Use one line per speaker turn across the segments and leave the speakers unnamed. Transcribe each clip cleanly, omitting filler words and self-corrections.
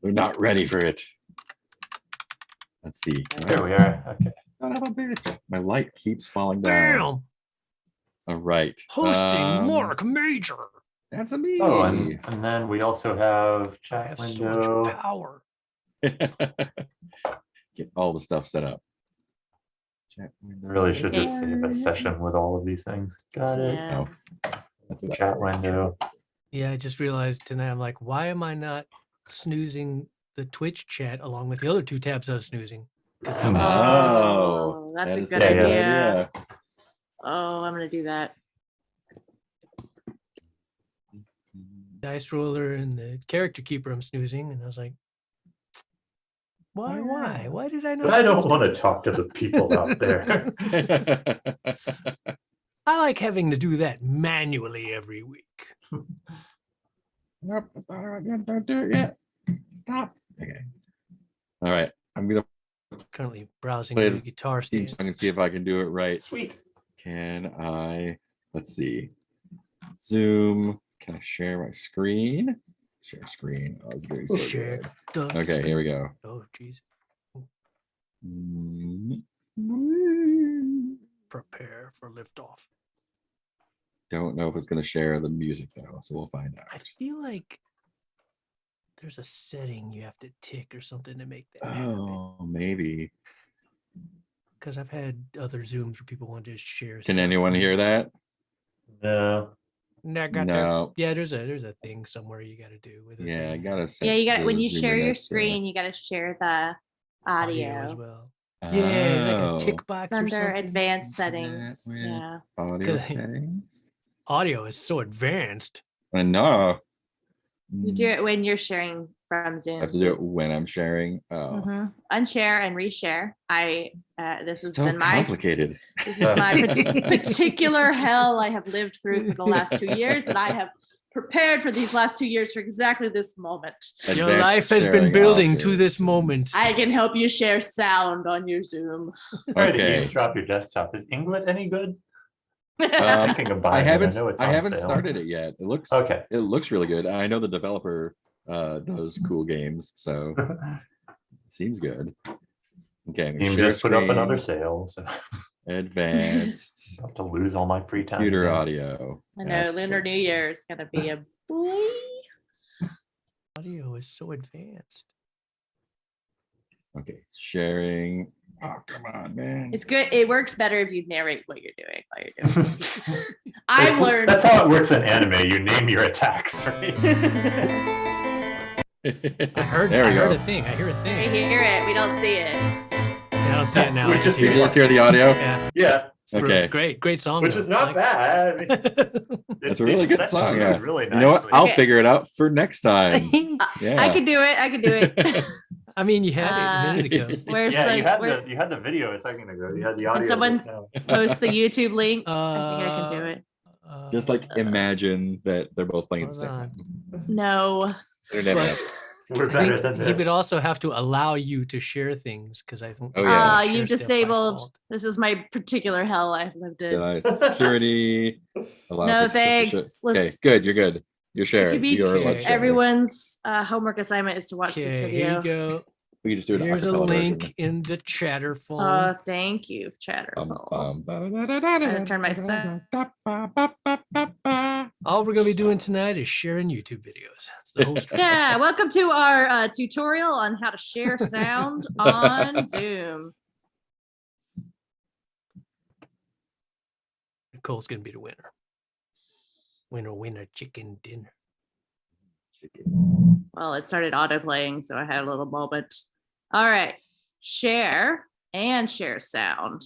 They're not ready for it. Let's see.
There we are. Okay.
Son of a bitch. My light keeps falling down.
Damn.
All right.
Hosting Mark Major.
That's a me.
Oh, and then we also have
I
chat
have so
window.
much power.
Get all the stuff set up. Chat window.
Really should just save a session with all of these things. Got it.
Yeah.
Oh, that's what
Chat window.
Yeah, I just realized tonight, I'm like, why am I not snoozing the Twitch chat along with the other 2 tabs I was snoozing? 'Cause I'm
Oh,
that's
that
a
is
good idea. Oh, I'm gonna do that.
Dice roller and the character keeper I'm snoozing, and I was like, why did I not?
But I don't
snooze
want to
that?
talk to the people out there.
I like having to do that manually every week.
Nope, don't do it yet. Stop. Okay. All right. I'm gonna
Currently browsing
Play
the
the
guitar
see
stands.
if I can see if I can do it right.
Sweet.
Can I? Let's see. Zoom. Can I share my screen? Share screen. Oh, it's doing so
Share
good.
the
Okay, here we go.
Oh, jeez. Prepare for liftoff.
Don't know if it's going to share the music though, so we'll find
I
out.
feel like there's a setting you have to tick or something to make that happen.
Oh, maybe.
Because I've had other Zooms where people want to share.
Can anyone hear that?
No.
No.
Yeah, there's a thing somewhere you got to do with it.
Yeah, I gotta. set
Yeah, you got
the
when you
Zoom
share your
next to-
screen, you gotta share the audio.
as well. Yeah, like
Oh,
a tick box or
Under
something.
advanced
Internet
settings.
with-
Yeah.
Audio
Good.
settings.
Audio is so advanced.
I know.
You do it when you're sharing from Zoom.
I have to do it when I'm sharing. Oh,
Unshare and reshare. This has
so
been my
complicated.
this is my particular hell I have lived through for the last 2 years, and I have prepared for these last 2 years for exactly this moment.
Your
Advanced
life has been
sharing
building to
options.
this moment.
I can help you share sound on your Zoom.
Sorry to
Okay.
eavesdrop your desktop. Is Inglet any good? I'm thinking of
I
buying
haven't.
it. I know it's
I
on
haven't
sale.
started it yet. It looks
Okay.
It looks really good. I know the developer does cool games, so it seems good. Okay, I'm gonna
You
share
just put up another
screen,
sale. So
advanced
I have to lose all my free time.
computer
again.
audio.
I know Lunar New Year is gonna be a boy.
Audio is so advanced.
Okay, sharing. Oh, come on, man.
It's good. It works better if you narrate what you're doing while you're doing it. I've learned.
That's how it works in anime. You name your attacks, right?
I heard
There we go.
a thing. I hear a
We
thing.
hear it. We don't see it.
I don't see it now.
Which
I just
is
You
hear it.
just hear the audio?
Yeah.
Yeah,
It's
Okay.
Great song.
which
though.
is not
Like-
bad.
That's a really good
sets
song,
the
yeah.
mood really
You know what?
nicely.
I'll
Okay.
figure it out for next time. Yeah.
I can do it. I can do it.
I mean, you had it a minute ago.
Where's
Yeah,
the
you had
where,
the video a second ago. You had the audio.
someone
just now.
post the YouTube link? I think I can do it.
Just like imagine that they're both playing at the
Hold
same
on.
time.
No.
Internet
But-
app.
We're
I
better
think
than
he
this.
would also have to allow you to share things because I think.
Oh, yeah.
share
You've
stuff by
disabled.
default.
This is my particular hell I've lived in.
Security. allow
No,
participants to
thanks.
Okay,
Let's-
good. You're good. You're
It
sharing.
could be
You're
Okay.
allowed to share.
everyone's homework assignment is to watch this
Okay, here
video.
you go.
We can just do an
Here's a
acapella
link
version.
in the chatter phone.
Thank you, Chatterful.
I
turn my sound.
All we're gonna be doing tonight is sharing YouTube videos. That's the whole strategy.
Yeah, welcome to our tutorial on how to share sound on Zoom.
Nicole's gonna be the winner. Winner, chicken dinner.
Well, it started auto playing, so I had a little moment. All right, share and share sound,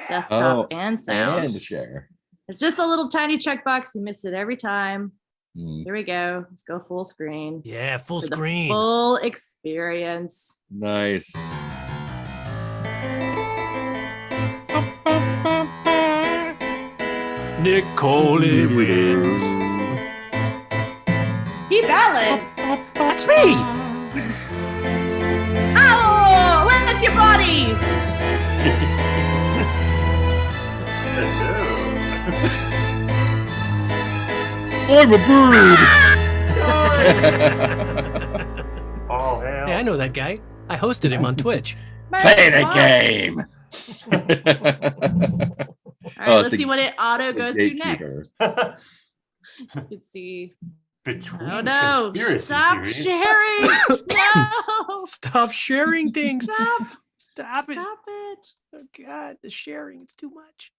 desktop and sound.
And share.
It's just a little tiny checkbox. You miss it every time.
Mm,
Here we go. Let's go full screen.
Yeah, full
For the
screen.
Full experience.
nice.
Nicole wins.
Keep Allen.
That's me.
Oh, where's your bodies?
I'm a bird.
Oh, hell.
Hey, I know that guy. I hosted him on Twitch.
Play the
Mark,
game.
All right, let's see what it auto
the
goes to
gatekeeper.
next. You can see.
Between
Oh no!
conspiracy
Stop
theories.
sharing! No!
Stop sharing things.
Stop!
Stop it.
Stop it!
Oh God, the sharing, it's too much.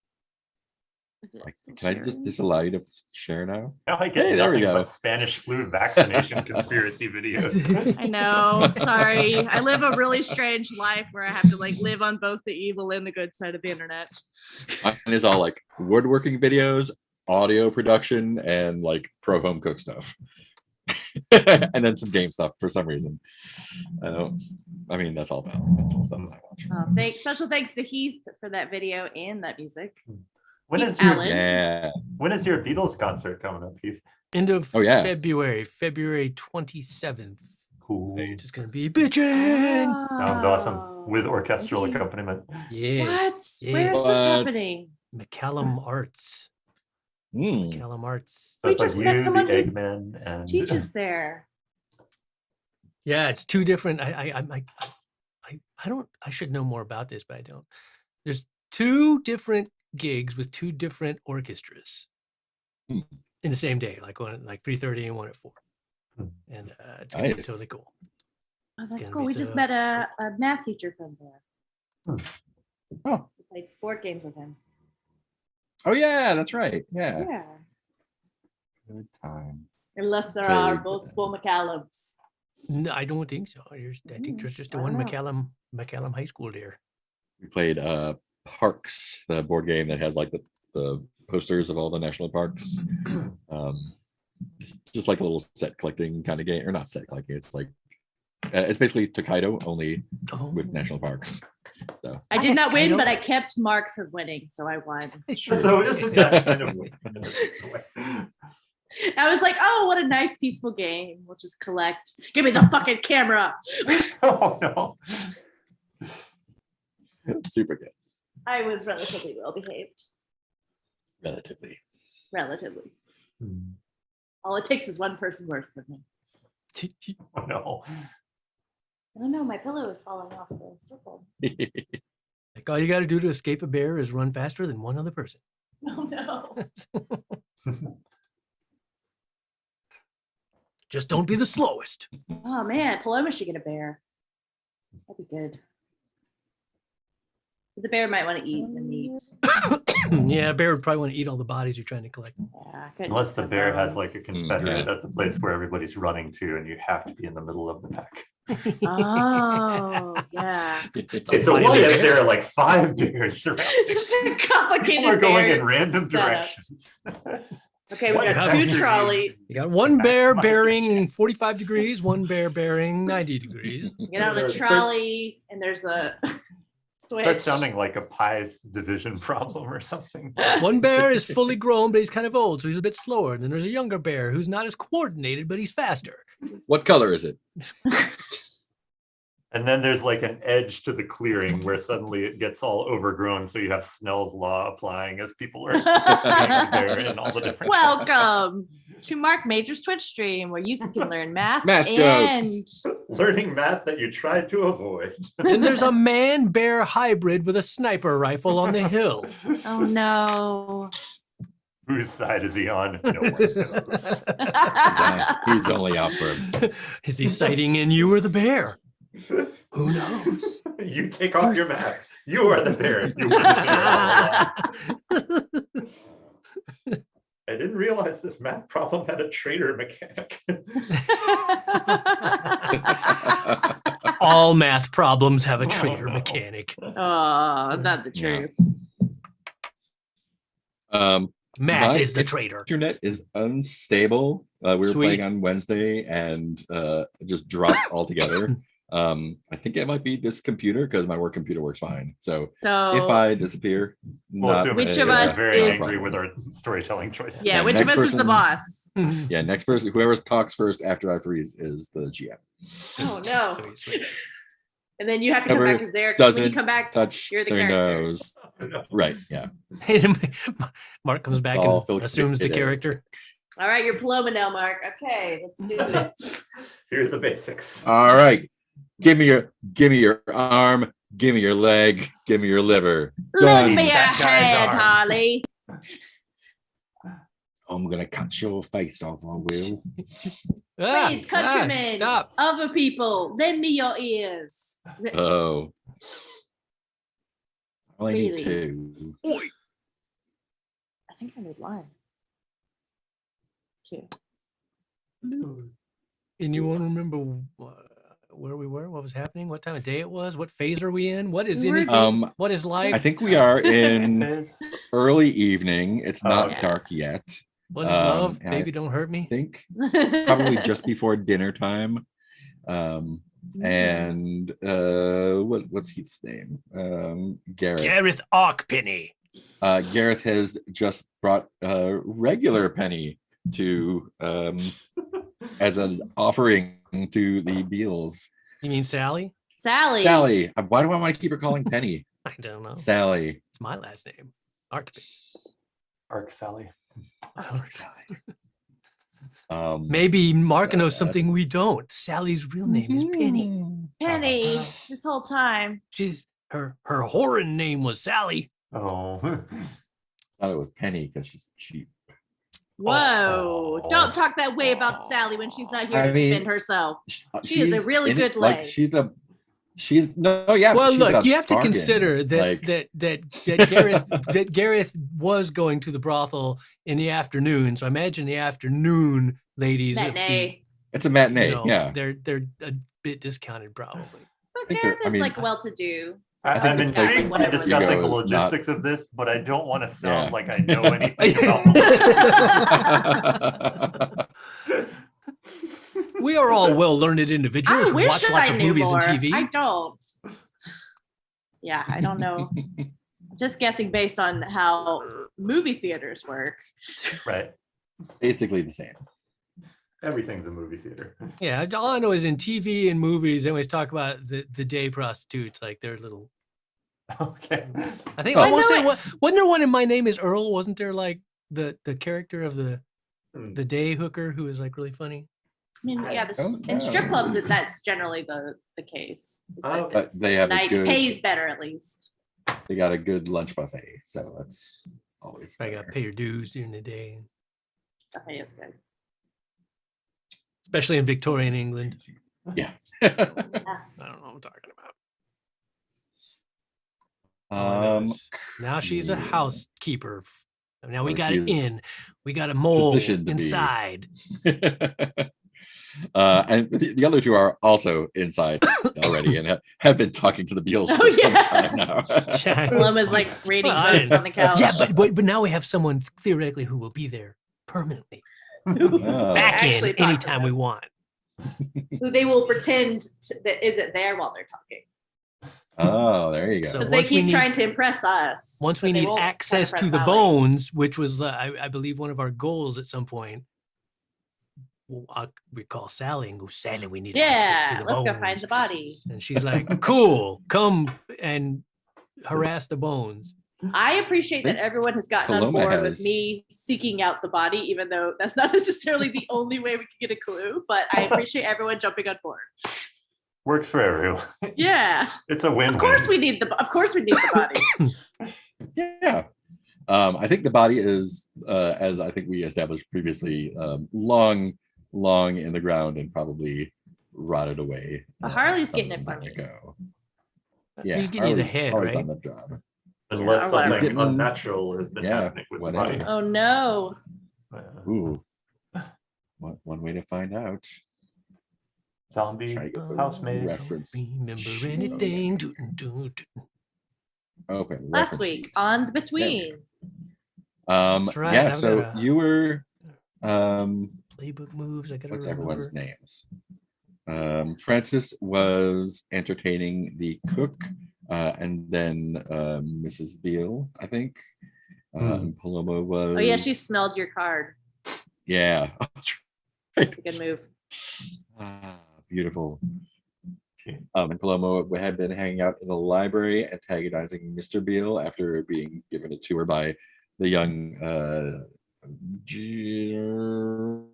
Is it
Like,
still
can I just
sharing?
disallow you to share now?
Now I get
Hey, there we
nothing
go.
but Spanish flu vaccination conspiracy videos.
I know. Sorry. I live a really strange life where I have to like live on both the evil and the good side of the internet.
Mine is all like woodworking videos, audio production, and like pro home cook stuff. And then some game stuff for some reason. I mean, that's all valid. That's all stuff that I watch.
Special thanks to Heath for that video and that music.
When
Keith
is your
Allen.
Yeah.
when is your Beatles concert coming up, Heath?
End of
Oh, yeah.
February 27th.
Cool.
It's gonna be bitchin'.
Sounds awesome.
Oh.
With orchestral
Maybe-
accompaniment.
Yes.
What? Where is
What?
this happening?
McCallum Arts.
Mm.
McCallum Arts.
So
We
it's like
just met
you, the
someone who
Eggman, and
Teaches there.
Yeah, it's two different. I don't. I should know more about this, but I don't. There's two different gigs with two different orchestras
Hmm.
in the same day, like one at like 3:30 and one at 4.
Hmm.
And it's gonna be
Nice.
totally cool.
Oh, that's
gonna
cool.
be
We just
so
met a math teacher from there.
Oh.
We played board games with him.
Oh yeah, that's right. Yeah.
Yeah.
Good time.
Unless there
Very
are
good.
multiple McCallums.
No, I don't think so. I think there's just the
I
one
don't know.
McCallum High School there.
We played Parks, the board game that has like the posters of all the national parks. Just like a little set collecting kind of game, or not set collecting. It's like it's basically Tokaido only
Oh,
with national parks. So
I
I
did
had
not win,
Kaido.
but I kept Mark from winning, so I won.
so isn't that kind of
I was like, oh, what a nice, peaceful game. We'll just collect. Give me the fucking camera.
oh no.
super good,
I was relatively well behaved.
relatively.
Relatively. All it takes is one person worse than me.
Oh no.
I don't know. My pillow is falling off the circle.
like all you got to do to escape a bear is run faster than one other person.
Oh no.
Just don't be the slowest.
Oh man, Paloma should get a bear. That'd be good. But the bear might want to eat the meat.
Yeah, a bear would probably want to eat all the bodies you're trying to collect.
Yeah, I couldn't
Unless
just
the
have
bear has
bones.
like a confederate
yeah.
at the place where everybody's running to, and you have to be in the middle of the pack.
Oh, yeah.
It's
Okay, so
mighty
what if
bear.
there are like 5 bears surrounding?
There's a complicated
People are going
bear
in random
setup.
directions.
Okay, we
What
got
exactly
two
do you
trolley.
You got one bear
Maximize
bearing 45 degrees, one bear bearing 90 degrees.
Get on the
Start-
trolley, and there's a switch.
Starts sounding like a pies division problem or something.
One bear is fully grown, but he's kind of old, so he's a bit slower. And then there's a younger bear who's not as coordinated, but he's faster.
What color is it?
And then there's like an edge to the clearing where suddenly it gets all overgrown. So you have Snell's law applying as people are being there in all the different.
Welcome to Mark Major's Twitch stream, where you can learn math,
Math
and
jokes.
Learning math that you tried to avoid.
And there's a man-bear hybrid with a sniper rifle on the hill.
oh no.
Whose side is he on? No one knows.
He's only out for
Is he sighting in you or the bear? Who knows?
You take off your mask. You are the bear. You were the bear all along. I didn't realize this math problem had a traitor mechanic.
All math problems have a traitor
no.
mechanic.
Oh, not the
Yeah.
truth.
Math
My
is the traitor.
internet is unstable. We were
Sweet.
playing on Wednesday and it just dropped altogether. I think it might be this computer because my work computer works fine. So
So
if I disappear,
We'll
not
assume
Which
it's
of us
very
is-
angry with our storytelling choices.
yeah,
Yeah,
which of
next
us is the
person-
boss?
yeah, next person, whoever talks first after I freeze is the GM.
Oh no.
Sweet, sweet.
And then you have to come
Whoever
back as there. 'cause When you
doesn't
come back,
Touch
You're the
their
character.
nose. Right, yeah.
Mark comes back
all
and
filtered
assumes the
in.
character.
All right, you're Paloma now, Mark. Okay, let's do it.
Here's the basics.
All right. Give me your arm. Give me your leg. Give me your liver.
Lend
Done.
me a
That guy's
hand,
arm.
Harley.
I'm gonna cut your face off, I will.
Please, countrymen,
Stop.
other people, lend me your ears.
Oh. I only need
Really?
2.
I think I need 1. 2.
And you won't remember where we were, what was happening, what time of day it was, what phase are we in, what is anything, what is life?
I think we are in
Fizz.
early evening. It's not
yeah.
dark yet.
What is love?
and
Baby, don't hurt
I
me.
think probably just before dinner time. And what's Heath's name? Gareth.
Gareth Arkpenny.
Gareth has just brought regular Penny to as an offering to the Beals.
You mean Sally?
Sally.
Sally. Why do I want to keep her calling Penny?
I don't know.
Sally.
It's my last name. Arkpenny.
Arc Sally.
Oh, Sally.
so
Maybe Mark knows
that-
something we don't. Sally's real name is Penny.
Penny, this whole time.
She's her horrid name was Sally.
Oh.
I thought it was Penny because she's cheap.
Whoa.
Oh.
Don't talk that way about Sally when she's not here
I
to
mean,
defend herself. She is a
She's
really
in
good
it, like
leg.
she's no, yeah.
Well,
she's
look,
a
you have to
bargain.
consider that
Like,
that Gareth was going to the brothel in the afternoon. So imagine the afternoon ladies. of the-
Matinee.
it's a matinee.
you know,
Yeah,
they're a bit discounted probably.
So
think
Gareth
I
is
mean,
like well-to-do.
I think
I'm
the place
intrigued by
that
discussing the
you go is not-
logistics of this, but I don't want to sound
Yeah.
like I know anything about
We are all well-learned individuals
I
who
wish
watch
that
lots
I
of
knew
movies
more.
and TV.
I don't. Yeah, I don't know. I'm just guessing based on how movie theaters work.
Right.
basically the same.
Everything's a movie theater.
Yeah, all I know is in TV and movies, they always talk about the day prostitutes, like they're little.
Okay.
I think
Oh.
I want to
I
say,
know
wasn't there one in My Name Is Earl? Wasn't there like the character of the
Hmm.
day hooker who was like really funny?
I mean, yeah,
don't
in strip
know.
clubs, that's generally the case. Is that
Okay.
But they
the
have a
night
good.
pays better at least.
They got a good lunch buffet, so that's always.
I got to
better.
pay your dues during the day,
The pay is good.
especially in Victorian England.
Yeah.
I don't know what I'm talking about. All I know is now she's a
cool.
housekeeper. Now we
Or
got
she
it
is
in. We got a mole
positioned to be.
inside.
And the other two are also inside already and have been talking to the Beals
Oh,
for some
yeah.
time now.
Paloma's like reading
Well, I
books
didn't-
on the couch.
Yeah, but now we have someone theoretically who will be there permanently,
Oh.
back
Actually
in
talk to
anytime we
them.
want.
Who they will pretend that isn't there while they're talking.
Oh, there you go.
So
Because they
once we
keep
need-
trying to impress us.
Once
but
we
they
need
won't try
access to
impress
the
Sally.
bones, which was, I believe, one of our goals at some point, we call Sally and go, Sally, we need access to
Yeah,
the
let's
bones.
go find the body.
And she's like, cool, come and harass the bones.
I appreciate that
think
everyone has gotten on
Paloma
board with
has-
me seeking out the body, even though that's not necessarily the only way we can get a clue. But I appreciate everyone jumping on board.
Works for everyone.
Yeah,
It's a win-win.
of course we need the body.
Yeah. I think the body is, as I think we established previously, long in the ground and probably rotted away.
But Harley's
some
getting it from
time
me.
ago.
He's getting you the head,
Harley's
right?
on the job.
Unless
Or whatever.
something
Getting-
unnatural has been
yeah,
happening with
whatever.
the body.
Oh no.
Ooh. One way to find out.
Zombie
Try to get the
housemaid.
reference.
Remember
sheet.
anything?
Okay.
Last
reference
week
sheet.
on the Between.
That's right,
Yeah,
I've
so
got a-
you were
Playbook moves. I gotta
what's
remember.
everyone's names? Francis was entertaining the cook, and then Mrs. Beale, I think. And Paloma was.
Oh yeah, she smelled your card.
Yeah.
That's a good move.
Beautiful. And Paloma had been hanging out in the library, antagonizing Mr. Beale after being given a tour by the young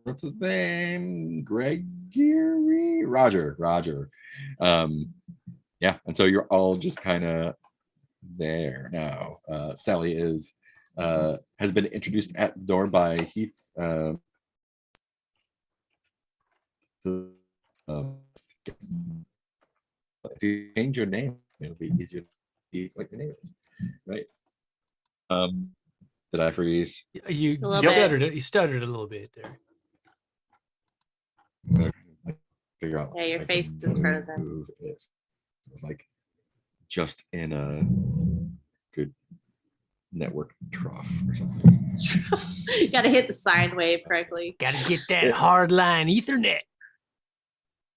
what's his name? Gregory? Roger. Yeah, and so you're all just kind of there now. Sally has been introduced at the door by Heath. If you change your name, it'll be easier to see what your name is, right? Did I freeze?
You
A little bit.
stuttered. You stuttered a little bit there.
Figure out.
Yeah, your
I
face
can
is frozen.
move it. It's like just in a good network trough or something.
You gotta hit the sine wave correctly.
Got to get that hard line Ethernet.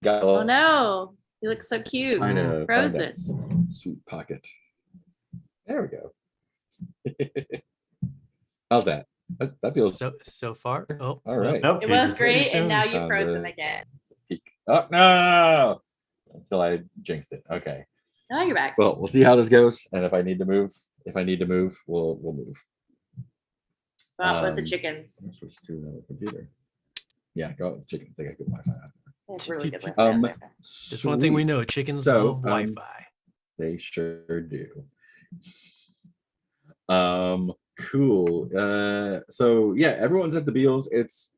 Got
Oh no, you look so cute.
Trying to find
Frozen.
that sweet pocket. There we go. How's that? That feels
So far. Oh,
all right.
Nope,
It
you
was
just-
great,
soon.
and now you're
Found
frozen
the-
again.
peak. Oh no! Until I jinxed it. Okay.
Now you're back.
Well, we'll see how this goes, and if I need to move, we'll move.
Well, with the
um,
chickens.
Switch to another computer. Yeah, go with chickens. They got good Wi-Fi.
They have really good Wi-Fi out there.
There's one thing we know:
Sweet.
chickens
So,
love Wi-Fi.
They sure do. Cool. So yeah, everyone's at the Beals. It's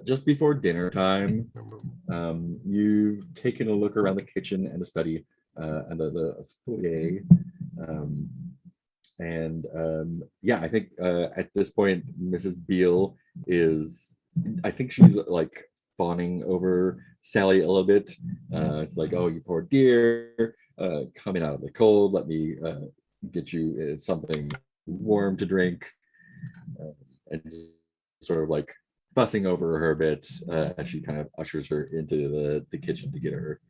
just before dinner time.
Remember,
You've taken a look around the kitchen and the study and the foyer. Yeah, I think at this point, Mrs. Beal is, I think she's like fawning over Sally a little bit. It's like, oh, you poor dear, coming out of the cold, let me get you something warm to drink. And sort of like fussing over her a bit as she kind of ushers her into the kitchen to get her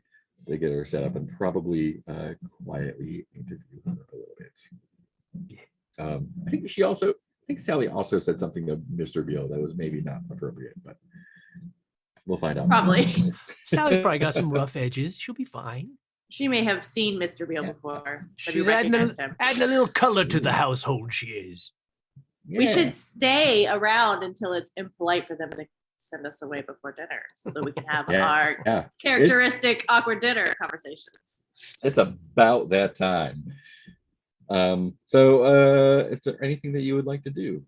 set up and probably quietly interview her a little bit. I think Sally also said something to Mr. Beal that was maybe not appropriate, but we'll find out.
Probably.
Sally's probably got some rough edges. She'll be fine.
She may have seen Mr. Beal
Yeah.
before. But
She's
we
adding
recognized him.
a little color to the household. She is.
We
Yeah.
should stay around until it's impolite for them to send us away before dinner so that we can have
Yeah.
our
Yeah,
characteristic awkward dinner conversations.
it's about that time. Is there anything that you would like to do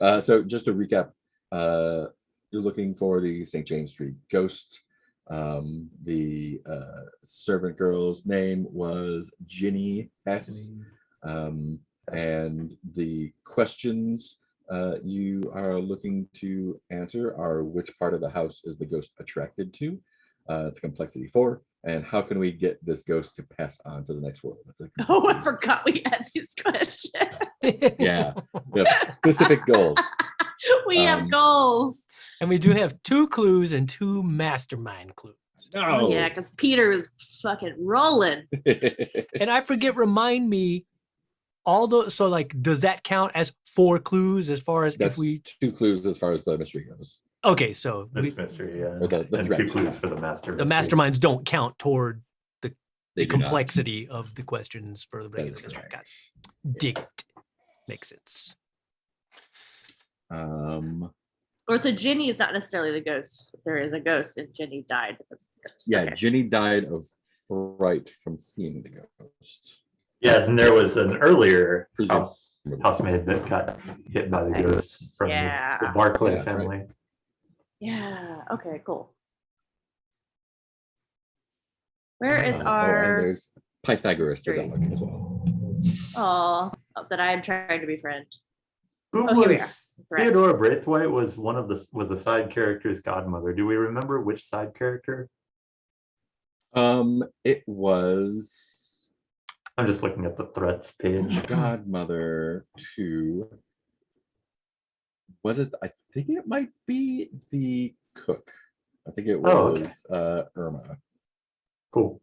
so just to recap, you're looking for the St. James Street ghost. The servant girl's name was Ginny S. And the questions you are looking to answer are: which part of the house is the ghost attracted to? It's complexity 4. And how can we get this ghost to pass on to the next world? That's a
Oh, I
complexity
forgot we had these questions.
Yeah. Yep. Specific goals.
We have
Um,
goals.
And we do have 2 clues and 2 mastermind clues.
Oh, yeah, because Peter is fucking rolling.
And I forget, remind me, all those, so like, does that count as 4 clues as far as
That's
if we,
2 clues as far as the mystery goes.
okay, so
This
we,
mystery, yeah.
Or the
And
threat.
2 clues for the master.
the
mystery.
masterminds don't count toward
They
the
do not.
complexity of the questions for the
That
regular
is
mystery. Got
correct.
it. Dig it. Makes sense.
Or so Ginny is not necessarily the ghost. There is a ghost, and Ginny died because of the ghost.
Yeah,
Okay.
Ginny died of fright from seeing the ghost.
Yeah, and there was an earlier
Presume-
housemaid that got hit by the ghost from
Yeah.
the Barclay
Yeah, that's right.
family.
Yeah. Okay. Cool. Where is
and
our?
there's Pythagoras the
mystery?
dog as well.
Oh, that I am trying to befriend.
Who
Oh, here we
was
are.
Theodora
Threats.
Braithwaite was a side character's godmother. Do we remember which side character?
It was
I'm just looking at the threats page.
godmother to, was it, I think it might be the cook. I think it
Oh, okay.
was Irma.
Cool.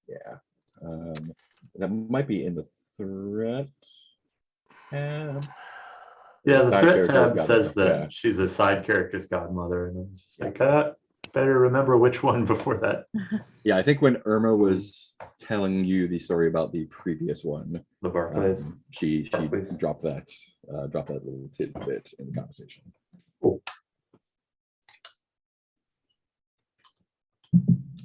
Yeah. That might be in the threat tab.
Yeah, the
Side
threat
character's
tab
godmother,
says that
yeah.
she's a side character's godmother, and it's just
Yeah.
like, better remember which one before that.
Yeah, I think when Irma was telling you the story about the previous one,
The Barclays.
she
Barclays.
dropped that. drop that little tidbit in the conversation.
Cool.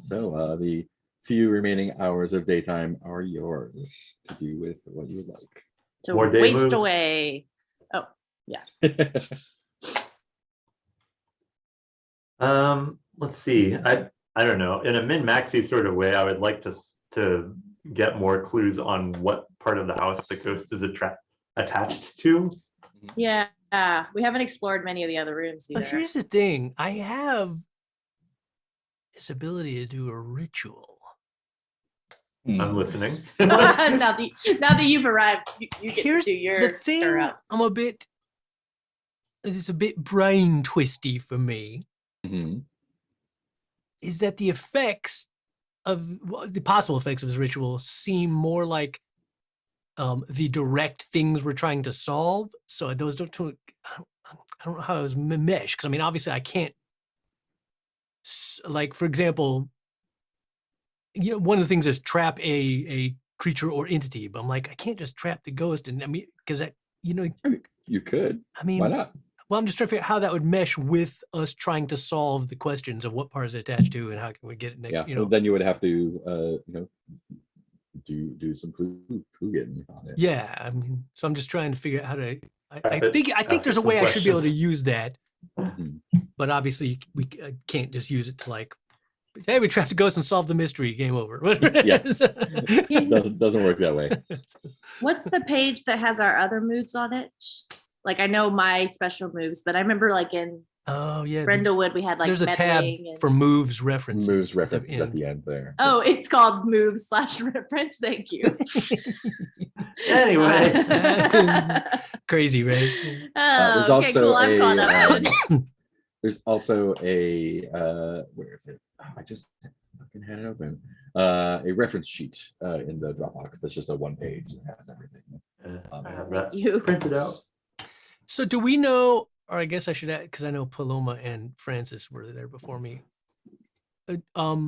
So the few remaining hours of daytime are yours to do with what you would like.
To
More day
waste
moves?
away. Oh, yes.
Let's see. I don't know. In a min-maxy sort of way, I would like to get more clues on what part of the house the ghost is attached to.
Yeah, we haven't explored many of the other rooms
But
either.
here's the thing: I have this ability to do a ritual.
I'm listening.
now that you've arrived, you get
Here's
to do your
the thing:
stir up.
it's a bit brain twisty for me.
Mhm.
Is that the effects of the possible effects of this ritual seem more like the direct things we're trying to solve? So those don't. I don't know how it was mesh, because I mean, obviously, I can't. Like, for example, one of the things is trap a creature or entity, but I'm like, I can't just trap the ghost, and I mean, because that
You could.
I mean,
Why not?
well, I'm just trying to figure out how that would mesh with us trying to solve the questions of what part is it attached to and how can we get it next.
Yeah. Well, then you would have to, do some clue getting on it.
Yeah, I mean, so I'm just trying to figure out how to. I
Ask
think
it
there's a
some
way I should be able to
questions.
use that,
Mhm.
but obviously we can't just use it to like, hey, we trapped a ghost and solved the mystery. Game over.
Yeah. Doesn't work that way.
What's the page that has our other moves on it? Like, I know my special moves, but I remember like in
Oh yeah,
Brindlewood we had like
there's a tab
meddling and...
for moves references.
Moves references at the end there.
Oh, it's called moves/reference. Thank you.
Anyway.
Crazy, right?
There's
Okay, cool. I'm caught up.
There's also a where is it? Oh, I just fucking had it open. A reference sheet in the Dropbox. That's just a one page that has everything.
I have that
You.
printed out.
So do we know, or I guess I should add, because I know Paloma and Francis were there before me. Who are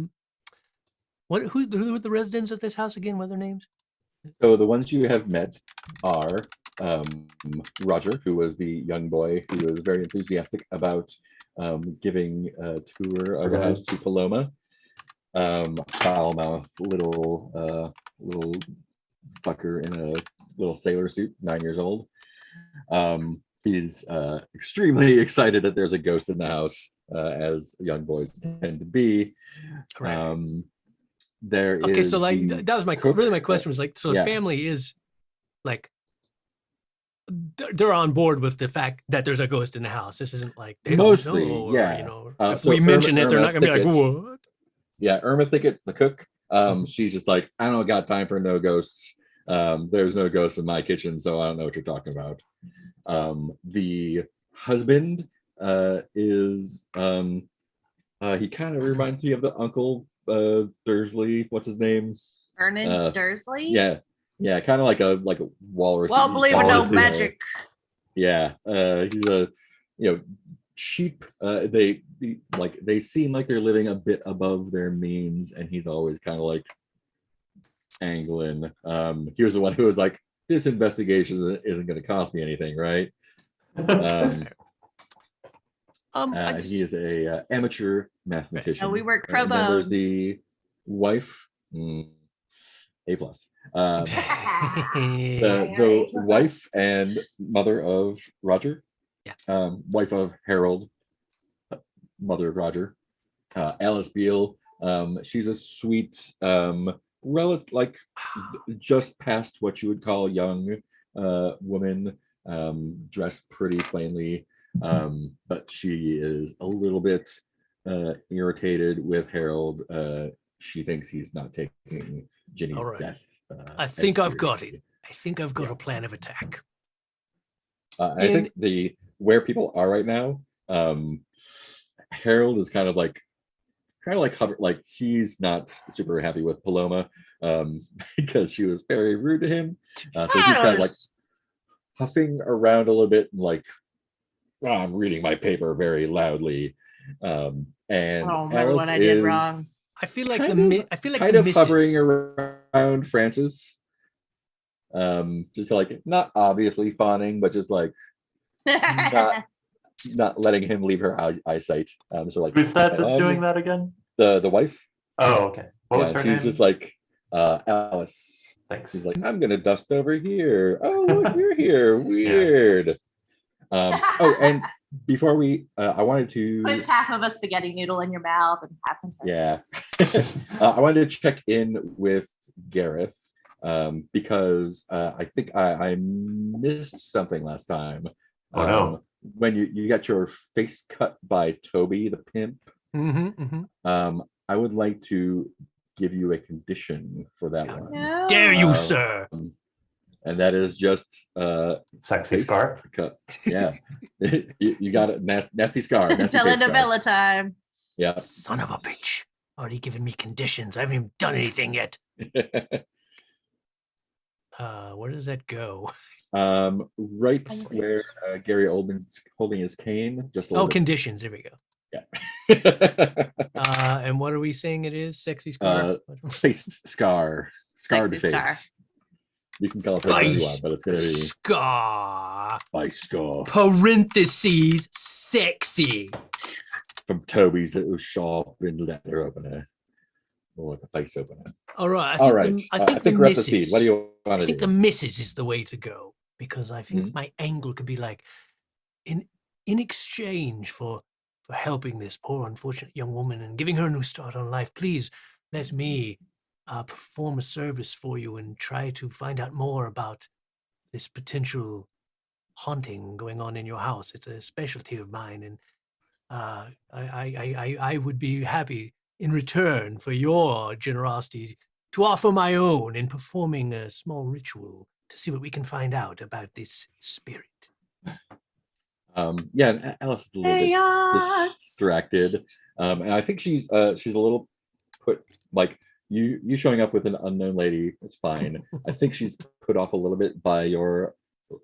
the residents of this house again? What are their names?
So the ones you have met are Roger, who was the young boy who was very enthusiastic about giving a tour of the house to Paloma. Foul-mouthed little fucker in a little sailor suit, 9 years old. He's extremely excited that there's a ghost in the house, as young boys tend to be.
Right.
There
Okay,
is
so like
the
that was my
cook
my question was like, so
yeah.
the family is like they're on board with the fact that there's a ghost in the house. This isn't like they
Mostly,
don't know, or,
yeah.
if
So
we mention it, they're
Irma
not gonna be like,
Thicket-
what?
Yeah, Irma Thicket, the cook. She's just like, I don't got time for no ghosts. There's no ghosts in my kitchen, so I don't know what you're talking about. The husband is he kind of reminds me of the uncle Dursley. What's his name?
Vernon Dursley?
Yeah, kind of like a walrus.
Well, believe it, no
Walrusy.
magic.
Yeah, he's a cheap. They seem like they're living a bit above their means, and he's always kind of like angling. He was the one who was like, this investigation isn't going to cost me anything, right? He is a amateur mathematician.
Oh, we work
And
pro
then there's
bono.
the wife, A+. The wife and mother of Roger.
Yeah.
Wife of Harold, mother of Roger. Alice Beale. She's a sweet, just past what you would call young woman, dressed pretty plainly, but she is a little bit irritated with Harold. She thinks he's not taking Ginny's
All right.
death.
I think
as
I've got
seriously.
it. I think I've got
Yeah.
a plan of attack.
I think where people are right now, Harold is kind of like he's not super happy with Paloma because she was very rude to him. So he's kind of like huffing around a little bit and like, I'm reading my paper very loudly. And
remember what
Alice
I did
is
wrong.
I feel like
kind
the
of
missus.
hovering around Francis. Just like not obviously fawning, but just like not letting him leave her eyesight. So like,
Who's that
I
that's
love
doing
you.
that again?
The wife.
Oh, okay. What was
Yeah,
her
she's
name?
just like Alice.
Thanks.
She's like, I'm gonna dust over here. Oh, look, you're here. Weird. Oh, and before we, I wanted to.
Puts half of a spaghetti noodle in your mouth and half in hers.
Yeah. I wanted to check in with Gareth because I think I missed something last time.
Oh, no.
When you got your face cut by Toby the pimp. I would like to give you a condition for that one.
No.
Dare you, sir?
And that is just
Sexy
face
scar.
cut. Yeah. you got it. Nasty scar. Nasty face scar.
Telenovela time.
Yeah.
Son of a bitch. Already given me conditions. I haven't even done anything yet. Where does that go?
Right where Gary Oldman's holding his cane. Just a little bit.
Conditions. There we go.
Yeah.
And what are we saying it is? Sexy scar?
Face scar. Scarred
Sexy
face.
scar.
You can call it whatever you want, but it's gonna be
scar.
face scar.
Parentheses sexy.
From Toby's little sharpened letter opener. Or the face opener.
All right.
All right.
I
think
the
we're up to
missus,
speed. What do you want to
I think
do?
the missus is the way to go because I think my angle could be like, in exchange for helping this poor unfortunate young woman and giving her a new start on life, please let me perform a service for you and try to find out more about this potential haunting going on in your house. It's a specialty of mine, and I would be happy in return for your generosity to offer my own in performing a small ritual to see what we can find out about this spirit.
Yeah, and Alice is a little bit distracted. And I think she's a little put like you showing up with an unknown lady, it's fine. I think she's put off a little bit by your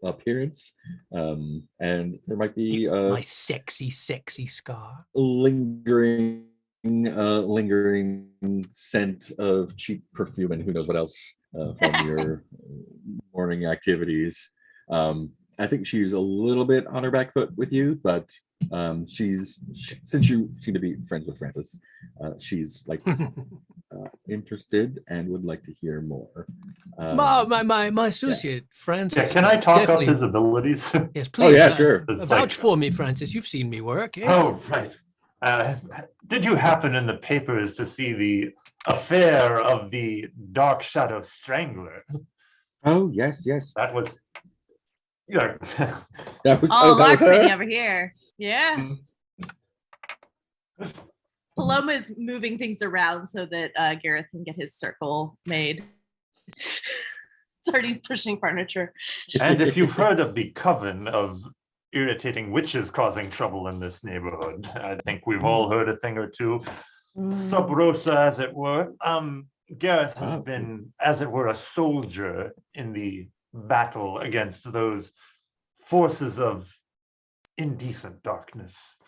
appearance. And there might be
my sexy scar.
lingering scent of cheap perfume and who knows what else from your morning activities. I think she's a little bit on her back foot with you, but since you seem to be friends with Francis, she's like interested and would like to hear more.
My associate, Francis.
Yeah, can I talk up his abilities?
Yes, please.
Oh yeah, sure.
Vouch for me, Francis. You've seen me work. Yes?
Oh, right. Did you happen in the papers to see the affair of the Dark Shadow Strangler?
Oh yes.
That was. Yeah.
That was
Lark
her?
Penny over here. Yeah. Paloma is moving things around so that Gareth can get his circle made. It's already pushing furniture.
And if you've heard of the coven of irritating witches causing trouble in this neighborhood, I think we've all heard a thing or two. Sub rosa, as it were. Gareth has been, as it were, a soldier in the battle against those forces of indecent darkness.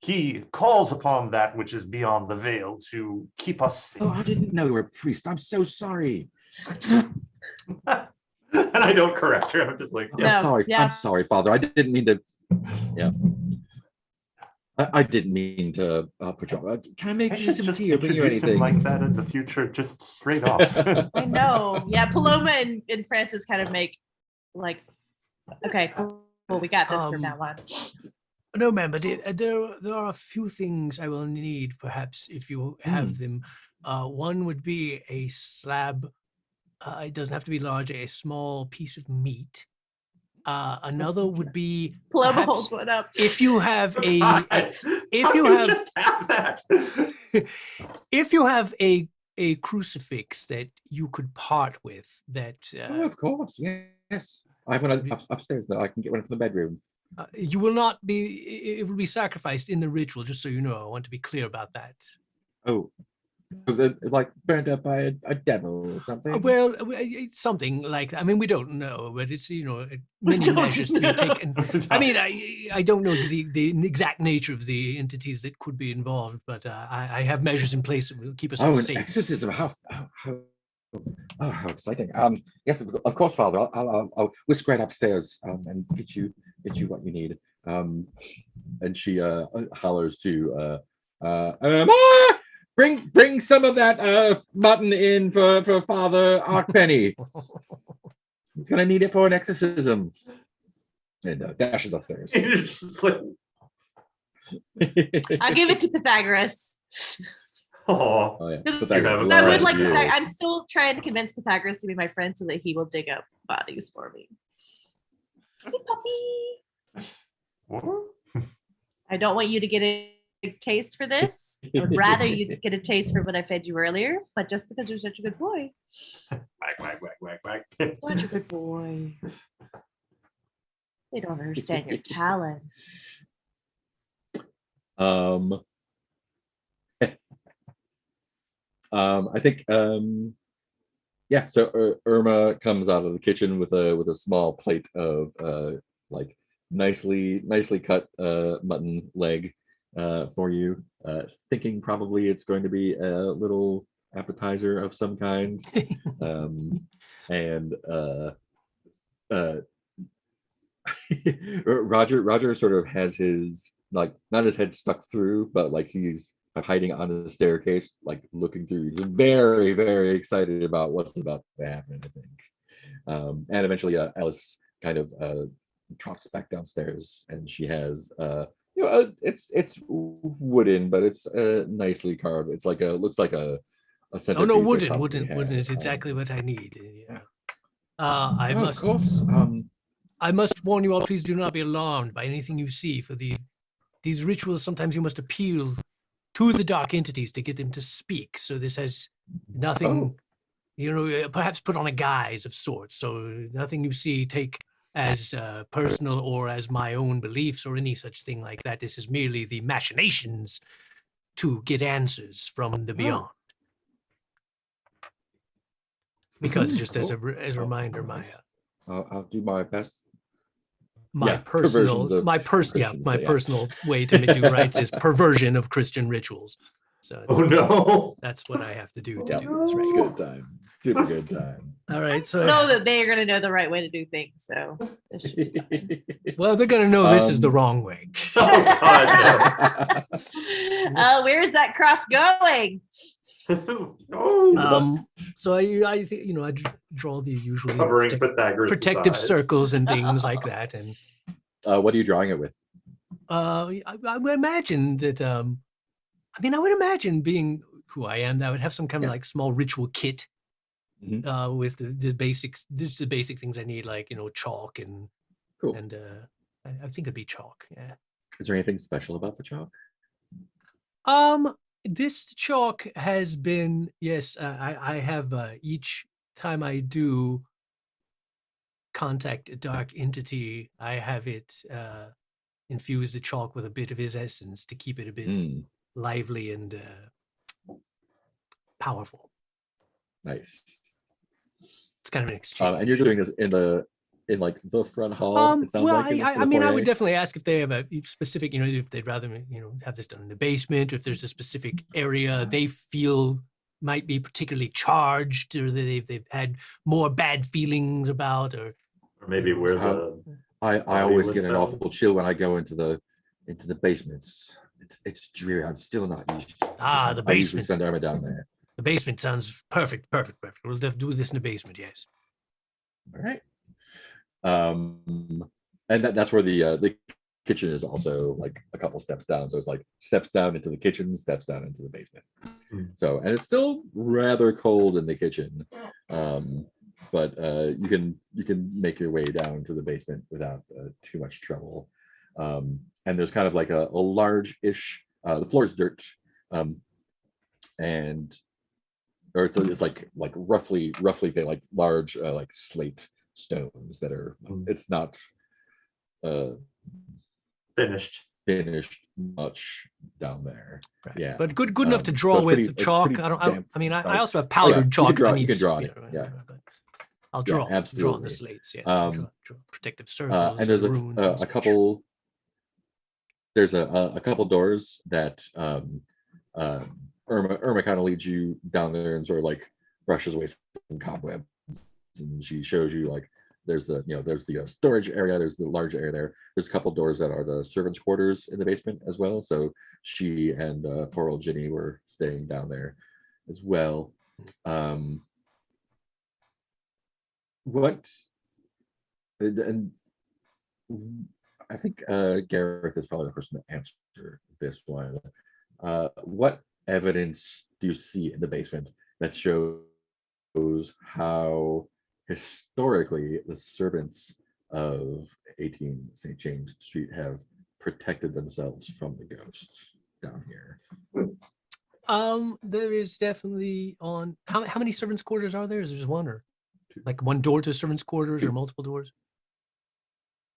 He calls upon that which is beyond the veil to keep us safe.
Oh, I didn't know you were a priest. I'm so sorry.
And I don't correct her. I'm just like,
I'm sorry.
yeah.
I'm sorry, Father. I didn't mean to. Yeah. I didn't mean to put you. Can I make
I
you
should
some
just
tea or bring you
introduce him
anything?
like that in the future, just straight off.
I know. Yeah, Paloma and Francis kind of make like, okay, well, we got this from now on.
No, ma'am, but there are a few things I will need, perhaps, if you have them. One would be a slab. It doesn't have to be large, a small piece of meat. Another would be
Paloma
perhaps
holds one up.
if you have
just have that.
if you have a crucifix that you could part with, that
Of course, yes. I have one upstairs though. I can get one from the bedroom.
you will not be. It will be sacrificed in the ritual. Just so you know, I want to be clear about that.
Oh, like burned up by a devil or something.
Well, it's something like that. I mean, we don't know, but it's many measures to be taken. I mean, I don't know the exact nature of the entities that could be involved, but I have measures in place that will keep us all
an
safe.
exorcism. How Oh, how exciting! Yes, of course, Father. I'll whisk right upstairs and get you what you need. And she hollers to bring some of that mutton in for Father Arkpenny. He's gonna need it for an exorcism. And dashes upstairs.
It's just like,
I'll give it to Pythagoras.
oh,
Oh yeah,
Because
Pythagoras
I
I would
loves
like.
you.
I'm still trying to convince Pythagoras to be my friend so that he will dig up bodies for me. Hey, puppy.
what?
I don't want you to get a taste for this. I would rather you get a taste for what I fed you earlier, but just because you're such a good boy.
Whack, whack, whack, whack, whack.
Such a good boy. They don't understand your talents.
I think yeah, so Irma comes out of the kitchen with a small plate of like nicely cut mutton leg for you, thinking probably it's going to be a little appetizer of some kind. And Roger sort of has his, like, not his head stuck through, but like he's hiding on the staircase, like looking through. He's very, very excited about what's about to happen, I think. And eventually Alice kind of trots back downstairs, and she has it's wooden, but it's nicely carved. It's like looks like a
Oh
centerpiece
no,
they
wooden
probably
is
had.
exactly what I need. Yeah.
Of course.
I must warn you all, please do not be alarmed by anything you see. For these rituals, sometimes you must appeal to the dark entities to get them to speak. So this has nothing, perhaps put on a guise of sorts. So nothing you see take as personal or as my own beliefs or any such thing like that. This is merely the machinations to get answers from the beyond. Because just as a reminder,
I'll do my best.
my
Yeah,
personal
perversions of Christians, so yeah.
personal way to do rites is perversion of Christian rituals. So
Oh no.
that's what I have to do
Yeah,
to do this
it's
right.
a good time. Super good time.
All right,
I
so
know that they are going to know the right way to do things. So this should be fine.
well, they're gonna know this is the wrong way.
Oh god.
Where is that cross going?
No.
So I think I draw the usual
Covering Pythagoras'
protective
eyes.
circles and things like that, and
What are you drawing it with?
I would imagine that. I would imagine, being who I am, that I would have some kind of like small ritual kit with the basics, just the basic things I need, like chalk and
Cool.
and I think it'd be chalk. Yeah.
Is there anything special about the chalk?
This chalk has been, yes, I have each time I do contact a dark entity, I have it infuse the chalk with a bit of his essence to keep it a bit lively and powerful.
Nice.
It's kind of an exchange.
And you're doing this in like the front hall. It sounds
Well,
like.
I mean, I would definitely ask if they have a specific, if they'd rather, have this done in the basement, or if there's a specific area they feel might be particularly charged, or they've had more bad feelings about, or
maybe where's
I always get an awful chill when I go into the basements. It's dreary. I'm still not used to it.
the
I usually
basement.
send Irma down there.
The basement sounds perfect. We'll do this in the basement. Yes.
All right. And that's where the kitchen is also like a couple steps down. So it's like steps down into the kitchen, steps down into the basement. So, and it's still rather cold in the kitchen, but you can make your way down to the basement without too much trouble. And there's kind of like a large-ish. The floor is dirt, and or it's like roughly big, like large like slate stones that are. It's not finished much down there.
Right.
Yeah,
But good enough to
so
draw
it's
with
pretty-
the
it's
chalk.
pretty damp.
I also have powdered
you
chalk.
can draw-
if I
you
need
can
to,
draw it, yeah.
but I'll draw.
Yeah,
Draw on the
absolutely.
slates. Yes.
Um,
draw protective circles.
And there's
runes and
a
such.
couple. There's a couple doors that Irma kind of leads you down there and sort of like brushes away some cobwebs, and she shows you like there's the storage area, there's the large area there. There's a couple doors that are the servants' quarters in the basement as well. So she and poor old Ginny were staying down there as well. What and I think Gareth is probably the person to answer this one. What evidence do you see in the basement that shows how historically the servants of 18 St. James Street have protected themselves from the ghosts down here?
There is definitely on how many servants' quarters are there? Is there just one, or like one door to servants' quarters, or multiple doors?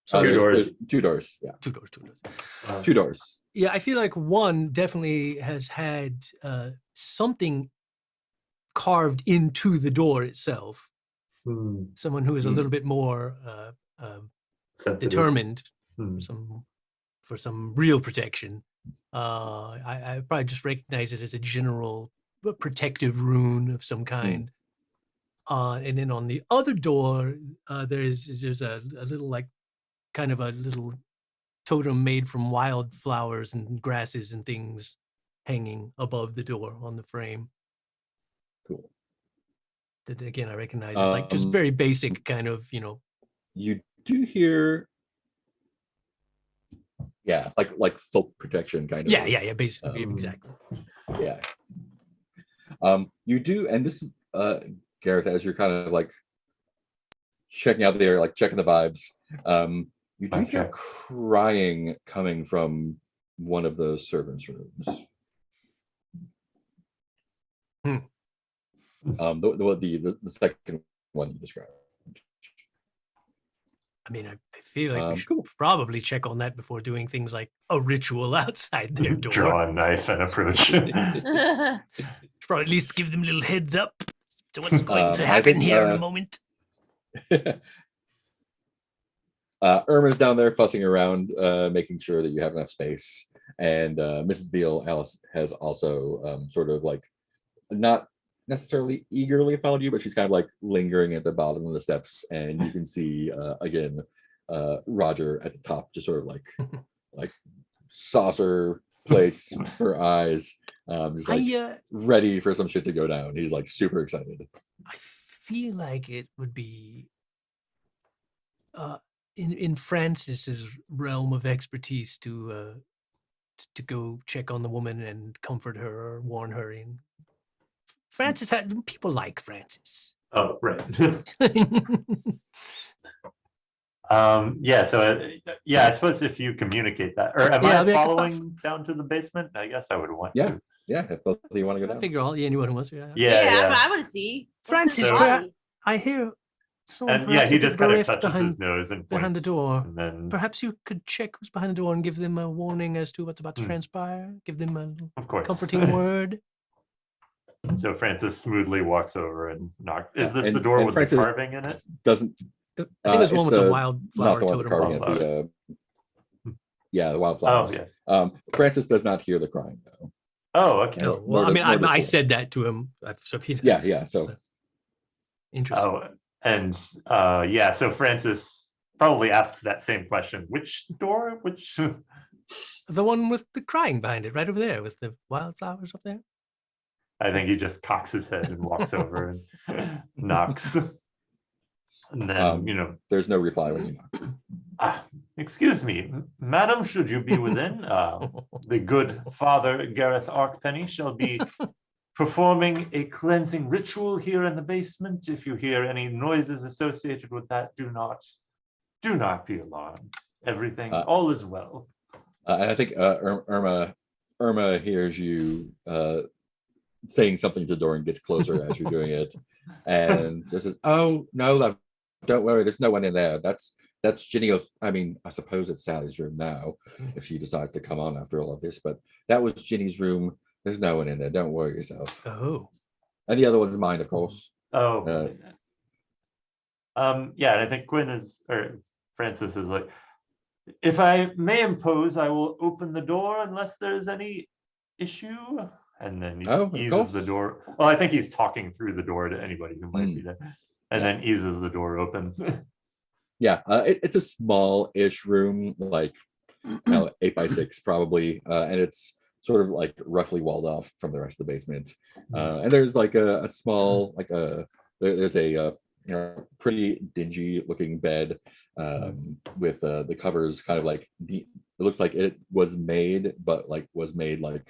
So there's two doors. Yeah,
two doors.
Two doors.
Yeah, I feel like one definitely has had something carved into the door itself. Someone who is a little bit more determined for some real protection. I probably just recognize it as a general protective rune of some kind. And then on the other door, there's a little like kind of a little totem made from wildflowers and grasses and things hanging above the door on the frame.
Cool.
That again I recognize as like just very basic kind of,
You do hear like folk protection kind of.
Yeah, basically, exactly.
Yeah. You do, and this is Gareth, as you're kind of like checking out there, like checking the vibes. You do hear crying coming from one of the servants' rooms. The second one you described.
I mean, I feel like we should probably check on that before doing things like a ritual outside their door.
Draw a knife and approach.
Should probably at least give them a little heads up to what's going to happen here in a moment.
Irma's down there fussing around, making sure that you have enough space. And Mrs. Beale Alice has also sort of like not necessarily eagerly followed you, but she's kind of like lingering at the bottom of the steps, and you can see again Roger at the top, just sort of like saucer plates for eyes, just like ready for some shit to go down. He's like super excited.
I feel like it would be in Francis's realm of expertise to go check on the woman and comfort her or warn her. In Francis, people like Francis.
Oh, right. I suppose if you communicate that, or am I following down to the basement? I guess I would want to.
Yeah, if both of you want to go down.
I figure anyone who wants to.
Yeah, that's what I want to see.
Francis, I hear someone
he just kind of touches his nose and
behind the door.
And then,
perhaps you could check who's behind the door and give them a warning as to what's about to transpire. Give them a comforting word.
So Francis smoothly walks over and knocks. Is this the door with Francis the carving in it?
Doesn't.
I think it's the one with the wildflower totem.
The wildflowers.
Oh, yes.
Francis does not hear the crying though.
Oh, okay.
No, well, I mean, I said that to him. So if he
So
interesting.
Oh, and so Francis probably asks that same question. Which door? Which?
The one with the crying behind it, right over there, with the wildflowers up there.
I think he just cocks his head and walks over and knocks. And then,
there's no reply when you knock.
Excuse me, madam, should you be within? The good Father Gareth Arkpenny shall be performing a cleansing ritual here in the basement. If you hear any noises associated with that, do not be alarmed. Everything, all is well.
And I think Irma hears you saying something to the door and gets closer as you're doing it, and just says, "Oh no, love, don't worry. There's no one in there. That's Ginny. I suppose it's Sally's room now, if she decides to come on after all of this. But that was Ginny's room. There's no one in there. Don't worry yourself."
Oh.
And the other one's mine, of course.
Oh. And I think Francis is like, if I may impose, I will open the door unless there's any issue. and then he
Of
eases
course.
the door. Well, I think he's talking through the door to anybody who might be there, and then eases the door open.
Yeah, it's a small-ish room, like 8x6 probably, and it's sort of like roughly walled off from the rest of the basement. And there's like a small, like there's a pretty dingy looking bed with the covers kind of like it looks like it was made, but like was made like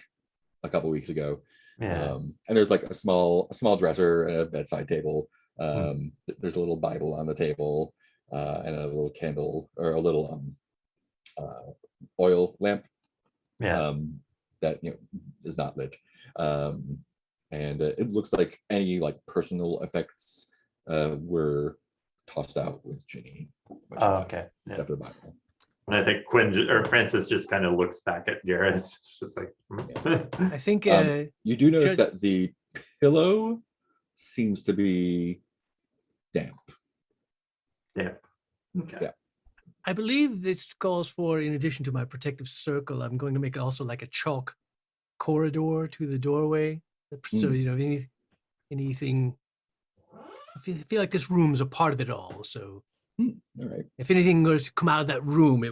a couple weeks ago.
Yeah.
And there's like a small dresser and a bedside table. There's a little Bible on the table and a little candle or a little oil lamp
Yeah.
that is not lit. And it looks like any like personal effects were tossed out with Ginny.
Oh, okay. Yeah.
Except for the Bible.
And I think Quinn or Francis just kind of looks back at Garrett. It's just like,
I think
you do notice
Judge-
that the pillow seems to be damp.
yeah. Okay.
Yeah.
I believe this calls for, in addition to my protective circle, I'm going to make also like a chalk corridor to the doorway. So anything. I feel like this room's a part of it all. So
All right.
if anything were to come out of that room,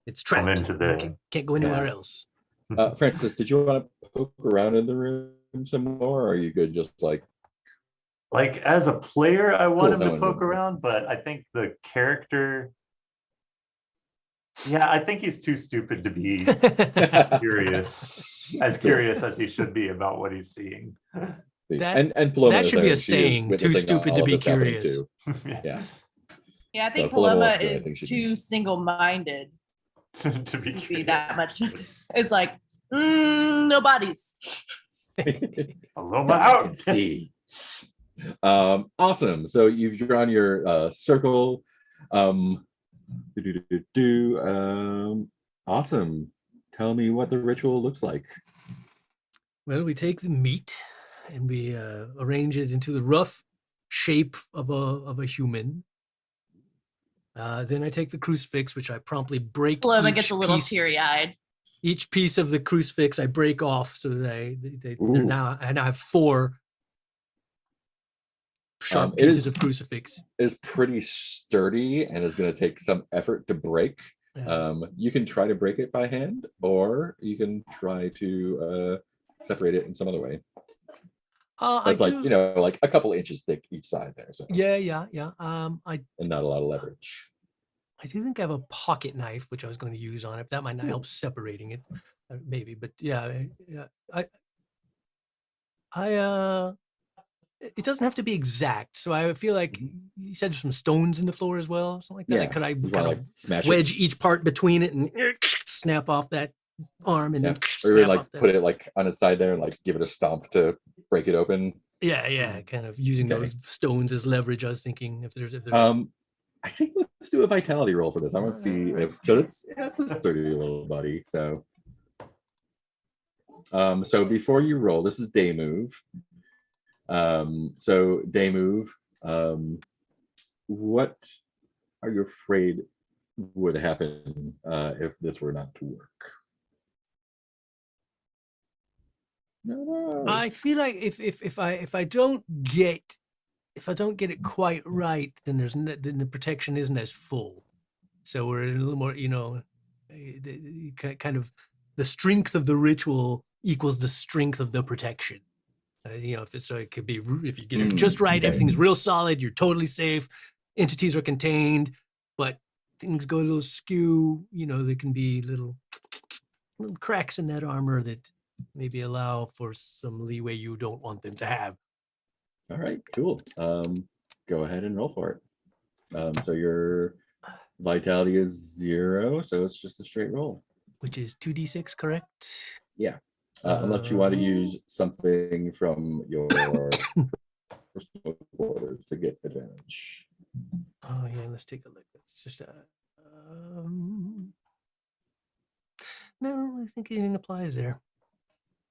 it's trapped.
into the-
Can't go anywhere
yes.
else.
Francis, did you want to poke around in the room some more, or are you good just like
Like as a player, I want him
no
to
one's
poke
in there.
around, but I think the character, yeah, I think he's too stupid to be curious, as curious as he should be about what he's seeing.
That-
and Paloma
that
is
should be
there,
a
she is
saying, too
witnessing
stupid
all
to
of
be
this happening
curious.
too. Yeah.
Yeah, I think
So Paloma
Paloma
wants to do anything
is
she
too single-minded
To be
to be
curious.
that much. It's like, no bodies.
Paloma
I
out.
can see. Awesome. So you've drawn your circle. Awesome. Tell me what the ritual looks like.
Well, we take the meat and we arrange it into the rough shape of a human. Then I take the crucifix, which I promptly break.
Paloma
each
gets a little
piece,
teary-eyed.
Each piece of the crucifix I break off, so that they're
Ooh.
now. I now have 4 sharp
It
pieces
is-
of crucifix.
It's pretty sturdy and is going to take some effort to break. You can try to break it by hand, or you can try to separate it in some other way. It's like like a couple inches thick each side there, so
Yeah.
and not a lot of leverage.
I do think I have a pocket knife, which I was going to use on it. That might not help separating it, maybe. But yeah, it doesn't have to be exact. So I feel like you said there's some stones in the floor as well, something like that.
Yeah,
Could I
you
kind
wanna,
of
like smash
wedge
it,
each part between it and snap off that arm and then
or
snap
like
off that?
put it like on its side there and like give it a stomp to break it open.
Yeah, kind of using
Okay.
those stones as leverage. I was thinking if there's
I think let's do a vitality roll for this. I want to see
Alright.
if because it's a sturdy little buddy. So so before you roll, this is day move. So day move, what are you afraid would happen if this were not to work? No.
I feel like if I don't get it quite right, then then the protection isn't as full. So we're a little more, kind of the strength of the ritual equals the strength of the protection. If it's so, it could be if you get it just right,
okay.
everything's real solid, you're totally safe. Entities are contained, but things go a little skew. There can be little cracks in that armor that maybe allow for some leeway you don't want them to have.
All right, cool. Go ahead and roll for it. So your vitality is 0, so it's just a straight roll.
Which is 2d6, correct?
Yeah. Unless you want to use something from your personal quarters to get advantage.
Oh yeah, let's take a look. It's just no, I don't really think anything applies there.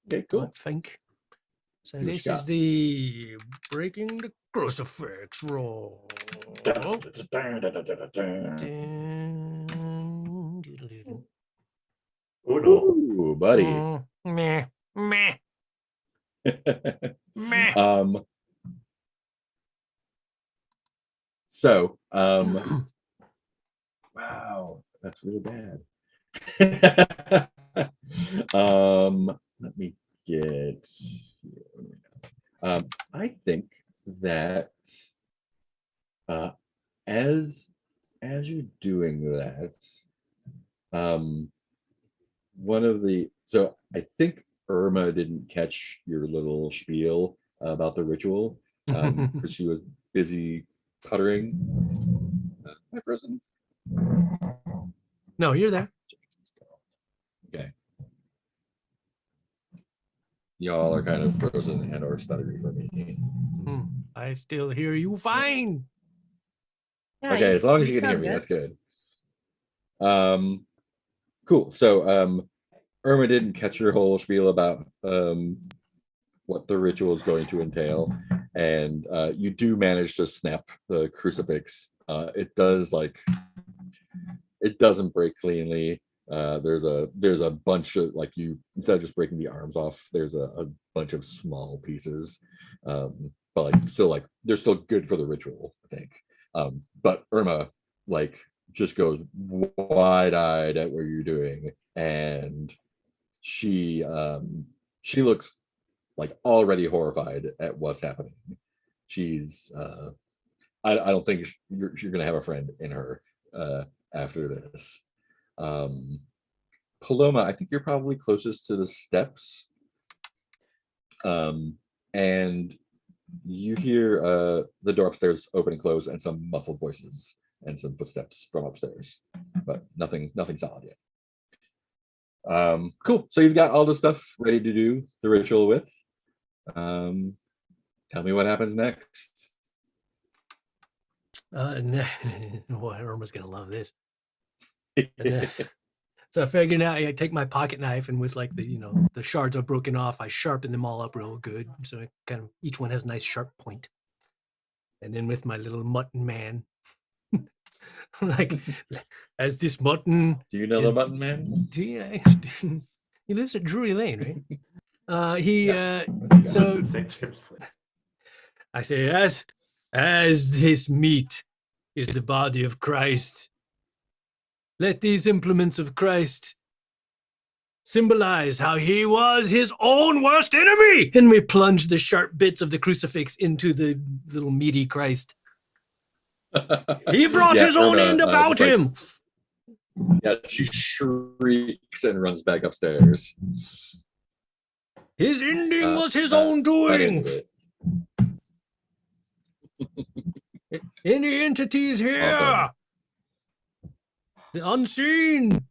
Okay,
I
cool.
don't think. So
See what
this
you
is
got.
the breaking the crucifix roll.
Oh no.
Ooh, buddy.
Meh. Meh. Meh.
So, wow, that's really bad. Let me get. I think that as you're doing that, one of the I think Irma didn't catch your little spiel about the ritual because she was busy puttering. Am I frozen?
No, you're there.
Okay. Y'all are kind of frozen and or stuttering for me.
I still hear you fine.
Yeah,
Okay, as long as you can hear
sound
me,
good.
that's good. Cool. So Irma didn't catch your whole spiel about what the ritual is going to entail, and you do manage to snap the crucifix. It doesn't break cleanly. There's a bunch of you instead of just breaking the arms off, there's a bunch of small pieces, but they're still good for the ritual, I think. But Irma just goes wide-eyed at what you're doing, and she looks already horrified at what's happening. She's I don't think you're gonna have a friend in her after this. Paloma, I think you're probably closest to the steps, and you hear the door upstairs open and close, and some muffled voices and some footsteps from upstairs, but nothing solid yet. Cool. So you've got all the stuff ready to do the ritual with. Tell me what happens next.
Boy, Irma's gonna love this. So I figured out I take my pocket knife and with the shards I've broken off, I sharpen them all up real good. So it kind of each one has a nice sharp point. And then with my little mutton man, as this mutton.
Do you know the mutton man?
He lives at Drury Lane, right? So I say, as this meat is the body of Christ, let these implements of Christ symbolize how he was his own worst enemy. And we plunge the sharp bits of the crucifix into the little meaty Christ. He brought his own end about him.
Yeah, she shrieks and runs back upstairs.
His ending was his own doing. Any entities here? Awesome. The unseen,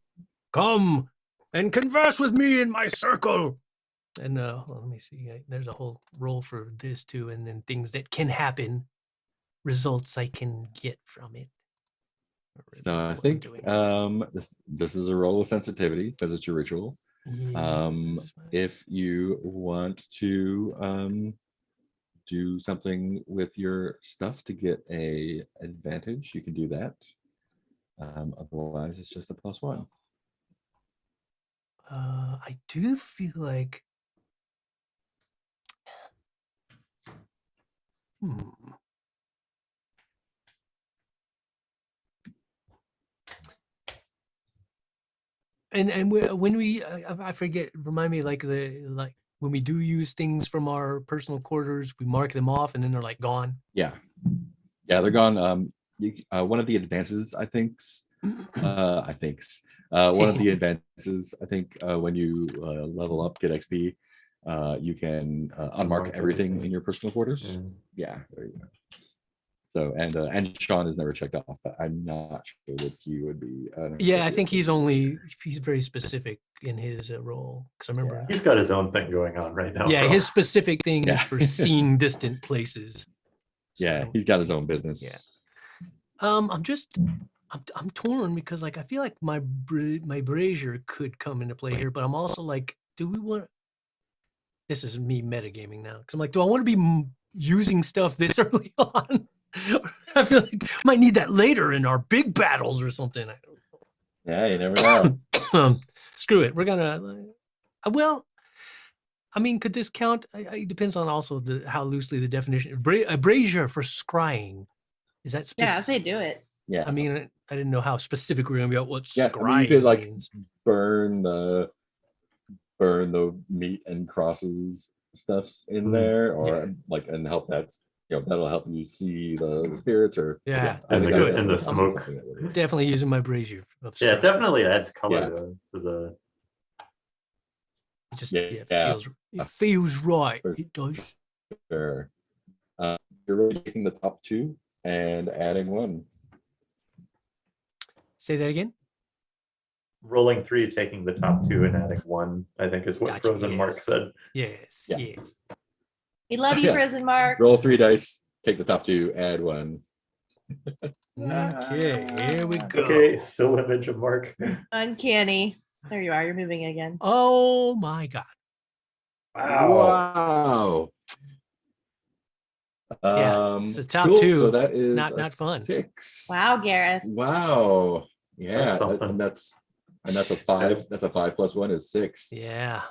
come and converse with me in my circle. And let me see. There's a whole roll for this too, and then things that can happen, results I can get from it.
So I think this is a roll of sensitivity because it's your ritual. Yeah, if you want to do something with your stuff to get a advantage, you can do that. Otherwise, it's just a +1.
I do feel like. And when we, I forget. Remind me, when we do use things from our personal quarters, we mark them off, and then they're gone.
Yeah, they're gone. One of the advances, I think. One of the advances, I think, when you level up, get XP, you can unmark everything in your personal quarters. Yeah, there you go. So and Sean has never checked off, but I'm not sure that he would be.
I think he's very specific in his role, because I remember
he's got his own thing going on right now.
Yeah, his specific thing is for seeing distant places.
So, he's got his own business.
Yeah. I'm torn because I feel like my brazier could come into play here, but I'm also do we want? This is me metagaming now because I'm do I want to be using stuff this early on? I feel like I might need that later in our big battles or something.
Yeah, you never know.
Screw it. We're gonna. Well, I mean, could this count? It depends on also how loosely the definition. A brazier for scrying. Is that
Yeah, I say
specific?
do it.
Yeah.
I mean, I didn't know how specific we are gonna be about what
Yeah,
scrying
I mean, you could like
means.
burn the meat and crosses stuffs in there, or
Yeah.
like, and help that'll help you see the spirits, or
Yeah,
I
let's
think
do
that
it. And the
would be
smoke.
something that would-
Definitely using my brazier of
Yeah,
scrying.
it definitely adds color
Yeah.
to the.
It just
Yeah.
it feels right.
For
It does.
Sure. You're really taking the top two and adding one.
Say that again.
Rolling 3, taking the top 2 and adding 1, I think is what
Gotcha,
Frozen Mark
yes.
said.
Yes.
Yeah.
Yes.
We love you,
Yeah.
Prison Mark.
Roll 3 dice, take the top two, add one.
Okay. Here we go.
Okay, still image of Mark.
Uncanny. There you are. You're moving again.
Oh my god.
Wow.
Yeah, it's the top
cool.
two.
So that is
Not
a
fun.
6.
Wow, Gareth.
Wow. Yeah,
That's something.
and that's a 5. That's a 5 plus 1 is 6.
Yeah.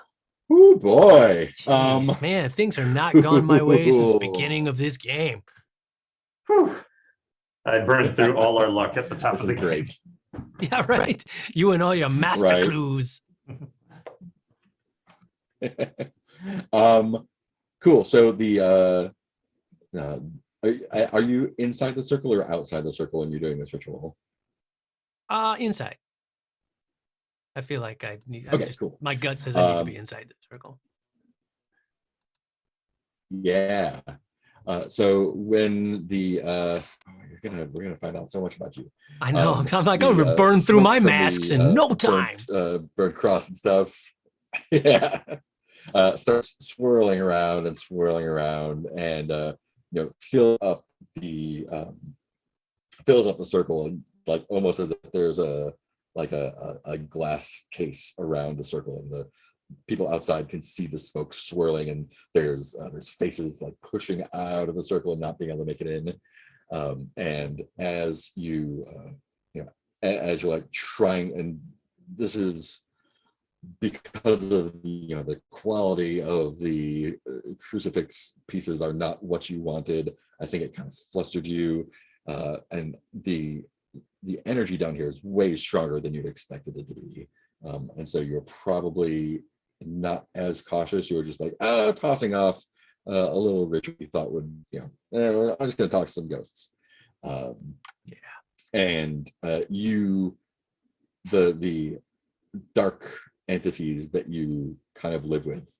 Oh boy.
Jeez, man, things are not gone my way since the beginning of this game.
Whew. I burned through all our luck at the top
This
of the
is great.
game.
Yeah, right. You and all your master
Right.
clues.
Cool. So the are you inside the circle or outside the circle when you're doing this ritual?
Inside. I feel like I need.
Okay, cool.
My gut says I need to be inside the circle.
Yeah. So when the we're gonna find out so much about you.
I know. I'm like,
the,
I'm gonna burn through
smoke
my
from
masks
the,
in no time.
Burnt cross and stuff. Yeah. Starts swirling around and fills up the circle, and like almost as if there's a glass case around the circle, and the people outside can see the smoke swirling, and there's faces like pushing out of the circle and not being able to make it in. And as you as you're like trying, and this is because of the quality of the crucifix pieces are not what you wanted. I think it kind of flustered you, and the energy down here is way stronger than you'd expected it to be, and so you're probably not as cautious. You were just like tossing off a little ritual you thought would I'm just going to talk to some ghosts. And the dark entities that you kind of live with,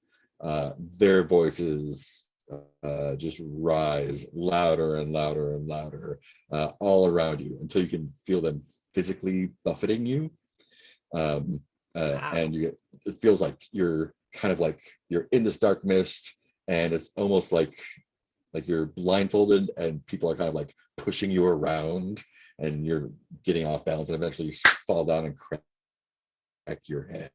their voices just rise louder and louder and louder all around you until you can feel them physically buffeting you. And it feels like you're kind of like you're in this dark mist, and it's almost like you're blindfolded and people are kind of like pushing you around, and you're getting off balance and eventually you fall down and crack your head.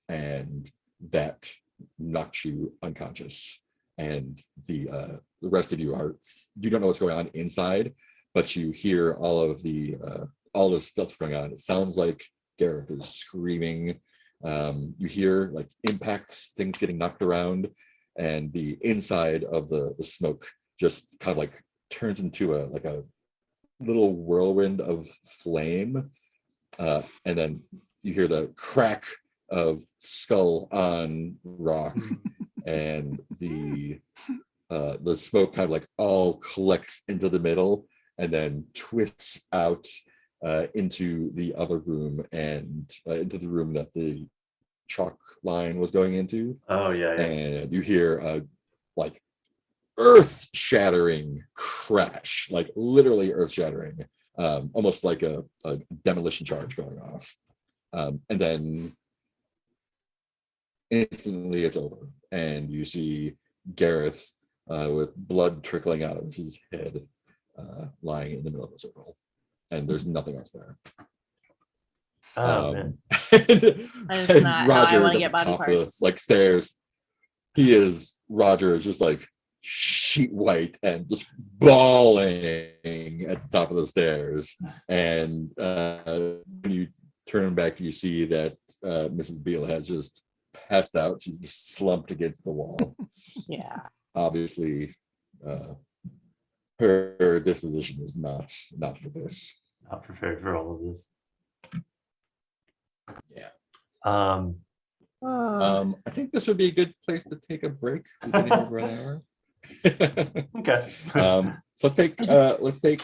And that knocks you unconscious, and the rest of you don't know what's going on inside, but you hear all this stuff going on. It sounds like Gareth is screaming. You hear like impacts, things getting knocked around, and the inside of the smoke just kind of like turns into a little whirlwind of flame, and then you hear the crack of skull on rock, and the smoke kind of like all collects into the middle and then twists out into the other room, and into the room that the chalk line was going into.
Oh yeah.
And you hear like earth-shattering crash, like literally earth-shattering, almost like a demolition charge going off. And then instantly it's over, and you see Gareth with blood trickling out of his head, lying in the middle of the circle, and there's nothing else there.
Oh man.
That is not how I
Roger
want
is
to
at
get
the
body
top of the,
parts.
like stairs. Roger is just like sheet white and just bawling at the top of the stairs. And when you turn back, you see that Mrs. Beale has just passed out. She's just slumped against the wall.
Yeah.
Obviously, her disposition is not for this.
Not prepared for all of this.
Yeah. I think this would be a good place to take a break. We've been here for an hour.
Okay.
So let's take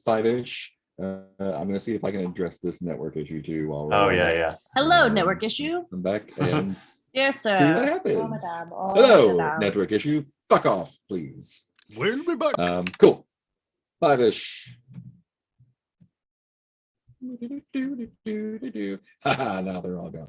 5-ish. I'm gonna see if I can address this network issue too while we're
Oh yeah.
Hello, network issue.
I'm back and
Dear
see
sir.
what
Oh,
happens.
madame. Oh,
Hello,
madame.
network issue. Fuck off, please.
We'll be back.
Cool. 5-ish. Haha, now they're all gone.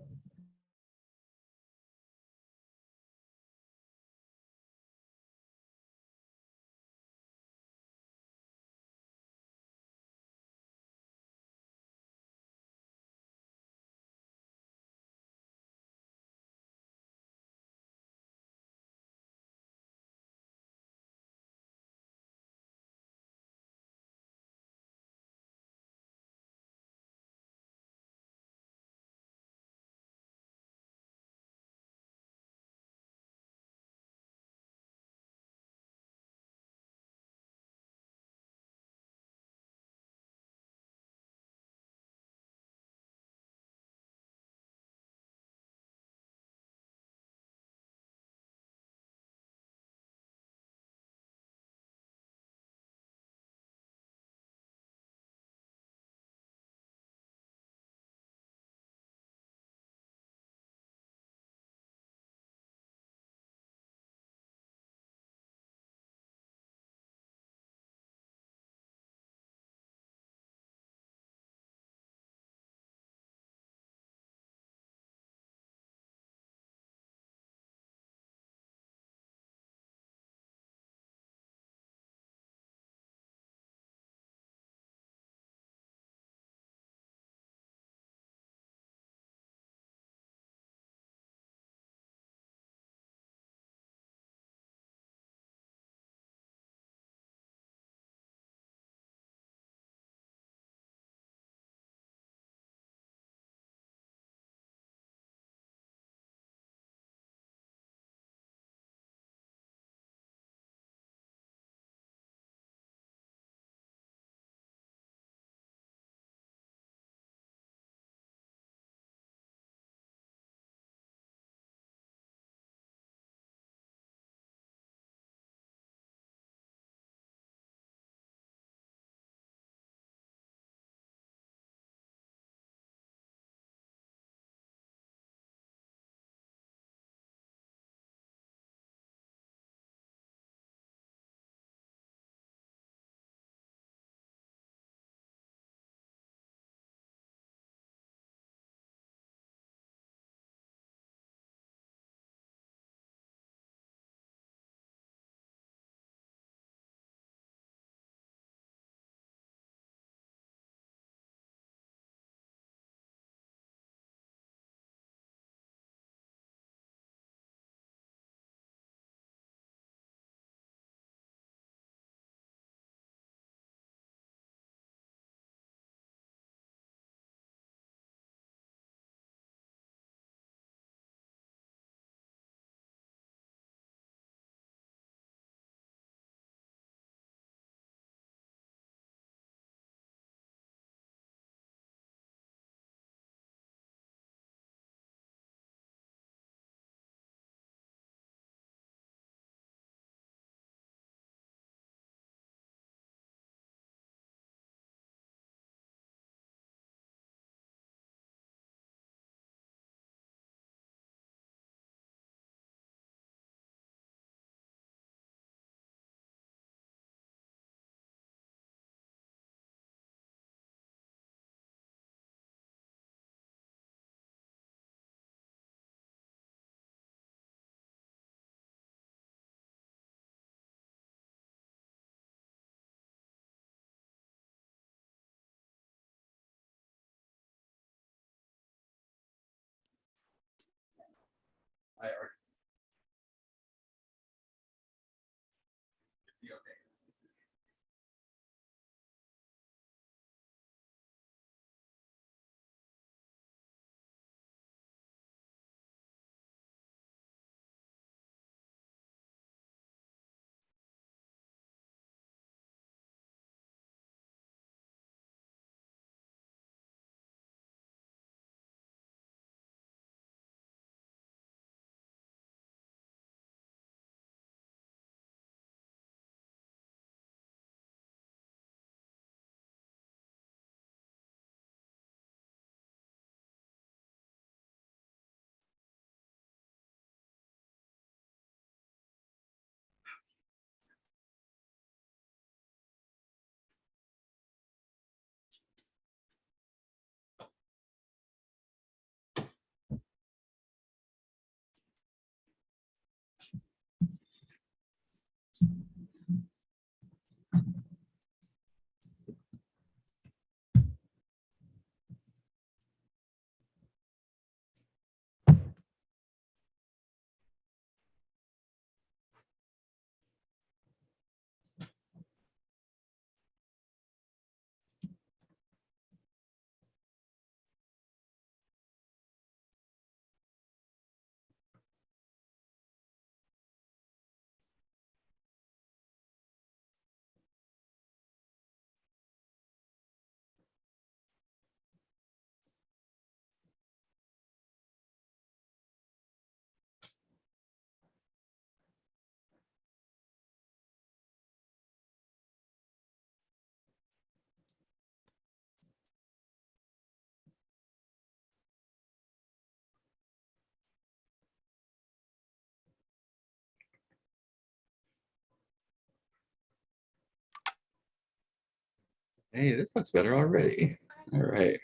Hey, this looks better already. All right.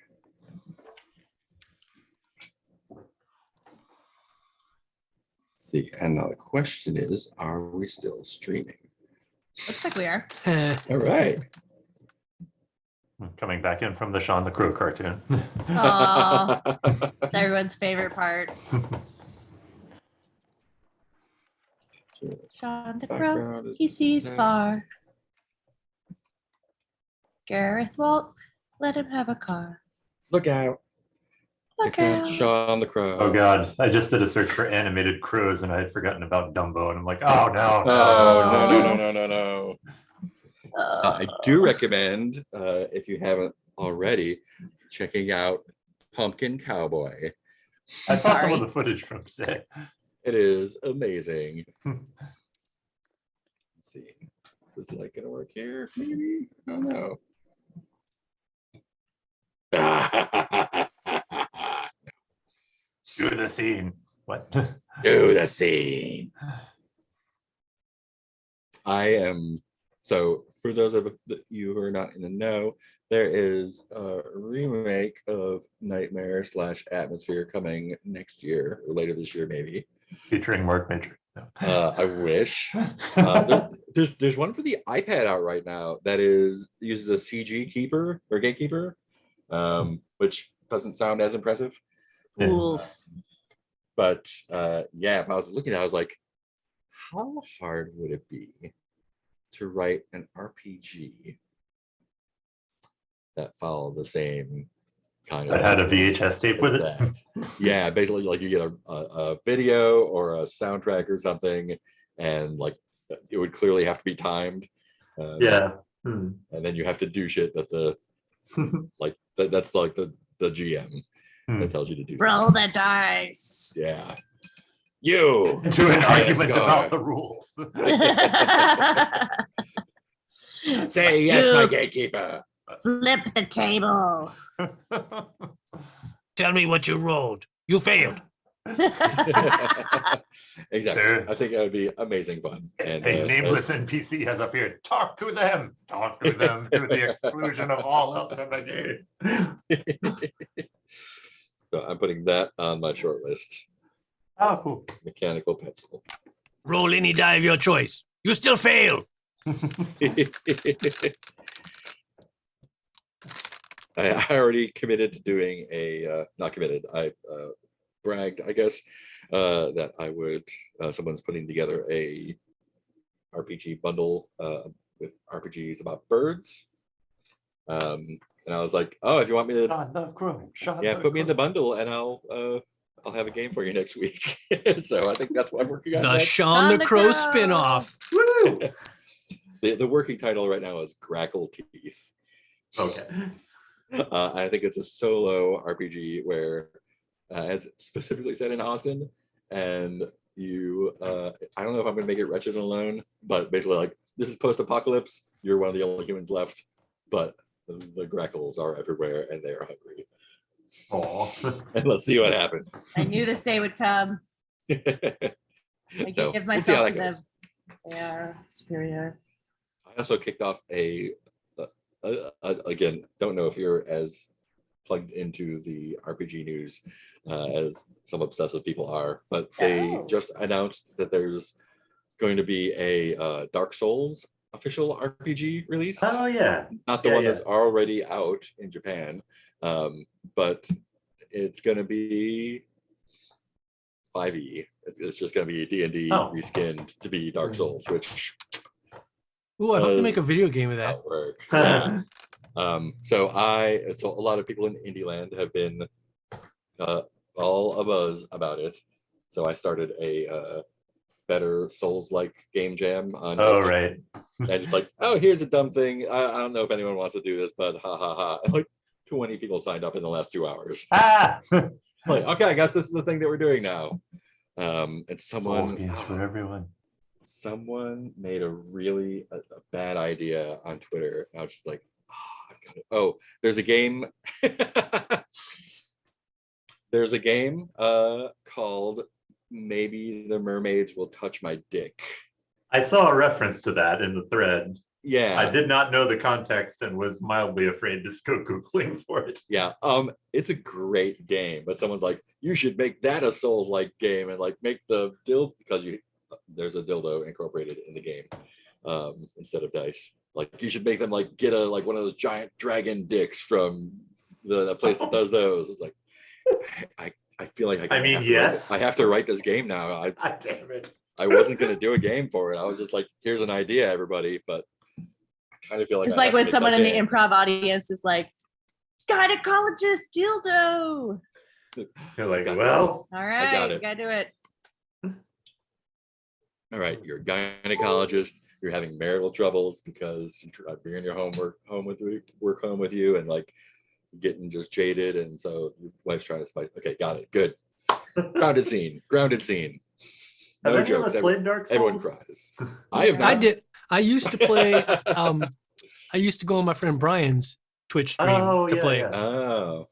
Let's see, and now the question is, are we still streaming?
Looks like we are.
All right.
Coming back in from the Shaun the Crow cartoon.
Aw. Everyone's favorite part. Shaun the Crow,
Background is
he sees
set.
far. Gareth won't let him have a car.
Look out.
Look
Here comes
out.
Shaun the Crow.
Oh God, I just did a search for animated crows and I had forgotten about Dumbo and I'm like, oh no.
Oh, no. I
Oh.
do recommend, if you haven't already, checking out Pumpkin Cowboy.
I saw some
Sorry.
of the footage from set.
It is amazing. Let's see. Is this like gonna work here? Maybe? I don't know.
Do the scene. What?
Do the scene. I am so for those of you who are not in the know, there is a remake of Nightmare / Atmosphere coming next year or later this year, maybe.
Featuring Mark Matrix. No.
I wish. There's one for the iPad out right now that uses a CG keeper or gatekeeper, which doesn't sound as impressive.
Fools.
But yeah, if I was looking at it, I was like, how hard would it be to write an RPG that followed the same kind of
I had a VHS tape with it.
that? Yeah, basically like you get a video or a soundtrack or something, and like it would clearly have to be timed.
Yeah.
And then you have to do shit that the like that's like the GM that tells you to do.
Roll the dice.
Yeah. You
Into an argument
Scar.
about the rules.
Say yes, my
You-
gatekeeper.
Flip the table.
Tell me what you rolled. You failed.
Exactly.
Sure.
I think that would be amazing fun. And
A nameless NPC has appeared. Talk to them. Talk to them to the exclusion of all else in the game.
so I'm putting that on my short list.
Oh, cool.
Mechanical pencil.
Roll any die of your choice. You still fail.
I already committed to doing not committed. I bragged, I guess, that I would. Someone's putting together a RPG bundle with RPGs about birds. And I was like, oh, if you want me to,
Shaun the Crow.
put me in the bundle, and I'll have a game for you next week. So I think that's what I'm working on.
The
next.
Shaun the Crow
Crow.
spinoff.
Woo!
The working title right now is Grackle Teeth.
Okay.
I think it's a solo RPG where it's specifically set in Austin, and you I don't know if I'm gonna make it Wretched and Alone, but basically like this is post-apocalypse, you're one of the only humans left, but the grackles are everywhere and they are hungry.
Aw.
And let's see what happens.
I knew this day would come. I
So,
give
we'll see how
myself
that
to them.
goes.
They are superior.
I also kicked off again, don't know if you're as plugged into the RPG news as some obsessive people are, but they
Oh.
just announced that there's going to be a Dark Souls official RPG release.
Oh yeah.
Not the
Yeah,
one
yeah.
that's already out in Japan, but it's going to be 5e. It's just going to be D&D
Oh.
reskinned to be Dark Souls, which
Ooh, I hope to make a
does
video game of that.
not work. Yeah. So a lot of people in indie land have been all abuzz about it. So I started a better Souls-like game jam on
Oh
Twitch.
right.
And just like, oh, here's a dumb thing. I don't know if anyone wants to do this, but ha ha ha. And like 20 people signed up in the last 2 hours.
Ah.
Like, okay, I guess this is the thing that we're doing now. And
Souls games for everyone.
someone made a really a bad idea on Twitter. I was just like, there's a game. There's a game called Maybe the Mermaids Will Touch My Dick.
I saw a reference to that in the thread.
Yeah.
I did not know the context and was mildly afraid to go Googling for it.
Yeah. It's a great game, but someone's like, you should make that a Souls-like game and like make the dildo, because there's a dildo incorporated in the game instead of dice. Like you should make them like get like one of those giant dragon dicks from the place that does those. It's like I feel like
yes.
I have to write this game now.
Damn it.
I wasn't gonna do a game for it. I was just like, here's an idea, everybody, but I kind of feel like
It's
I
like
have to
when
make
someone
that
in the
game.
improv audience is like, gynecologist dildo.
You're like,
Got it.
well,
All right,
got
you
it.
gotta do it.
All right, you're a gynecologist. You're having marital troubles because you're bringing your work home with you, and like getting just jaded, and so your wife's trying to spice. Okay, got it. Good. Grounded scene.
have
No
any of
jokes.
us played Dark Souls?
Everyone cries. I have not.
I did. I used to play. I used to go on my friend Brian's Twitch stream to play
Oh,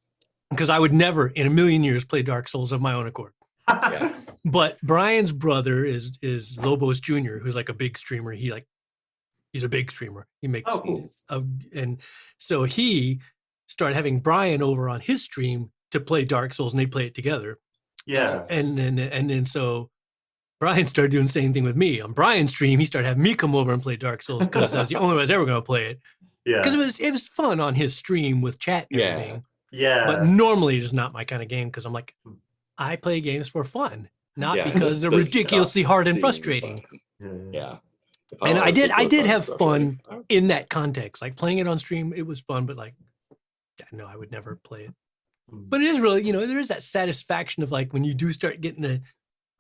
because I would never in a million years play Dark Souls of my own accord.
yeah.
But Brian's brother is Lobos Jr., who's like a big streamer. He's a big streamer. He makes
cool.
And so he started having Brian over on his stream to play Dark Souls, and they play it together.
Yeah.
And then so Brian started doing the same thing with me. On Brian's stream, he started having me come over and play Dark Souls because I was the only one I was ever going to play it.
Yeah.
Because it was fun on his stream with chat and everything.
Yeah.
But normally it's not my kind of game because I'm like, I play games for fun, not
Yeah,
because they're
the
ridiculously hard and
seeing
frustrating.
fun. Yeah. If
And
wanna
I did
sequel,
have
it's
fun
frustrating.
in that context. Like playing it on stream, it was fun, but like, yeah, no, I would never play it. But it is really, there is that satisfaction of like when you do start getting the,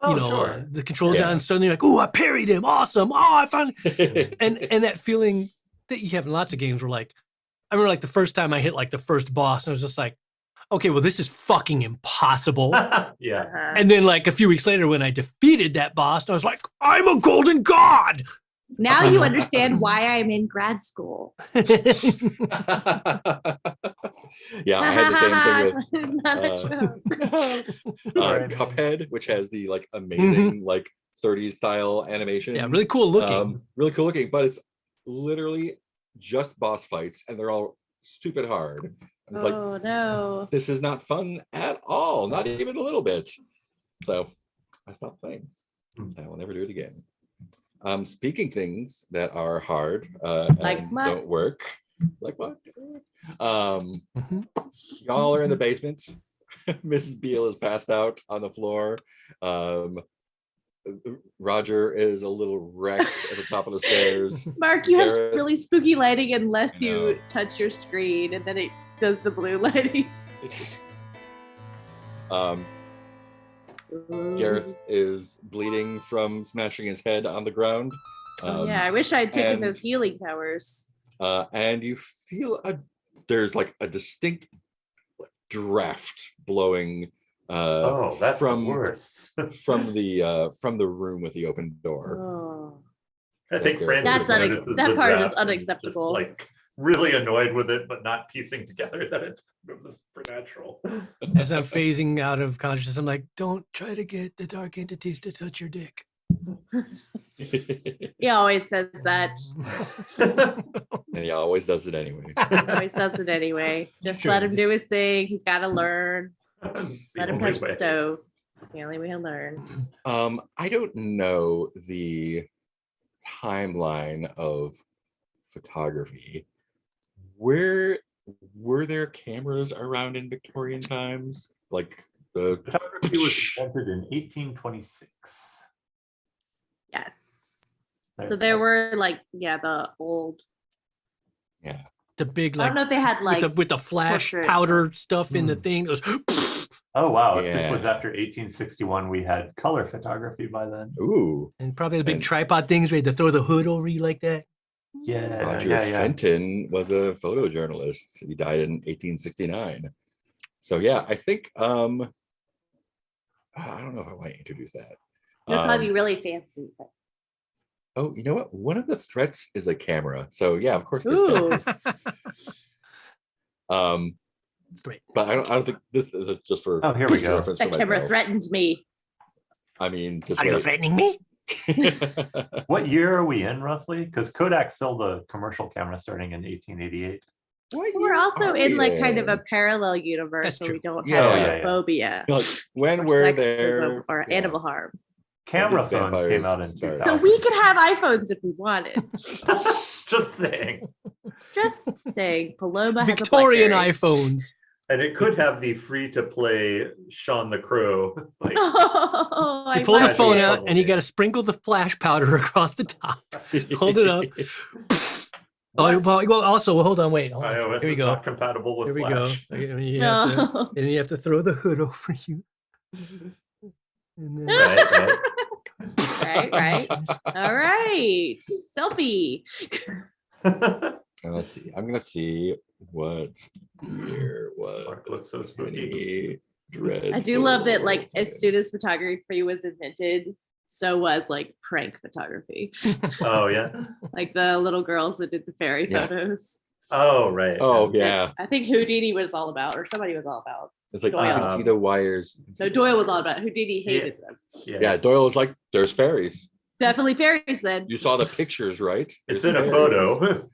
sure.
the controls
Yeah.
down, and suddenly you're like, oh, I parried him, awesome! Oh, I found, and that feeling that you have in lots of games where like, I remember like the first time I hit like the first boss, and I was just like, okay, well this is fucking impossible.
Yeah.
Uh-huh.
And then like a few weeks later, when I defeated that boss, I was like, I'm a golden god.
Now you understand why I'm in grad school.
Yeah, I had the same thing with
It's not a joke.
Cuphead, which has the like amazing like 30s style animation.
Yeah, really cool looking.
Really cool looking, but it's literally just boss fights, and they're all stupid hard. And it's like,
Oh no.
this is not fun at all, not even a little bit. So I stopped playing. I will never do it again. Speaking things that are hard
Like
and
what?
don't work. Like what?
Mhm.
Y'all are in the basement. Mrs. Beale is passed out on the floor. Roger is a little wreck at the top of the stairs.
Mark, you have
Gareth-
really spooky lighting unless
I know.
you touch your screen, and then it does the blue lighting.
Gareth is bleeding from smashing his head on the ground.
Yeah, I wish I'd taken
and-
those healing powers.
And you feel there's like a distinct draft blowing
That's
from
the worst.
from the room with the open door.
Oh.
I think Francis
That's
notices
that
the
part is
draft and just,
unacceptable.
like really annoyed with it, but not piecing together that it's from the supernatural.
As I'm phasing out of consciousness, I'm like, don't try to get the dark entities to touch your dick.
He always says that.
And he always does it anyway.
Always does it anyway. Just
Sure,
let him
just-
do his thing. He's got to learn.
It's the
Let him
only
touch the
way.
stove. It's the only way he'll learn.
I don't know the timeline of photography. Where were there cameras around in Victorian times? Like the
Photography was invented in 1826.
Yes. So there were like, the old.
yeah.
The big
I
like
don't know if they had like.
with the flash
portrait.
powder stuff in the thing. It goes,
Oh wow! If this was
Yeah.
after 1861, we had color photography by then.
Ooh.
and probably the big
And-
tripod things where you had to throw the hood over you like that.
Yeah,
Roger Fenton was a photojournalist. He died in 1869. So yeah, I think I don't know if I want to introduce that.
It'll probably be really fancy. But...
Oh, you know what? One of the threats is a camera. So yeah, of course there's
Ooh.
cameras.
Threat.
But I don't think this is just for
Oh, here we go.
reference
That
for
camera
myself.
threatened me.
I mean, just
Are you
wait.
threatening me?
What year are we in roughly? Because Kodak sold a commercial camera starting in 1888.
We're also in like kind of a parallel universe
That's
where we
true.
don't
Yeah.
have
Oh,
yeah, yeah.
phobia
Like, when
or
were
sexism
there
or
yeah.
animal harm.
Camera
did
phones came
vampires
out in
start?
2000.
So we could have iPhones if we wanted.
Just saying.
Just saying, Paloma has
Victorian
a BlackBerry.
iPhones.
And it could have the free-to-play Shaun the Crow. Like,
Oh,
You
I
pull the
love
phone
it.
out
puzzle
and you
game.
got to sprinkle the flash powder across the top. Hold it up.
what?
Well, also, hold on, wait. Hold on.
iOS
Here we
is
go.
not compatible with
Here we
Flash.
go. And you have to throw the hood over you. And then,
Right. All right. Selfie.
Let's see. I'm gonna see what year was
Mark looks so spooky.
Penny Dreadful.
I do love that, like, as soon as photography was invented, so was like prank photography.
Oh, yeah.
Like the little girls that did the fairy
Yeah.
photos.
Oh, right.
Oh
that
yeah,
I think Houdini was all about, or somebody was all about.
it's like you can
Doyle.
see the wires. you can see
No,
the
Doyle was all
wires.
about. Houdini hated them.
Yeah, Doyle was like, "There's fairies.
Definitely fairies then.
You saw the pictures, right?
It's
There's
in a
fairies."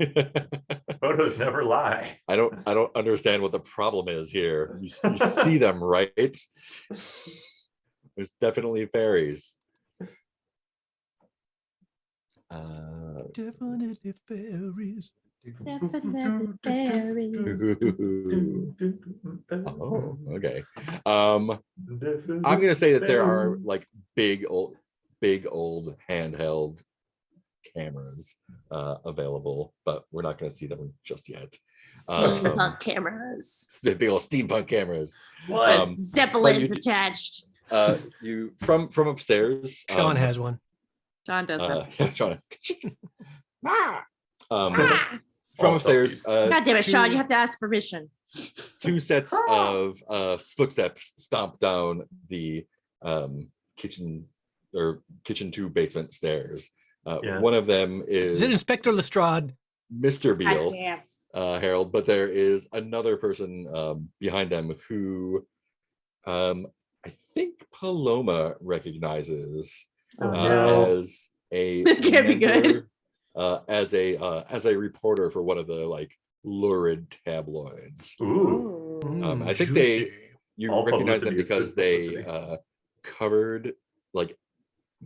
photo. Photos never lie.
I don't understand what the problem is here. You see them, right? There's definitely fairies.
definitely fairies.
Definitely fairies.
Oh, okay. I'm gonna say that there are like big old handheld cameras available, but we're not gonna see them just yet.
Steampunk cameras.
The big old steampunk cameras.
What?
Zeppelins
you-
attached.
You from upstairs.
Sean has one.
John does have.
Sean.
Ah!
From
All
upstairs.
God damn it, Sean!
two-
You have to ask permission.
two sets of footsteps stomp down the kitchen to basement stairs.
Yeah.
One of them
Is
is
it Inspector Lestrade?
Mr.
God
Beale,
damn.
Harold, but there is another person behind them who I think Paloma recognizes
Oh, no.
as a
Can't be good.
member, as a reporter for one of the like lurid tabloids.
Ooh.
I think they-
Juicy.
You
All
recognize them
publicity is
because
good
they
publicity.
covered like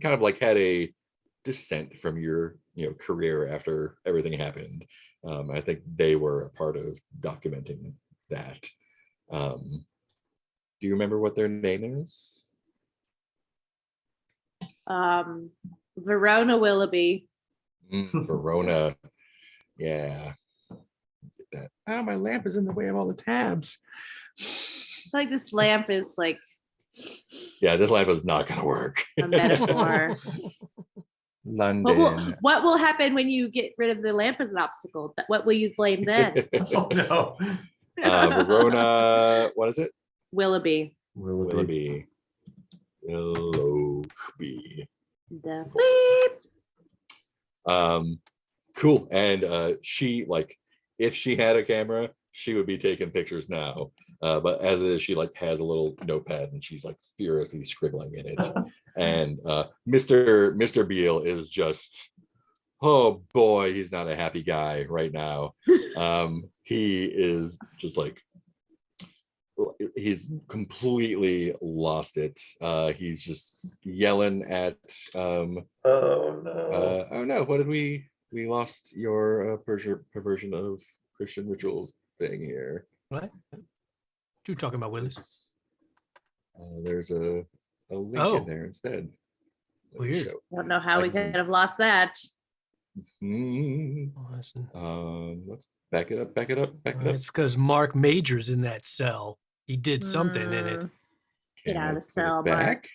kind of like had a dissent from your career after everything happened. I think they were a part of documenting that. Do you remember what their name is?
Verona Willoughby.
Verona. Yeah. Get that. Oh, my lamp is in the way of all the tabs.
I feel like this lamp is like
Yeah, this lamp is not gonna work.
a metaphor.
London.
What will happen when you get rid of the lamp as an obstacle? What will you blame then?
Oh, no.
Verona. What is it?
Willoughby.
Willoughby. Willoughby.
The bleep.
Cool. And she like, if she had a camera, she would be taking pictures now. But as it is, she like has a little notepad and she's like furiously scribbling in it. And Mr. Beale is just, oh boy, he's not a happy guy right now. He is just like, he's completely lost it. He's just yelling at
Oh, no.
oh no, what did we lost your perversion of Christian rituals thing here.
What? You talking about, Willis?
There's a link
Oh.
in there instead. Let me
Weird.
show.
Don't know how we could have lost that.
Hmm.
Oh, that's-
Let's back it up.
It's because Mark Major's in that cell. He did something in it.
Mm,
Can
Get out
I
of the
put it
cell, Mark.
back?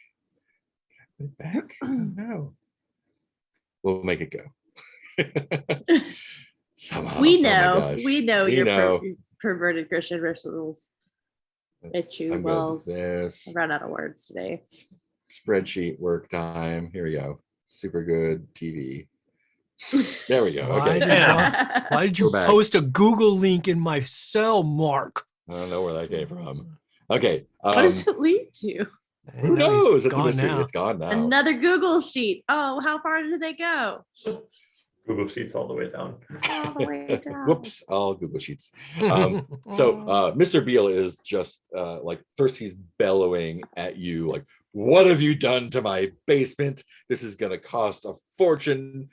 Can I put it back? No. We'll make it go. Somehow.
We
Oh my
know.
gosh.
We know
We
your
know.
perverted Christian rituals. Chew
I'm good.
balls.
This
I've run out of words today.
spreadsheet work time. Here we go. Super good TV. There we go.
Why
Okay.
did,
Yeah.
why did you
We're back.
post a Google link in my cell, Mark?
I don't know where that came from. Okay.
What does it lead to?
Who
No, he's
knows? It's a
gone
mystery.
now.
It's gone now.
Another Google sheet. Oh, how far did they go?
Google Sheets all the way down.
All the way down.
Whoops, all Google Sheets. Mr. Beale is just like, first he's bellowing at you, like, what have you done to my basement? This is gonna cost a fortune.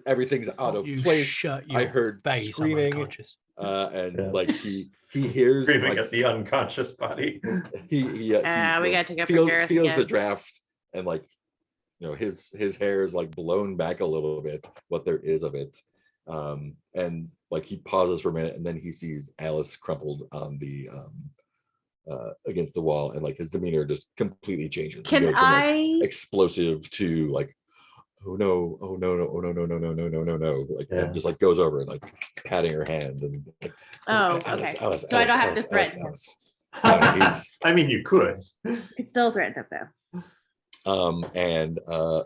Everything's out of
You
place.
shut your
I heard
face, I'm
screaming,
unconscious.
like he hears
Screaming
like,
at the unconscious body.
he
we gotta take up for
feels,
Gareth
feels the
again.
draft, and like, you know, his hair is like blown back a little bit, what there is of it, and like he pauses for a minute, and then he sees Alice crumpled on the against the wall, and like his demeanor just completely changes. He
Can
goes from, like,
I?
explosive to like, oh no, oh no, no, oh no, no, no, no, no, no, no, no, like,
Yeah.
and just like goes over and like patting her hand, and like,
Oh,
Alice,
okay.
Alice,
So I don't
Alice,
have to
Alice,
threaten him.
Alice.
I mean, you could.
It's still threatened up though.
And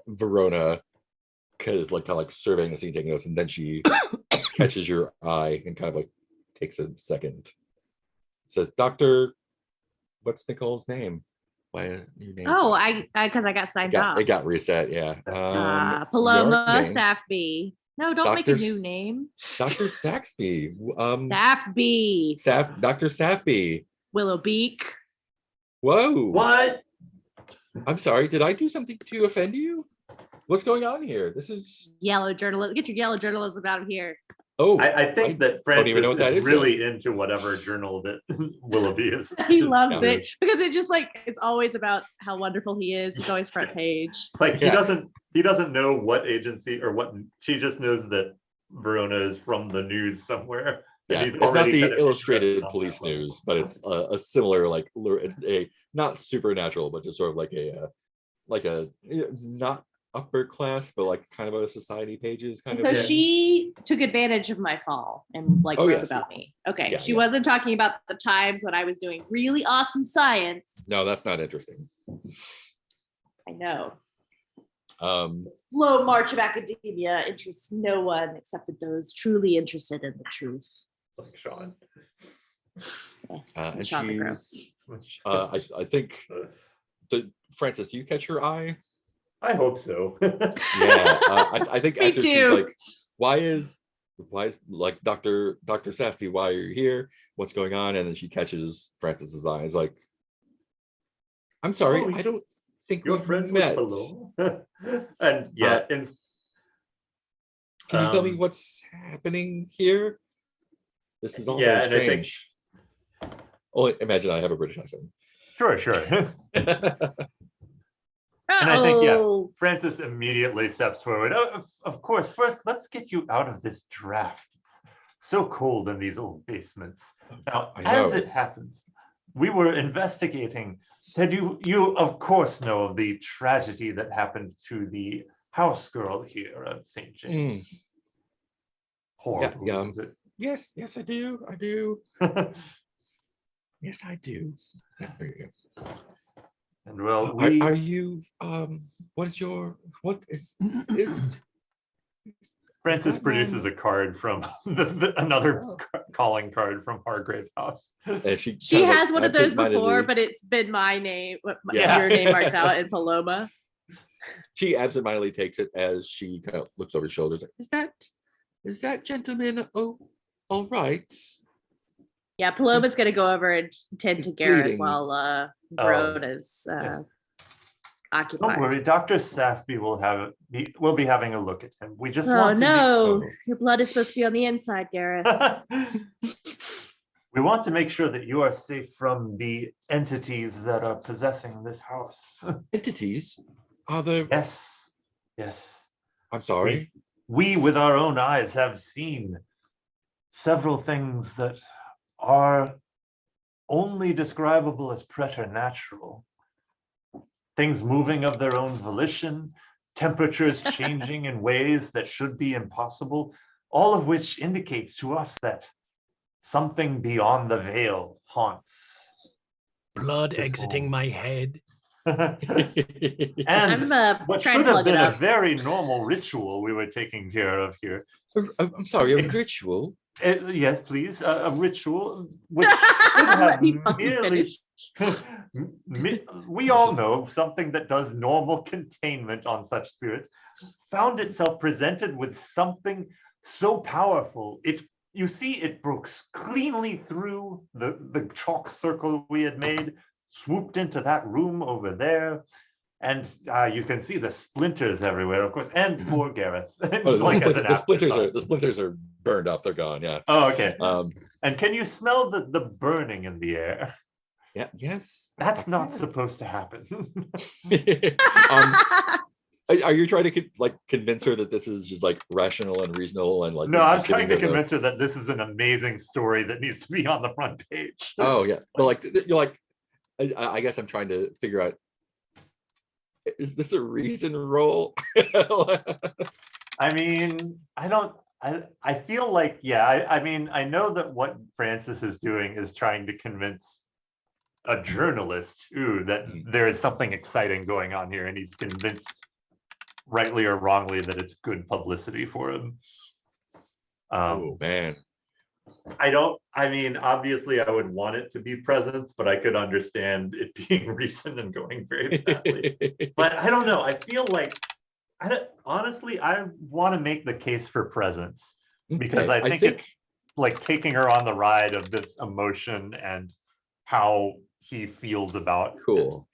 Verona is like kind of like surveying the scene, taking notes, and then she catches your eye and kind of like takes a second. Says, Doctor, what's Nicole's name? Why are your name?
Oh, I because I got signed off.
It got reset, yeah.
Paloma
your name,
Saffby. No, don't make a
Dr.
new name.
Dr. Saxby.
Saffby.
Dr. Saffby.
Willow Beak.
Whoa.
What?
I'm sorry, did I do something to offend you? What's going on here? This is
Yellow journalism. Get your yellow journalism out of here.
oh,
I think that
don't even
Francis
know what that
is
is
really into whatever journal that Willoughby is.
He loves
yeah.
it because it just like it's always about how wonderful he is. He's always front page.
Like
Yeah.
he doesn't know what agency or what, she just knows that Verona is from the news somewhere.
yeah,
He's
it's not
already
the
kind of
illustrated
interested on
police
that level.
news, but it's a similar like it's a not supernatural, but just sort of like a not upper class, but like kind of a society pages kind
And
of.
so
Yeah.
she took advantage of my fall and like
Oh,
wrote
yes.
about me. Okay.
Yeah,
She
yeah.
wasn't talking about the times when I was doing really awesome science.
No, that's not interesting.
I know.
Um,
The slow march of academia interests no one except for those truly interested in the truth.
Like Sean.
and
Sean McGraw.
she's I think Francis, do you catch her eye?
I hope so.
Yeah, I think
Me
after she's
too.
like, why is like Dr. Safi, why are you here? What's going on? And then she catches Francis's eye. It's like, I'm sorry,
Oh,
I don't think
Your
we've
friends
met.
with Paloma. And yeah,
Can you tell me what's happening here? This is all
yeah,
very
and I think-
strange. Oh, imagine I have a British accent.
sure. And I think, yeah, Francis immediately steps forward. Of course, first, let's get you out of this draft. It's so cold in these old basements. Now,
I know,
as it
it's-
happens, we were investigating. Ted, you of course know of the tragedy that happened to the house girl here at St. James. Horrible.
yeah.
isn't
Yes, I do.
it?
Yes, I do. Yeah, there you go.
And well,
Are you what is
Francis
that
produces
man-
a card from another calling card from Hargrave House.
and she
She
kind of,
has one of those before,
absentmindedly-
but it's been my name,
Yeah.
your name marked out in Paloma.
she absentmindedly takes it as she kind of looks over her shoulders. Like, is that gentleman all right?
Yeah, Paloma's gonna go over and tend
He's
to Garrett
bleeding.
while Verona's
yeah.
occupied.
Don't worry, Dr. Saffby will be having a look at him. We just
Oh
want to
no, your blood is supposed to be on the inside, Gareth.
we want to make sure that you are safe from the entities that are possessing this house.
Entities? Are there?
Yes.
I'm sorry.
We with our own eyes have seen several things that are only describable as preternatural. Things moving of their own volition, temperatures changing in ways that should be impossible, all of which indicates to us that something beyond the veil haunts.
Blood
This
exiting
whole-
my head.
And
I'm
what
trying
should
to
have
plug it
been a
up.
very normal ritual we were taking care of here.
I'm sorry, a
Ex-
ritual.
Yes, please. A ritual which should have
You fucking
merely. We all know something that does normal containment on such spirits found itself presented with something so powerful. You see, it broke cleanly through the chalk circle we had made, swooped into that room over there. And you can see the splinters everywhere, of course, and poor Gareth.
Oh,
like as an
the
afterthought.
splinters are burned up. They're gone. Yeah.
Oh, okay. And can you smell the burning in the air?
Yeah. Yes.
That's not supposed to happen.
Are you trying to convince her that this is just like rational and reasonable and like?
No, I'm trying to convince her that this is an amazing story that needs to be on the front page.
Oh yeah, but like you're like, I guess I'm trying to figure out. Is this a reason roll?
I mean, I feel like, yeah, I mean, I know that what Francis is doing is trying to convince a journalist that there is something exciting going on here, and he's convinced, rightly or wrongly, that it's good publicity for him.
Oh man.
I mean, obviously I would want it to be presence, but I could understand it being recent and going very badly. But I don't know. I feel like, honestly, I want to make the case for presence because I think it's like taking her on the ride of this emotion and how he feels about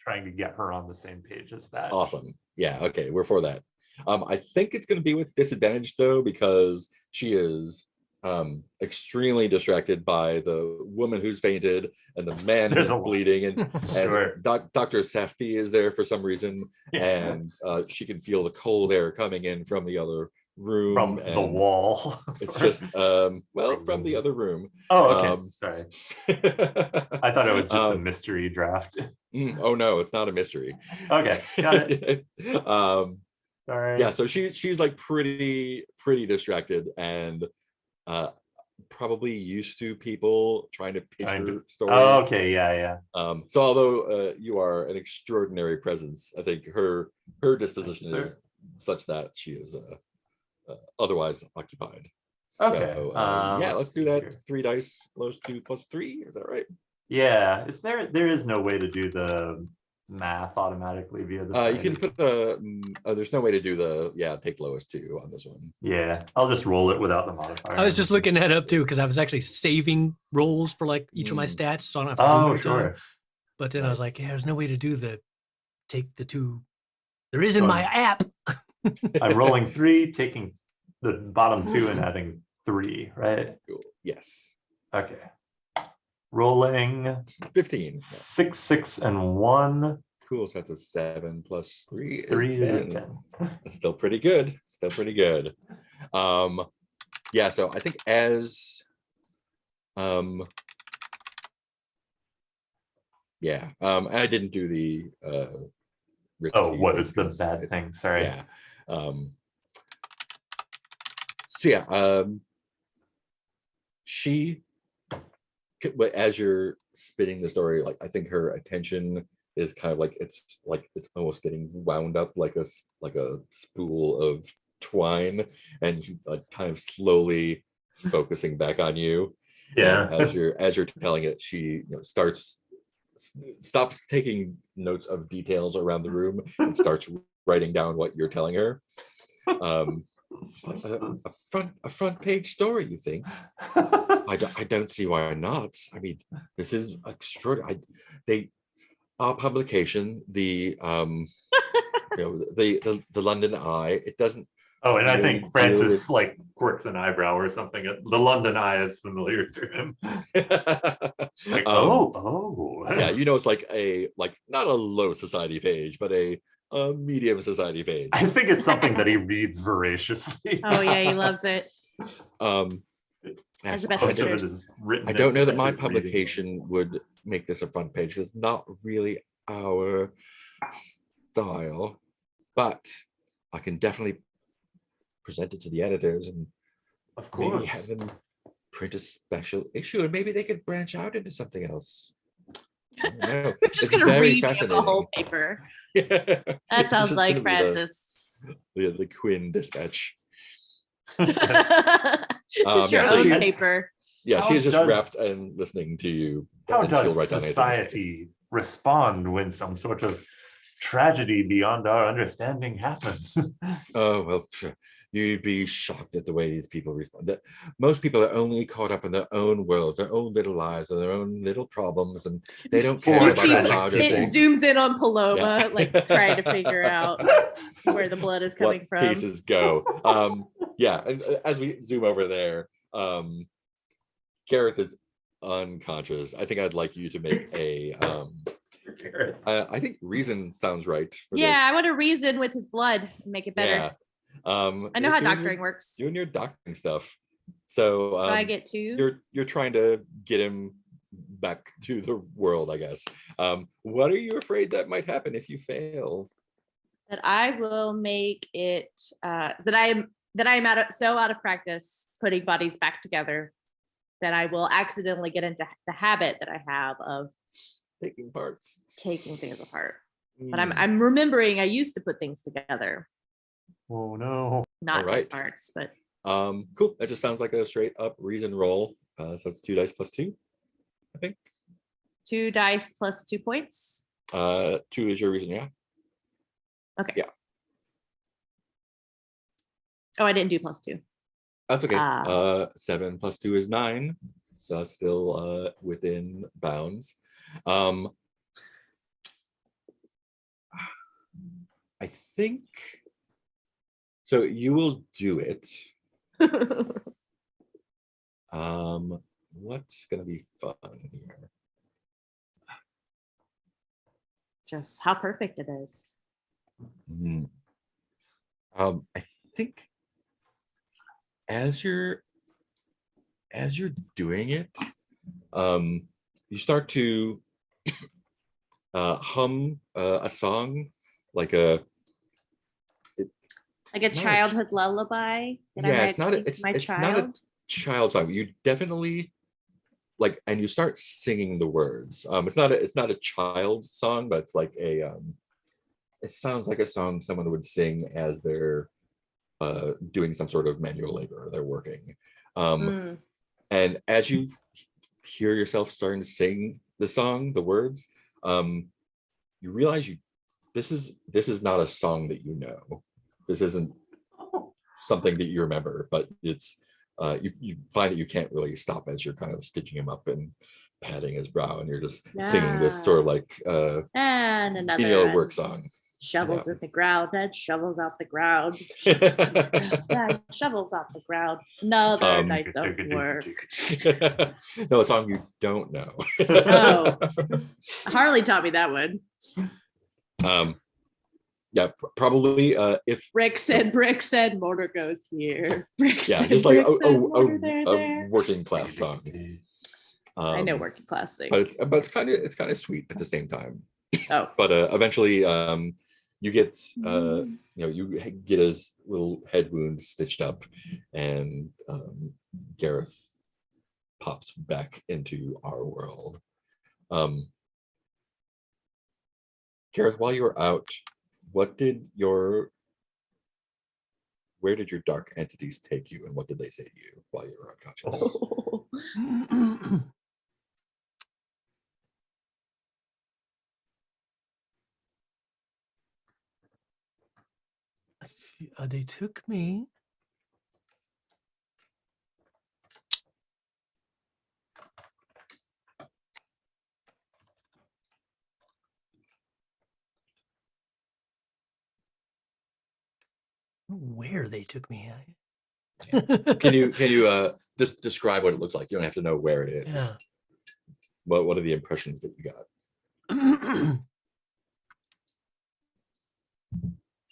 trying to get her on the same page as that.
Awesome. Yeah. Okay. We're for that. I think it's going to be with disadvantage though, because she is extremely distracted by the woman who's fainted and the man who's bleeding, and
Sure.
Dr. Safety is there for some reason, and she can feel the cold air coming in from the other room,
from the wall.
It's just from the other room.
Oh, okay. Sorry. I thought it was just a mystery draft.
Oh no, it's not a mystery.
Okay, got it. Sorry.
Yeah, so she's like pretty distracted and probably used to people trying to pitch her stories.
Oh, okay, yeah.
So although you are an extraordinary presence, I think her disposition is such that she is otherwise occupied. So,
okay.
Yeah, let's do that. 3 dice, those 2 plus 3. Is that right?
Yeah. There is no way to do the math automatically via the
you can put there's no way to do the take lowest 2 on this one.
Yeah, I'll just roll it without the modifier.
I was just looking that up too because I was actually saving rolls for like each of my stats, so I don't have to do more time. But then I was like, yeah, there's no way to do take the 2. There is in my app.
I'm rolling 3, taking the bottom 2 and adding 3, right?
Cool. Yes.
Okay. Rolling
15.
6, 6, and 1.
Cool. So that's a 7 plus 3 is
3
10.
10.
It's still pretty good. Yeah. So I think as I didn't do the
what is the bad thing? Sorry.
Yeah. So yeah. She, as you're spinning the story, like I think her attention is kind of like it's almost getting wound up like a spool of twine, and like kind of slowly focusing back on you.
Yeah.
And as you're telling it, she stops taking notes of details around the room and starts writing down what you're telling her. It's like a front page story, you think? I don't see why not. I mean, this is extraordinary. Our publication, the the London Eye, it doesn't.
Oh, and I think Francis like quirks an eyebrow or something. The London Eye is familiar to him. Like,
yeah, it's like not a low society page, but a medium society page.
I think it's something that he reads voraciously.
Oh yeah, he loves it.
As
the best pictures.
I don't know that my publication would make this a front page. It's not really our style, but I can definitely present it to the editors and
of course
maybe have them print a special issue, and maybe they could branch out into something else.
We're just going to read the whole paper. That sounds like Francis.
The Quinn Dispatch.
Just your
yeah, so
own
she-
paper.
Yeah,
How
she is just
does-
wrapped and listening to you.
How
and she'll
does
write down anything you say.
society respond when some sort of tragedy beyond our understanding happens?
Oh, well, you'd be shocked at the way these people respond. Most people are only caught up in their own world, their own little lives, and their own little problems, and they don't care
Or
about
see
the
tragic
larger
It
things.
zooms in on Paloma,
Yeah.
like trying to figure out where the blood is coming
What
from.
pieces go. Yeah, and as we zoom over there, Gareth is unconscious. I think I'd like you to make a I think reason sounds right for
Yeah, I
this.
want to reason with his blood and make it better.
Yeah.
I know
is
how
doing
doctoring
your,
works.
doing your doctoring stuff. So
So I get 2.
you're trying to get him back to the world, I guess. What are you afraid that might happen if you fail?
That I will make it that I am out of practice putting bodies back together that I will accidentally get into the habit that I have of
Taking parts.
taking things apart. But
Hmm.
I'm remembering I used to put things together,
Oh no.
not
Alright.
take parts. But
Cool. That just sounds like a straight up reason roll. So that's 2 dice plus 2, I think.
2 dice plus 2 points.
2 is your reason, yeah.
Okay.
Yeah.
Oh, I didn't do plus 2.
That's okay.
Ah.
7 plus 2 is 9. So that's still within bounds. I think so. You will do it. What's gonna be fun here?
Just how perfect it is.
Hmm. I think as you're doing it, you start to hum a song like a
Like a
Not a ch-
childhood lullaby that I
yeah.
might
It's not
sing
a,
to
it's
my
it's
child.
not a child song. You definitely like, and you start singing the words. It's not a child's song, but it's like a it sounds like a song someone would sing as they're doing some sort of manual labor. They're working.
Mm.
And as you hear yourself starting to sing the song, the words, you realize this is not a song that you know. This isn't something that you remember, but it's you find that you can't really stop as you're kind of stitching him up and patting his brow, and you're just singing this sort of like
And another
menial
one.
work song.
Shovels
Yeah.
at the ground, then shovels out the ground. Then shovels out the ground. Another night of work.
No, a song you don't know.
Oh. Harley taught me that one.
Yeah, probably if
Brick said, mortar goes here. Brick
yeah,
said,
just like
brick said, mortar there,
a
there.
working class song.
I know working class things.
But it's kind of sweet at the same time.
Oh.
But eventually you get you get his little head wound stitched up, and Gareth pops back into our world. Gareth, while you were out, where did your dark entities take you, and what did they say to you while you were unconscious?
They took me. Where they took me.
Can you just describe what it looks like? You don't have to know where it is.
Yeah.
What are the impressions that you got?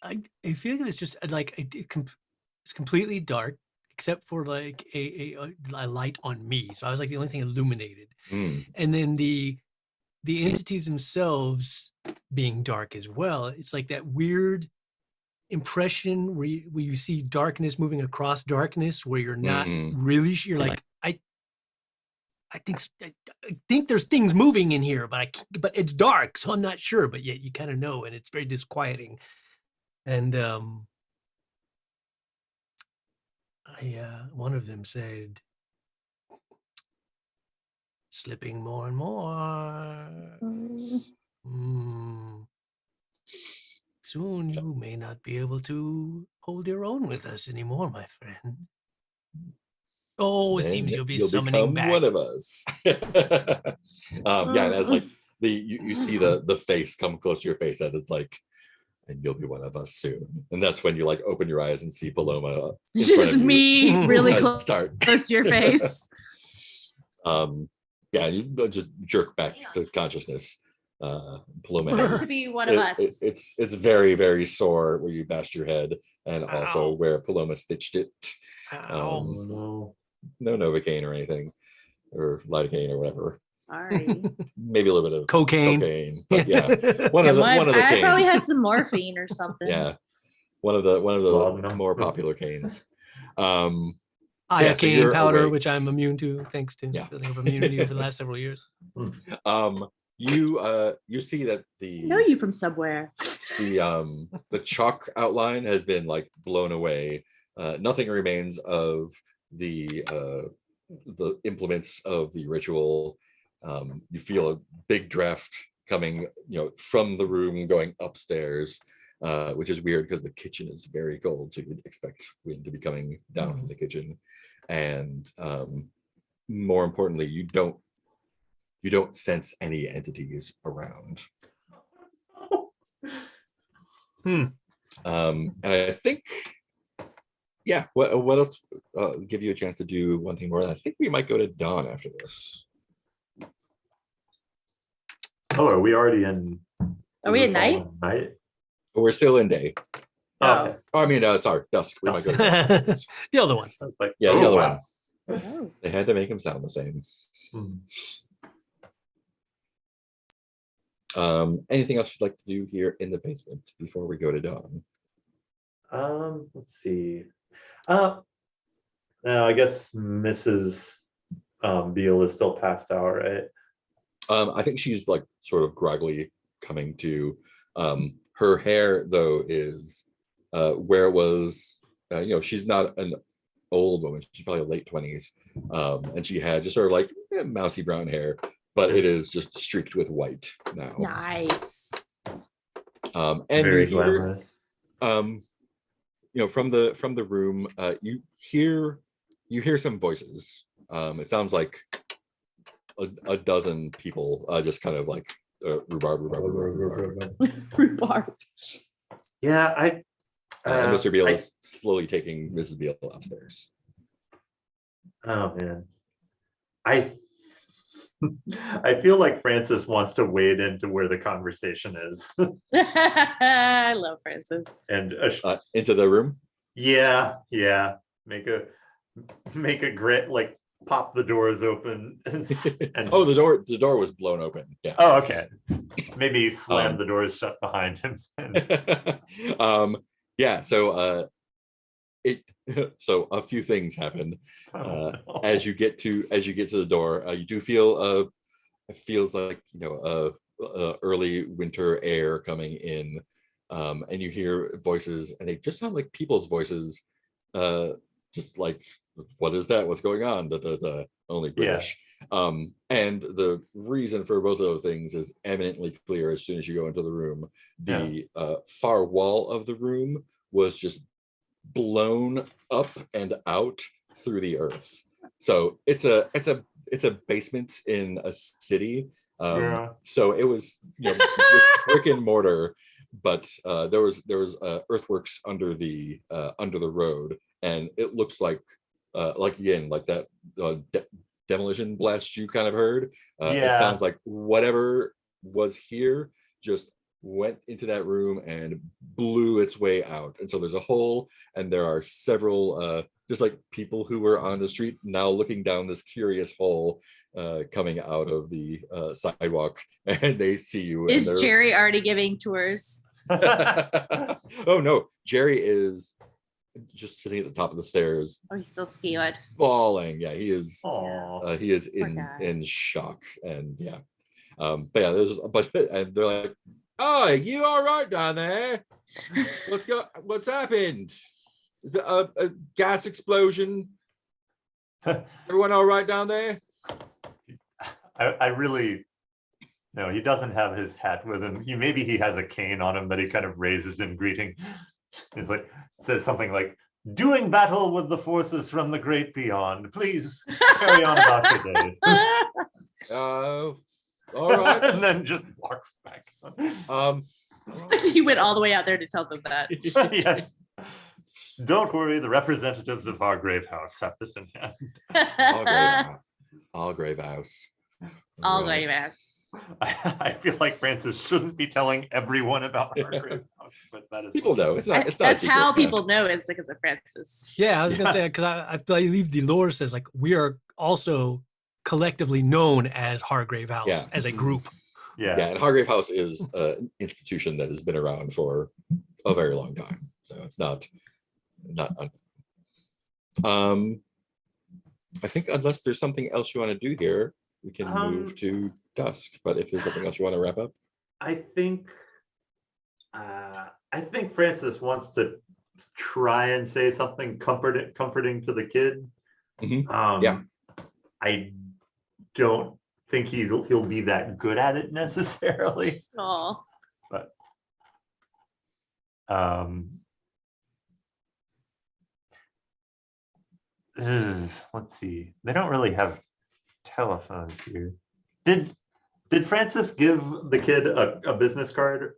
I feel like it's just like it's completely dark except for like a light on me. So I was like the only thing illuminated.
Mm.
And then the entities themselves being dark as well. It's like that weird impression where you see darkness moving across darkness, where you're not really you're like I think there's things moving in here, but it's dark, so I'm not sure. But yet you kind of know, and it's very disquieting. And One of them said, slipping more and more. Soon you may not be able to hold your own with us anymore, my friend. Oh, it
Then
seems you'll be
you'll
summoning
become
back.
one of us. Yeah, and as like you see the face come close to your face as it's like, and you'll be one of us soon. And that's when you like open your eyes and see Paloma in front
Just
of you
me really
as
close
start.
to your face.
Yeah, you just jerk back to consciousness. Paloma
Good
has,
to be one of us.
it's very, very sore where you bashed your head, and also
Ow.
where Paloma stitched it.
Ow.
No.
No Novocaine or anything, or lidocaine or whatever.
Sorry.
Maybe a little bit of
Cocaine.
but yeah, one of the
I probably
canes.
had some morphine or something.
Yeah, one of the
Laudanum.
more popular canes. Yeah, so
Iocane
you're
powder,
awake.
which I'm immune to, thanks to
Yeah.
building up immunity over the last several years.
You see that
I know you from somewhere.
the chalk outline has been like blown away. Nothing remains of the implements of the ritual. You feel a big draft coming, from the room going upstairs, which is weird because the kitchen is very cold, so you'd expect wind to be coming down from the kitchen. And more importantly, you don't sense any entities around. And I think, yeah, what else? Give you a chance to do one thing more. I think we might go to dawn after this.
Oh, are we already in?
Are we
is
at
this all
night?
in Night.
But we're still in day.
Oh.
Okay.
I mean, sorry, dusk. We might go to dusk.
The other one.
I was like,
Yeah,
oh,
the other
wow.
one.
Oh.
They had to make them sound the same. Anything else you'd like to do here in the basement before we go to dawn?
Let's see. Now I guess Mrs. Beale is still passed out, right?
I think she's like sort of groggily coming to. Her hair though is where it was. She's not an old woman. She's probably late 20s, and she had just sort of like mousy brown hair, but it is just streaked with white now.
Nice.
And
Very
you hear,
glamorous.
from the room, you hear some voices. It sounds like a dozen people, just kind of like rhubarb.
Rhubarb.
Yeah,
And Mr. Beale is slowly taking Mrs. Beale upstairs.
Oh man, I feel like Francis wants to wade into where the conversation is.
I love Francis.
And
Into the room.
yeah, make a grit, like pop the doors open. And
Oh, the door was blown open. Yeah.
oh, okay. Maybe slam the doors shut behind him.
Yeah. So so a few things happen.
No.
As you get to the door, you do feel it feels like early winter air coming in, and you hear voices, and they just sound like people's voices, just like, what is that? What's going on? Only British. And the reason for both of those things is eminently clear as soon as you go into the room. The far wall of the room was just blown up and out through the earth. So it's a basement in a city. So it was with brick and mortar, but there was earthworks under the road, and it looks like again, like that demolition blast you kind of heard. It sounds like whatever was here just went into that room and blew its way out. And so there's a hole, and there are several just like people who were on the street now looking down this curious hole coming out of the sidewalk, and they see you.
Is Jerry already giving tours?
Oh no, Jerry is just sitting at the top of the stairs.
Oh, he's still scared.
Bawling. Yeah, he is.
Aww.
He is in shock, and yeah. But yeah, there's a bunch, and they're like, "Oh, you all right down there? What's happened?" Is it a gas explosion? Everyone all right down there?
I really, no, he doesn't have his hat with him. Maybe he has a cane on him that he kind of raises in greeting. He's like, says something like, doing battle with the forces from the great beyond. Please carry on about your day.
All right.
And then just walks back.
He went all the way out there to tell them that.
Yes. Don't worry, the representatives of Hargrave House have this in hand.
Allgrave House.
All
Right.
right, ass.
I feel like Francis shouldn't be telling everyone about Hargrave House, but that is
People know. It's not. It's not. a
That's
secret,
how
yeah.
people know it's because of Francis.
Yeah, I was gonna say because I believe the lore says like we are also collectively known as Hargrave House
Yeah.
as a group.
Yeah.
Yeah, and Hargrave House is an institution that has been around for a very long time, so it's not. I think unless there's something else you want to do here, we can move to dusk. But if there's something else you want to wrap up,
I think Francis wants to try and say something comforting to the kid.
Mhm. Yeah.
I don't think he'll be that good at it necessarily.
Oh,
But let's see. They don't really have telephones here. Did Francis give the kid a business card?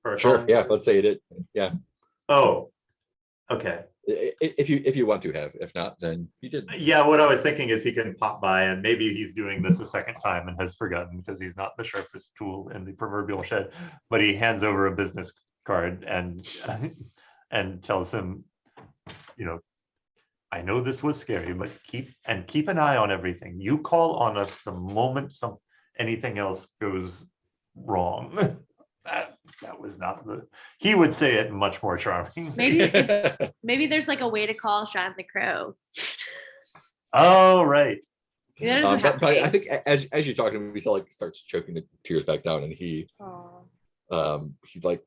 Or a
sure.
calling
Yeah,
card?
let's say you did. Yeah,
Oh, okay.
if you want to have, if not, then you did.
Yeah, what I was thinking is he can pop by and maybe he's doing this a second time and has forgotten because he's not the sharpest tool in the proverbial shed. But he hands over a business card and tells him, I know this was scary, but keep an eye on everything. You call on us the moment anything else goes wrong. That was not he would say it much more charming.
maybe there's like a way to call Sean the Crow.
Oh, right.
That doesn't have
But
to
I
be.
think as you talk to him, he like starts choking the tears back down, and he's like,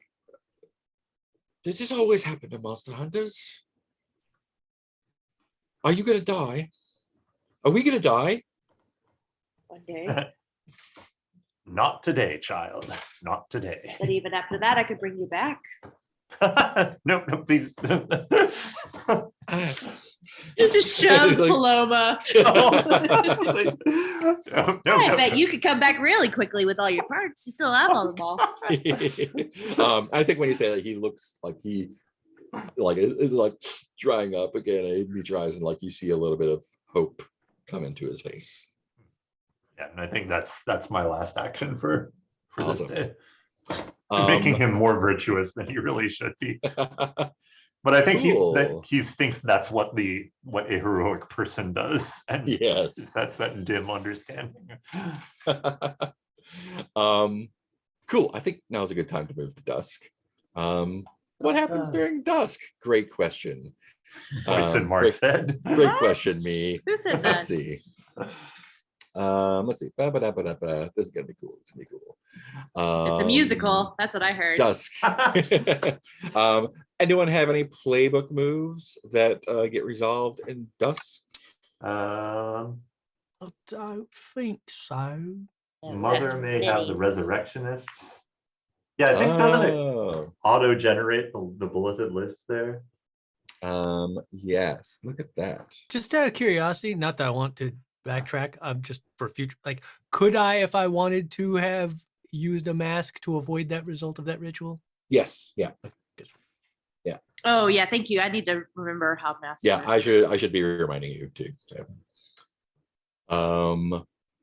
"Does this always happen to monster hunters? Are you gonna die? Are we gonna die?"
One day.
Not today, child. Not today.
But even after that, I could bring you back.
No, please.
It just shoves
Like-
Paloma.
No,
I bet you could come back really quickly with all your parts. You still have all of them all.
I think when you say that, he looks like he is like drying up again, and he tries, and like you see a little bit of hope come into his face.
Yeah, and I think that's my last action for
Awesome.
this day. Making him more virtuous than he really should be. But I think
Cool.
he thinks that's what a heroic person does, and
Yes.
that's that dim understanding.
Cool. I think now is a good time to move to dusk. What happens during dusk? Great question.
Voice in Mark's head.
Great
What?
question, me.
Who said
Let's
that?
see. Let's see. Ba-ba-da-ba-da-ba. This is gonna be cool. It's gonna be cool.
It's a musical. That's what I heard.
Dusk. Anyone have any playbook moves that get resolved in dusk?
I don't think so.
Mother
That's
may have the
minis.
resurrectionists. Yeah, I think doesn't it
Oh,
auto-generate the bulleted list there?
yes. Look at that.
Just out of curiosity, not that I want to backtrack, just for future, like, could I, if I wanted to, have used a mask to avoid that result of that ritual?
Yes. Yeah.
Oh yeah, thank you. I need to remember how mass.
Yeah.
work.
I should be reminding you too. So.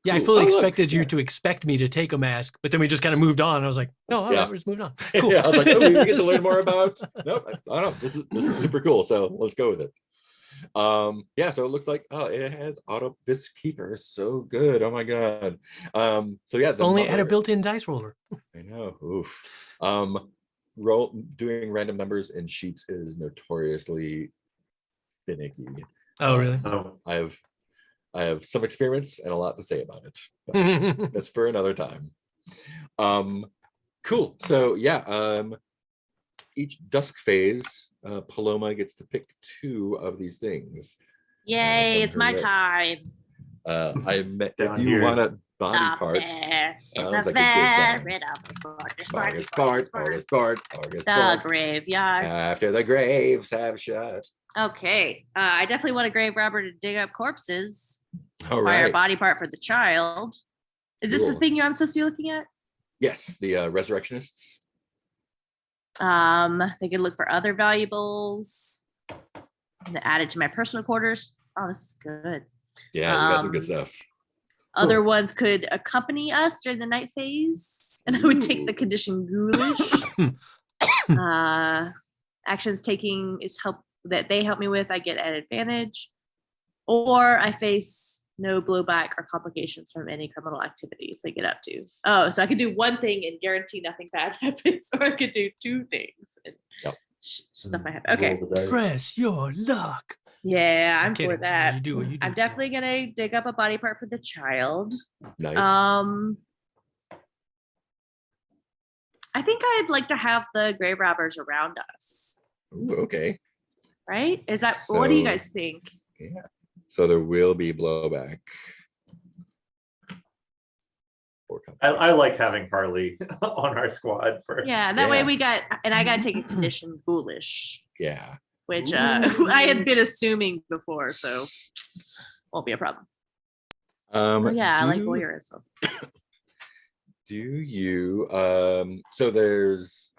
Yeah, I
Cool.
fully
Oh, look,
expected you
yeah.
to expect me to take a mask, but then we just kind of moved on. I was like, no, all
Yeah.
right, we're just moving on. Cool.
Yeah, I was like, oh, we get to learn more about. Nope, I don't know. This is super cool. So let's go with it. Yeah, so it looks like it has auto. This keeper is so good. Oh my god. So yeah,
If only it had a
mother-
built-in dice roller.
I know. Oof. Doing random numbers in sheets is notoriously finicky.
Oh, really?
No.
I have some experience and a lot to say about it. But that's for another time. Cool. So yeah, each dusk phase, Paloma gets to pick 2 of these things.
Yay,
from
it's
her
my
list.
time.
If
Down
you
here.
want a body
Not
part,
fair. It's
sounds
a
like a good
fair
time.
rhythm. Sport,
August Bart, August Bart, August
The
Bart.
graveyard.
After the graves have shut.
Okay. I definitely want a grave robber to dig up corpses.
All
Acquire a
right.
body part for the child. Is this the
Cool.
thing I'm supposed to be looking at?
Yes, the resurrectionists.
They can look for other valuables. And add it to my personal quarters. Oh, this is good.
Yeah, you got some good
Um,
stuff.
Other ones could accompany us during the night phase, and I would take the
Ooh.
condition ghoulish. Actions taking is help that they help me with, I get an advantage, or I face no blowback or complications from any criminal activities they get up to. Oh, so I could do one thing and guarantee nothing bad happens, or I could do 2 things and
Yep.
stuff I have. Okay.
Roll the dice.
Press your luck.
Yeah, I'm
kidding.
for that.
You do what you do.
I'm
Tina.
definitely gonna dig up a body part for the child.
Nice.
I think I'd like to have the grave robbers around us,
Ooh, okay.
right? Is that what do you
So-
guys think?
Yeah. So there will be blowback. Or
I like having Harley on our squad for.
Yeah, that way
Yeah.
we got, and I gotta take a condition ghoulish,
Yeah.
which
Ooh.
I had been assuming before, so won't be a problem. Oh, yeah, I like voyeurism.
Do you so there's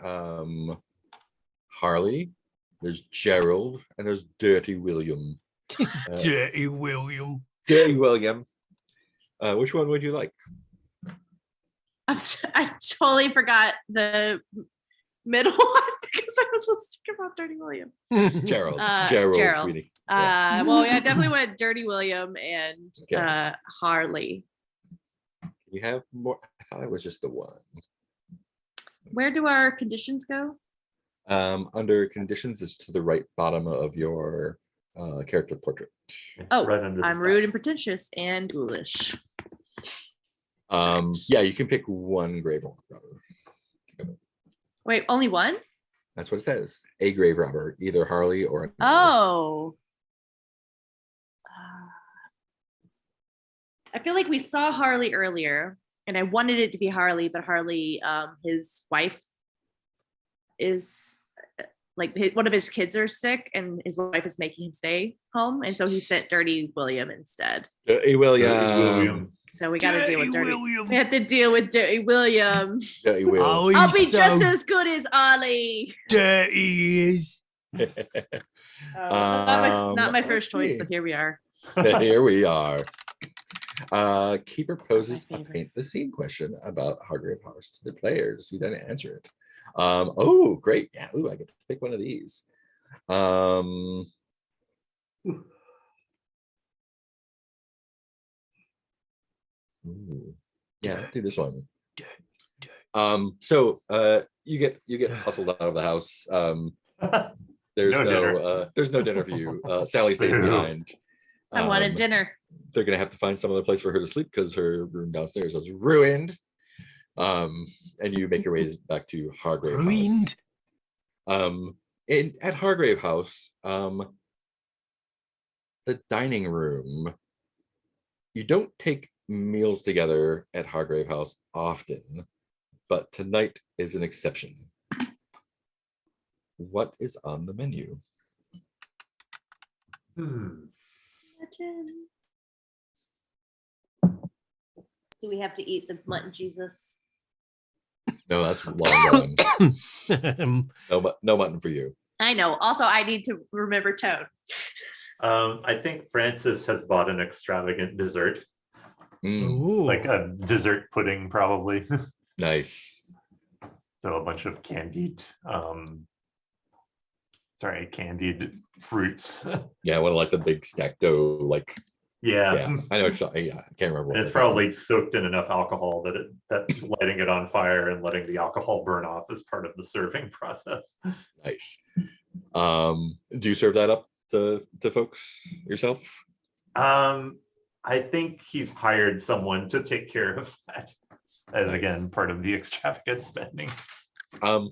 Harley, there's Gerald, and there's Dirty William.
Dirty William.
Dirty William. Which one would you like?
I totally forgot the middle one because I was listening about Dirty William.
Gerald.
Gerald.
Sweetie. Yeah.
Well, yeah, I definitely want Dirty William and
Okay.
Harley.
You have more. I thought it was just the one.
Where do our conditions go?
Under conditions is to the right bottom of your character portrait.
Oh,
Right under the
I'm rude
stats.
and pretentious and ghoulish.
Yeah, you can pick one grave robber.
Wait, only one?
That's what it says. A grave robber, either Harley or
Oh. I feel like we saw Harley earlier, and I wanted it to be Harley, but Harley, his wife is one of his kids are sick, and his wife is making him stay home, and so he sent Dirty William instead.
Dirty William.
Dirty William.
So we got to deal with Dirty.
William.
We have to deal with Dirty William.
Dirty Will.
Oh,
I'll
he's
be just
so
as good as Ollie.
dirty he is.
Not my
let's
first choice,
see.
but here we are.
Here we are. Keeper poses a
favorite.
paint the scene question about Hargrave House to the players who didn't answer it. Oh, great. Yeah, ooh, I get to pick one of these. Ooh. Yeah, let's do this one. So you get hustled out of the house. There's
No dinner.
there's no dinner for you. Sally stays
Boo.
behind.
I wanted
Um,
dinner.
They're gonna have to find some other place for her to sleep because her room downstairs is ruined. And you make your way back to Hargrave
Ruined.
House. At Hargrave House, the dining room. You don't take meals together at Hargrave House often, but tonight is an exception. What is on the menu?
Hmm.
Do we have to eat the mutton Jesus?
No, that's long gone. No mutton for you.
I know. Also, I need to remember tone.
I think Francis has bought an extravagant dessert,
Mm,
Ooh.
like a dessert pudding, probably.
nice.
So a bunch of candied, candied fruits.
Yeah, one of like the big stacked dough, like
Yeah.
I know. Yeah, I can't remember.
And it's probably soaked in enough alcohol that lighting it on fire and letting the alcohol burn off is part of the serving process.
Nice. Do you serve that up to folks yourself?
I think he's hired someone to take care of that, as again
Nice.
part of the extravagant spending.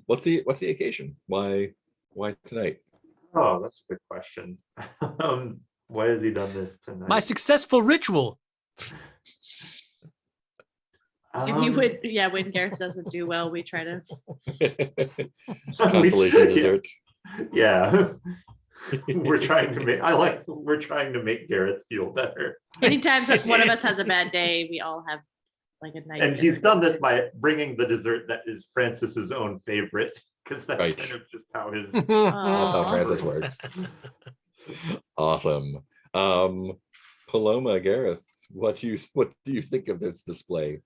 What's the occasion? Why tonight?
Oh, that's a good question. Why has he done this tonight?
My successful ritual.
Maybe when Gareth doesn't do well, we try to.
Consolation dessert.
Yeah. We're trying to make Gareth feel better.
Anytime one of us has a bad day, we all have like a nice.
And he's done this by bringing the dessert that is Francis's own favorite, because that's
Right.
kind of just how his.
That's how
Aw.
Francis works. Awesome. Paloma, Gareth, what do you think of this display?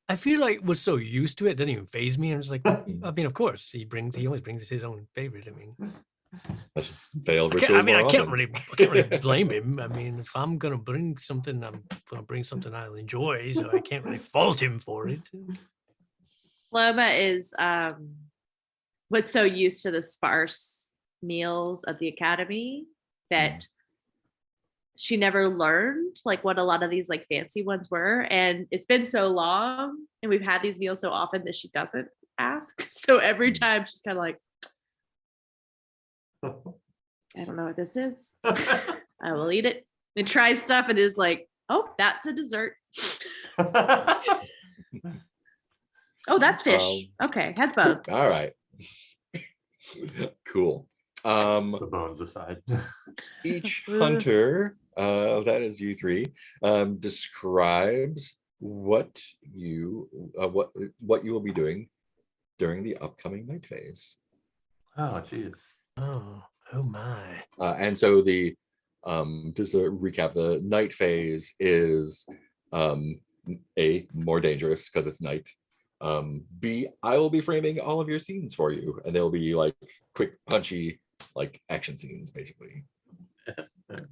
I feel like we're so used to it, it doesn't even faze me. I'm just like, I mean, of course, he always brings his own favorite. I mean,
Let's fail
I
rituals.
can't really blame him. I mean, if I'm gonna bring something, I'm gonna bring something I'll enjoy, so I can't really fault him for it.
Loma was so used to the sparse meals of the academy that she never learned like what a lot of these like fancy ones were. And it's been so long and we've had these meals so often that she doesn't ask. So every time she's kind of like, I don't know what this is. I will eat it. And tries stuff and is like, oh, that's a dessert. Oh, that's fish. Okay, has bones.
All right. Cool.
The bones aside.
Each hunter, that is you three, describes what you will be doing during the upcoming night phase.
Oh, geez.
Oh my.
And so the just to recap, the night phase is A, more dangerous because it's night. B, I will be framing all of your scenes for you, and they'll be like quick, punchy, like action scenes, basically.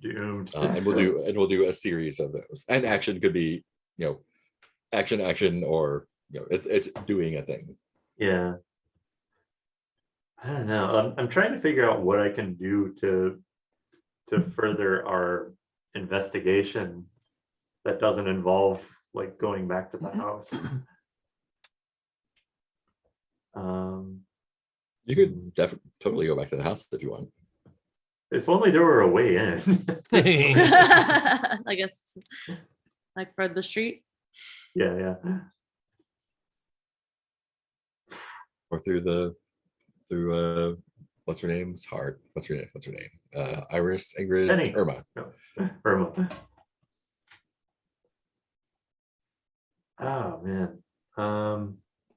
Doomed.
And we'll do a series of those. And action could be, action, or it's doing a thing.
Yeah. I don't know. I'm trying to figure out what I can do to further our investigation that doesn't involve like going back to the house.
You could totally go back to the house if you want.
If only there were a way in.
I guess like for the street.
Yeah.
Or through what's her name's heart? What's her name? Iris, Ingrid,
Penny.
Irma.
No. Irma. Oh man.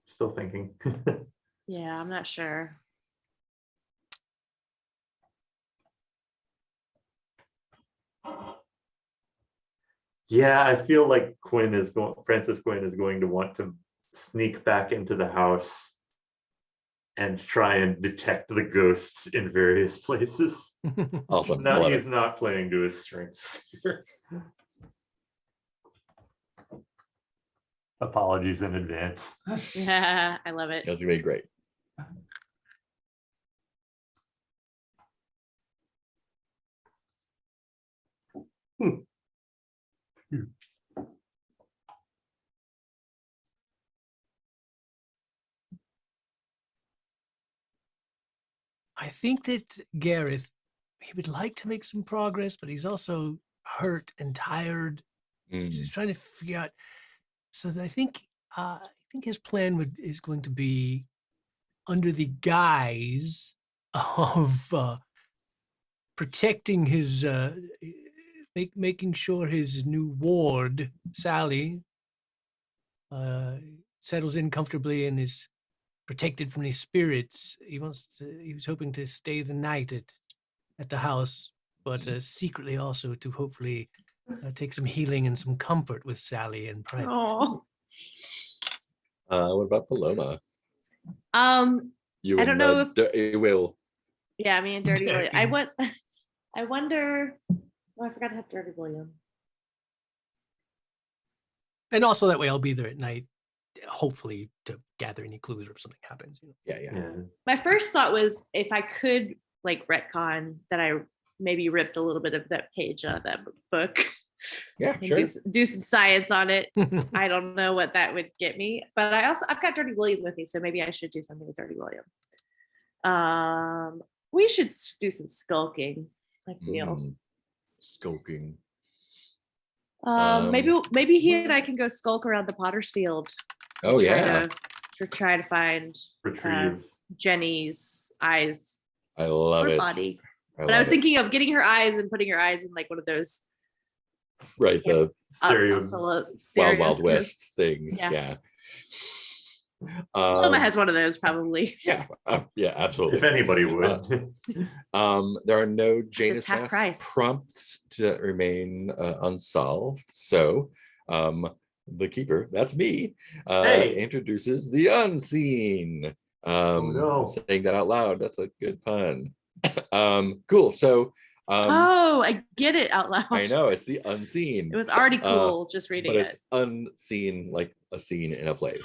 Still thinking.
Yeah, I'm not sure.
Yeah, I feel like Francis Quinn is going to want to sneak back into the house and try and detect the ghosts in various places.
Awesome.
No, he's not playing to his strengths. Apologies in advance.
Yeah, I love it.
That's gonna be great.
I think that Gareth, he would like to make some progress, but he's also hurt and tired. He's trying to figure out. So I think his plan is going to be under the guise of protecting his, making sure his new ward, Sally, settles in comfortably and is protected from these spirits. He was hoping to stay the night at the house, but secretly also to hopefully take some healing and some comfort with Sally in private.
Oh.
What about Paloma?
I don't know
if Will.
Yeah, me and Dirty William. I wonder. Oh, I forgot to have Dirty William.
And also that way I'll be there at night, hopefully to gather any clues or if something happens.
Yeah.
My first thought was if I could like retcon that I maybe ripped a little bit of that page out of that book
Yeah,
and
sure.
do some science on it. I don't know what that would get me, but I've got Dirty William with me, so maybe I should do something with Dirty William. We should do some skulking, I feel.
Skulking.
Maybe he and I can go skulk around the Potter's Field.
Oh yeah,
to try to find
Retrieve.
Jenny's eyes
I love
or
it.
body. But
love
I was
it.
thinking of getting her eyes and putting her eyes in like one of those
Right, the
Stereo.
Wild Wild
stereoscopes.
West things.
Yeah.
Yeah.
Wilma has one of those probably.
Yeah, yeah, absolutely.
If anybody would.
There are no Janus
half
Mass
price.
prompts to remain unsolved. So, the keeper, that's me,
Hey.
introduces the unseen.
No.
Saying that out loud, that's a good pun. Cool. So,
Oh, I get it out loud.
I know it's the unseen.
It was already cool just reading
but
it.
it's unseen, like a scene in a play.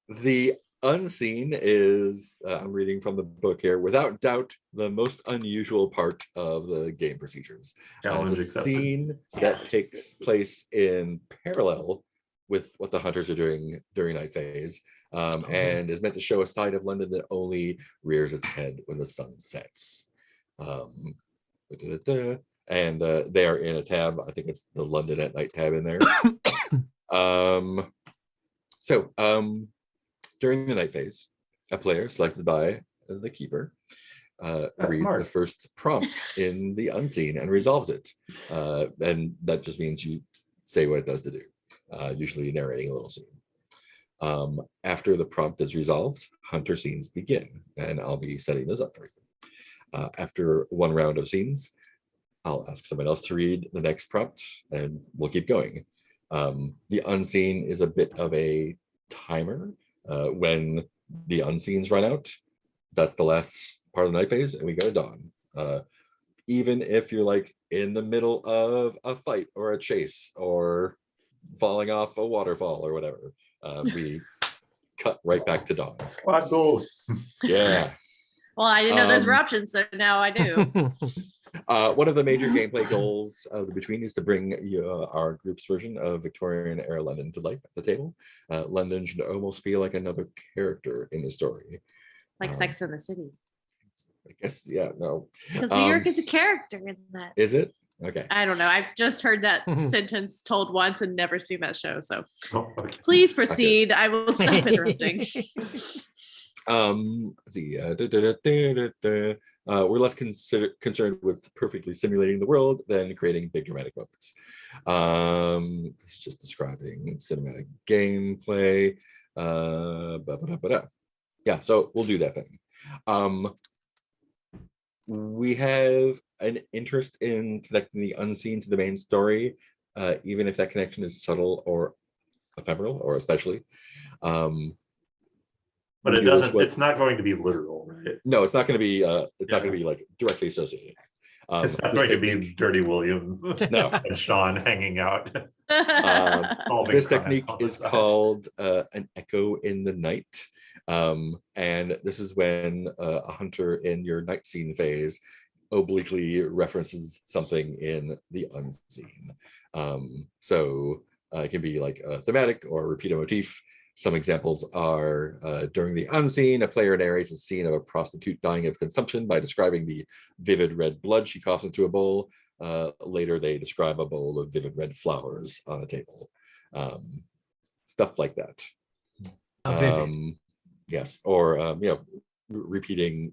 The unseen is, I'm reading from the book here, without doubt, the most unusual part of the game procedures.
Challenge
It's a
accepted.
scene that takes place in parallel with what the hunters are doing during night phase, and is meant to show a side of London that only rears its head when the sun sets. And they are in a tab. I think it's the London at Night tab in there. During the night phase, a player selected by the keeper reads
smart.
the first prompt in the unseen and resolves it. And that just means you say what it does to do, usually narrating a little scene. After the prompt is resolved, hunter scenes begin, and I'll be setting those up for you. After one round of scenes, I'll ask someone else to read the next prompt, and we'll keep going. The unseen is a bit of a timer. When the unseens run out, that's the last part of the night phase, and we go to dawn. Even if you're like in the middle of a fight or a chase or falling off a waterfall or whatever, we cut right back to dawn.
Squad goals.
Yeah.
Well, I didn't know those were options, so now I do.
One of the major gameplay goals of the Between is to bring our group's version of Victorian era London to life at the table. London should almost feel like another character in the story.
Like Sex and the City.
I guess, yeah, no.
Because New York is a character in that.
Is it? Okay.
I don't know. I've just heard that sentence told once and never seen that show. So
Oh, okay.
please proceed. I will stop interrupting.
Let's see. We're less concerned with perfectly simulating the world than creating big dramatic moments. It's just describing cinematic gameplay. Yeah, so we'll do that thing. We have an interest in connecting the unseen to the main story, even if that connection is subtle or ephemeral, or especially.
But it doesn't. It's not going to be literal, right?
No, it's not going to be. It's not going to be like directly associated.
It's not going to be Dirty William
No.
and Sean hanging out.
This technique is called an echo in the night. And this is when a hunter in your night scene phase obliquely references something in the unseen. So it can be like a thematic or repeat a motif. Some examples are during the unseen, a player narrates a scene of a prostitute dying of consumption by describing the vivid red blood she coughs into a bowl. Later, they describe a bowl of vivid red flowers on a table. Stuff like that.
Vivid.
Yes, or repeating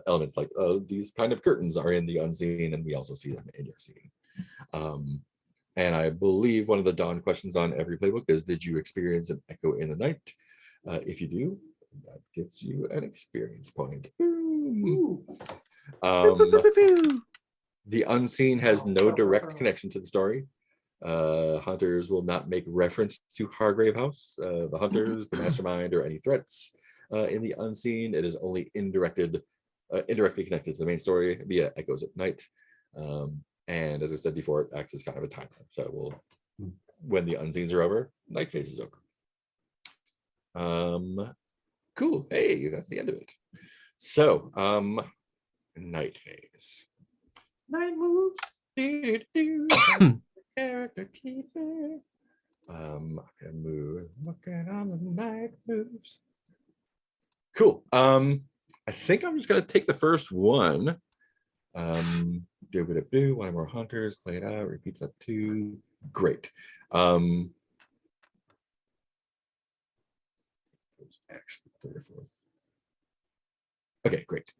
elements like these kind of curtains are in the unseen, and we also see them in your scene. And I believe one of the dawn questions on every playbook is, did you experience an echo in the night? If you do, that gets you an experience point. The unseen has no direct connection to the story. Hunters will not make reference to Hargrave House, the hunters, the mastermind, or any threats. In the unseen, it is only indirectly connected to the main story via echoes at night. And as I said before, it acts as kind of a timer. So when the unseens are over, night phase is over. Cool. Hey, that's the end of it. So, night phase.
Night moves.
Character keeper. I can move. Looking on the night moves. Cool. I think I'm just gonna take the first one. Do one more hunters, play it out, repeats up to. Great. Actually, 34. Okay, great.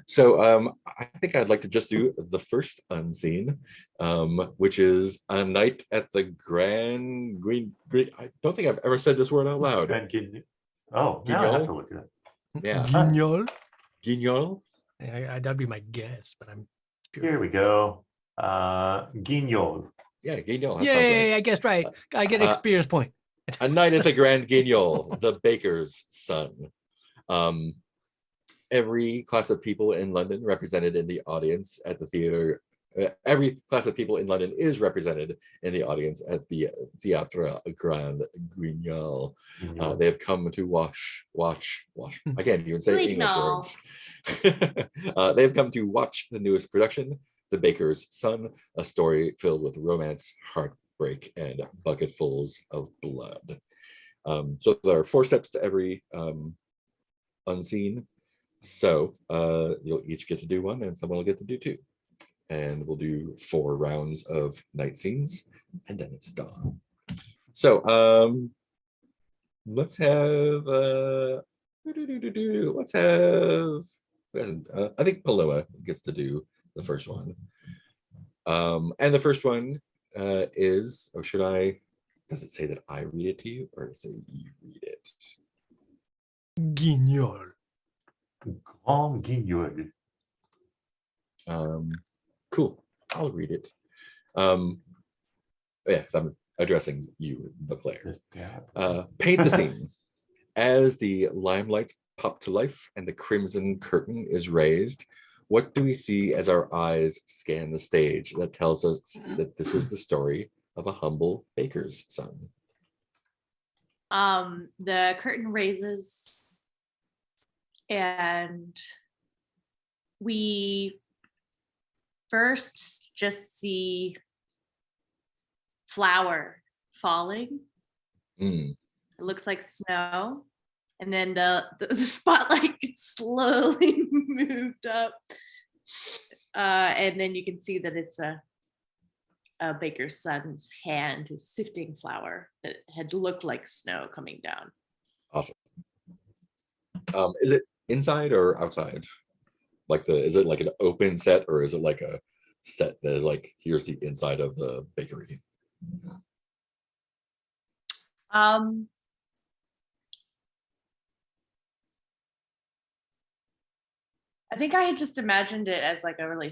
So I think I'd like to just do the first unseen, which is a night at the Grand Green. I don't think I've ever said this word out loud.
Oh, now I have to look at it.
Yeah.
Guignol.
Guignol.
That'd be my guess, but I'm.
Here we go. Guignol.
Yeah, Guignol. That sounds right.
Yay! I guessed right. I get experience point.
A night at the Grand Guignol, the baker's son. Every class of people in London represented in the audience at the theater. Every class of people in London is represented in the audience at the Theatre Grand Guignol. They have come to watch. I can't even say English words. They have come to watch the newest production, The Baker's Son, a story filled with romance, heartbreak, and bucketfuls of blood. So there are 4 steps to every unseen. So you'll each get to do 1, and someone will get to do 2. And we'll do 4 rounds of night scenes, and then it's done. So let's have I think Paloma gets to do the first one. And the first one is, or should I, does it say that I read it to you, or does it say you read it?
Guignol.
Grand Guignol.
Cool. I'll read it. Yeah, because I'm addressing you, the player. Paint the scene. As the limelight pop to life and the crimson curtain is raised, what do we see as our eyes scan the stage that tells us that this is the story of a humble baker's son?
The curtain raises, and we first just see flour falling. It looks like snow, and then the spotlight gets slowly moved up, and then you can see that it's a baker's son's hand who's sifting flour that had looked like snow coming down.
Awesome. Is it inside or outside? Like is it like an open set, or is it like a set that is like, here's the inside of the bakery?
I think I had just imagined it as like a really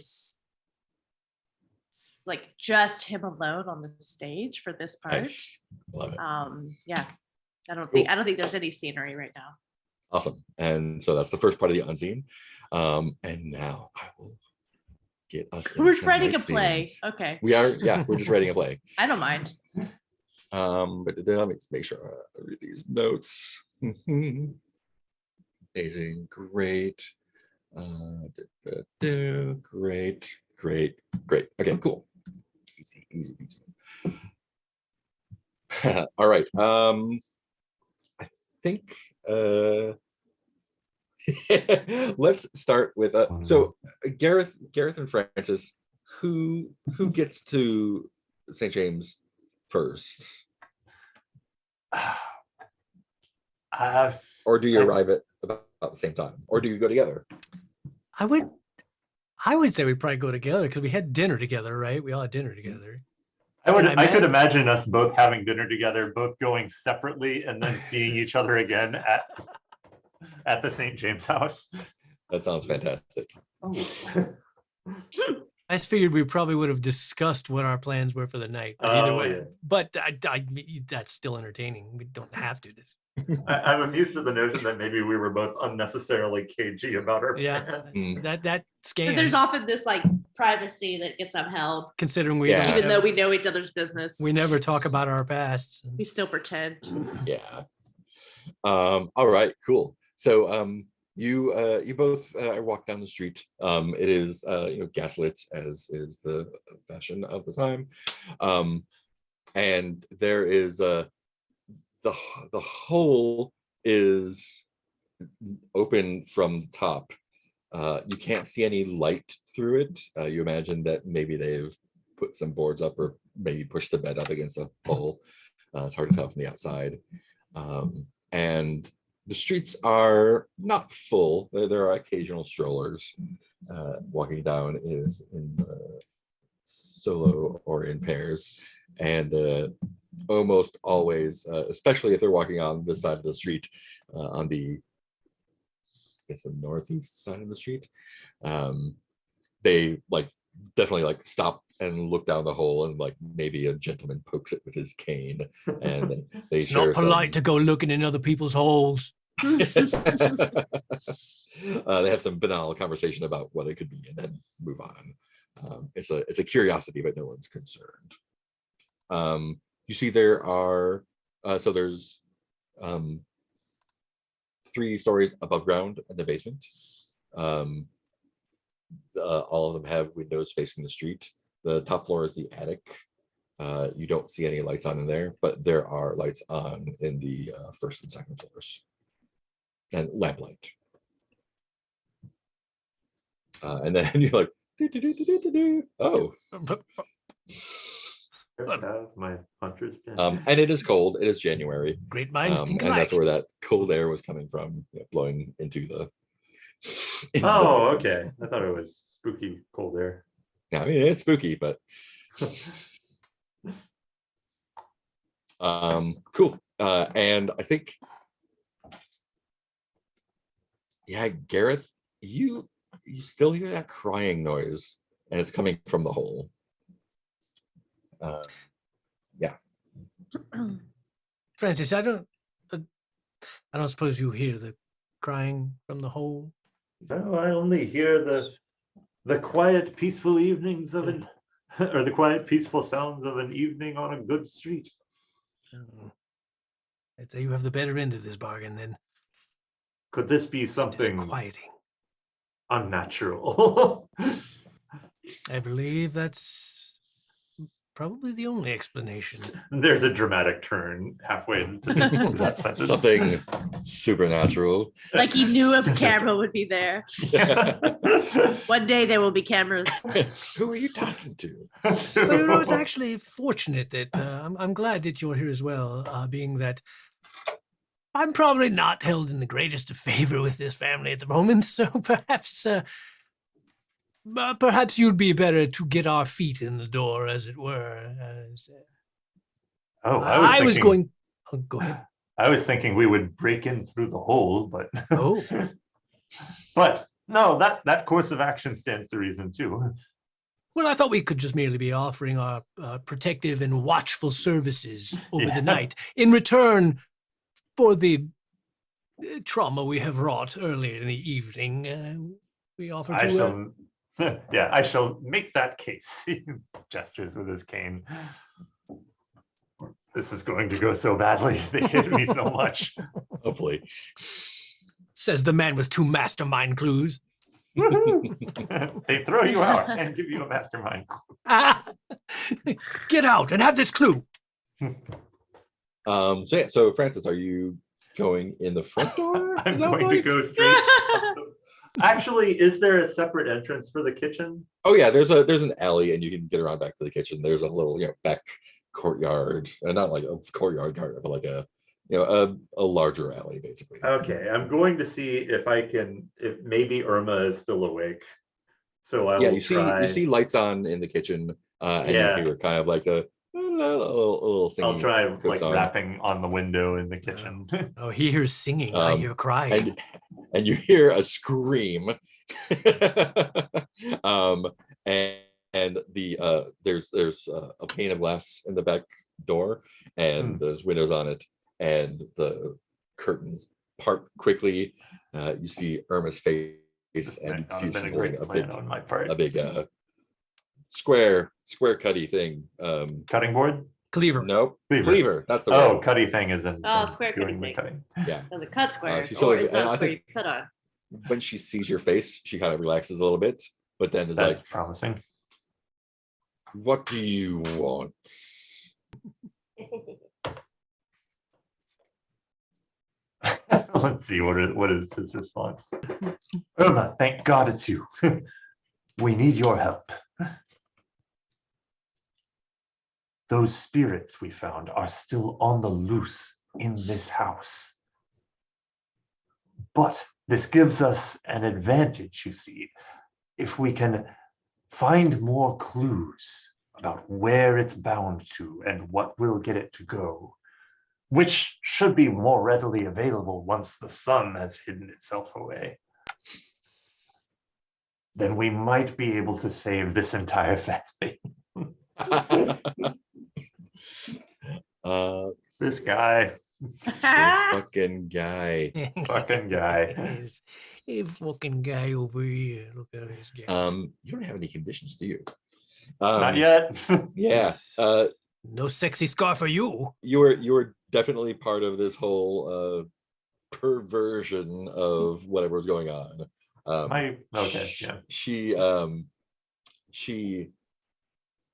like just him alone on the stage for this part.
Nice. Love it.
Yeah. I don't think there's any scenery right now.
Awesome. And so that's the first part of the unseen. And now I will get us.
We're writing a play. Okay.
We are, yeah, we're just writing a play.
I don't mind.
But let me make sure I read these notes. Amazing, great. Great. Okay, cool. Easy. All right. I think let's start with so Gareth and Francis, who gets to St. James first? Or do you arrive at about the same time, or do you go together?
I would say we probably go together because we had dinner together, right? We all had dinner together.
I could imagine us both having dinner together, both going separately and then seeing each other again at the St. James house.
That sounds fantastic.
Oh.
I just figured we probably would have discussed what our plans were for the night. But either way,
yeah.
but that's still entertaining. We don't have to.
I'm amused at the notion that maybe we were both unnecessarily cagey about our plans.
That scans.
But there's often this like privacy that gets upheld,
considering we don't
even though we know each other's business.
We never talk about our pasts.
We still pretend.
Yeah. All right, cool. So You both walk down the street. It is gaslit, as is the fashion of the time, and there is the hole is open from the top. You can't see any light through it. You imagine that maybe they've put some boards up or maybe pushed the bed up against the hole. It's hard to tell from the outside. And the streets are not full. There are occasional strollers walking down in solo or in pairs. And almost always, especially if they're walking on this side of the street, on the northeast side of the street, they definitely stop and look down the hole, and maybe a gentleman pokes it with his cane, and they
It's not polite to go looking in other people's holes.
They have some banal conversation about what it could be, and then move on. It's a curiosity, but no one's concerned. You see, there are there's 3 stories above ground in the basement. All of them have windows facing the street. The top floor is the attic. You don't see any lights on in there, but there are lights on in the first and second floors, and lamplight. And then you're like, oh.
My hunter's pin.
And it is cold. It is January.
Great minds think
and
alike.
that's where that cold air was coming from, blowing into the.
Oh, okay. I thought it was spooky cold air.
Yeah, I mean, it's spooky, but cool. And I think, Gareth, you still hear that crying noise, and it's coming from the hole.
Francis, I don't suppose you hear the crying from the hole.
No, I only hear the quiet, peaceful evenings of or the quiet, peaceful sounds of an evening on a good street.
I'd say you have the better end of this bargain then.
Could this be
It's
something
disquieting.
unnatural?
I believe that's probably the only explanation.
There's a dramatic turn halfway into that sentence.
Something supernatural.
Like he knew a camera would be there. One day there will be cameras.
Who are you talking to?
But it's actually fortunate that I'm glad that you're here as well, being that I'm probably not held in the greatest of favor with this family at the moment, so perhaps you'd be better to get our feet in the door, as it were.
Oh,
Go ahead.
I was thinking we would break in through the hole, but
Oh.
But no, that course of action stands to reason too.
Well, I thought we could just merely be offering our protective and watchful services over the night in return for the trauma we have wrought earlier in the evening. We offer to.
I shall make that case. He gestures with his cane. This is going to go so badly. They hit me so much.
Hopefully.
Says the man with 2 mastermind clues.
They throw you out and give you a mastermind.
Get out and have this clue.
So Francis, are you going in the front door?
I'm going to go straight. Actually, is there a separate entrance for the kitchen?
Oh yeah, there's an alley, and you can get around back to the kitchen. There's a little back courtyard, and not like a courtyard, but like a larger alley basically.
Okay, I'm going to see if maybe Irma is still awake. So I will try.
You see lights on in the kitchen, and you hear kind of like a little singing.
I'll try
song.
rapping on the window in the kitchen.
Oh, he hears singing. I hear crying.
And you hear a scream. And there's a pane of glass in the back door, and there's windows on it, and the curtains part quickly. You see Irma's face, and you see she's holding a big square cutty thing.
Cutting board?
Cleaver.
Nope. Cleaver. That's the word.
Oh, cutty thing is in.
Square
doing
cutting
the
thing.
cutting.
Yeah.
So the cut square,
she's
or
holding-
is that
I
where
think-
you put on?
when she sees your face, she kind of relaxes a little bit, but then is
That's
like,
promising.
"What do you want?"
Let's see, what is his response? Irma, thank God it's you. We need your help. Those spirits we found are still on the loose in this house. But this gives us an advantage, you see, if we can find more clues about where it's bound to and what will get it to go, which should be more readily available once the sun has hidden itself away. Then we might be able to save this entire family. This guy,
This fucking guy.
fucking guy.
There's a fucking guy over here. Look at this guy.
You don't have any conditions, do you?
Not yet.
Yeah.
No sexy scar for you.
You were definitely part of this whole perversion of whatever's going on.
Okay, yeah.
She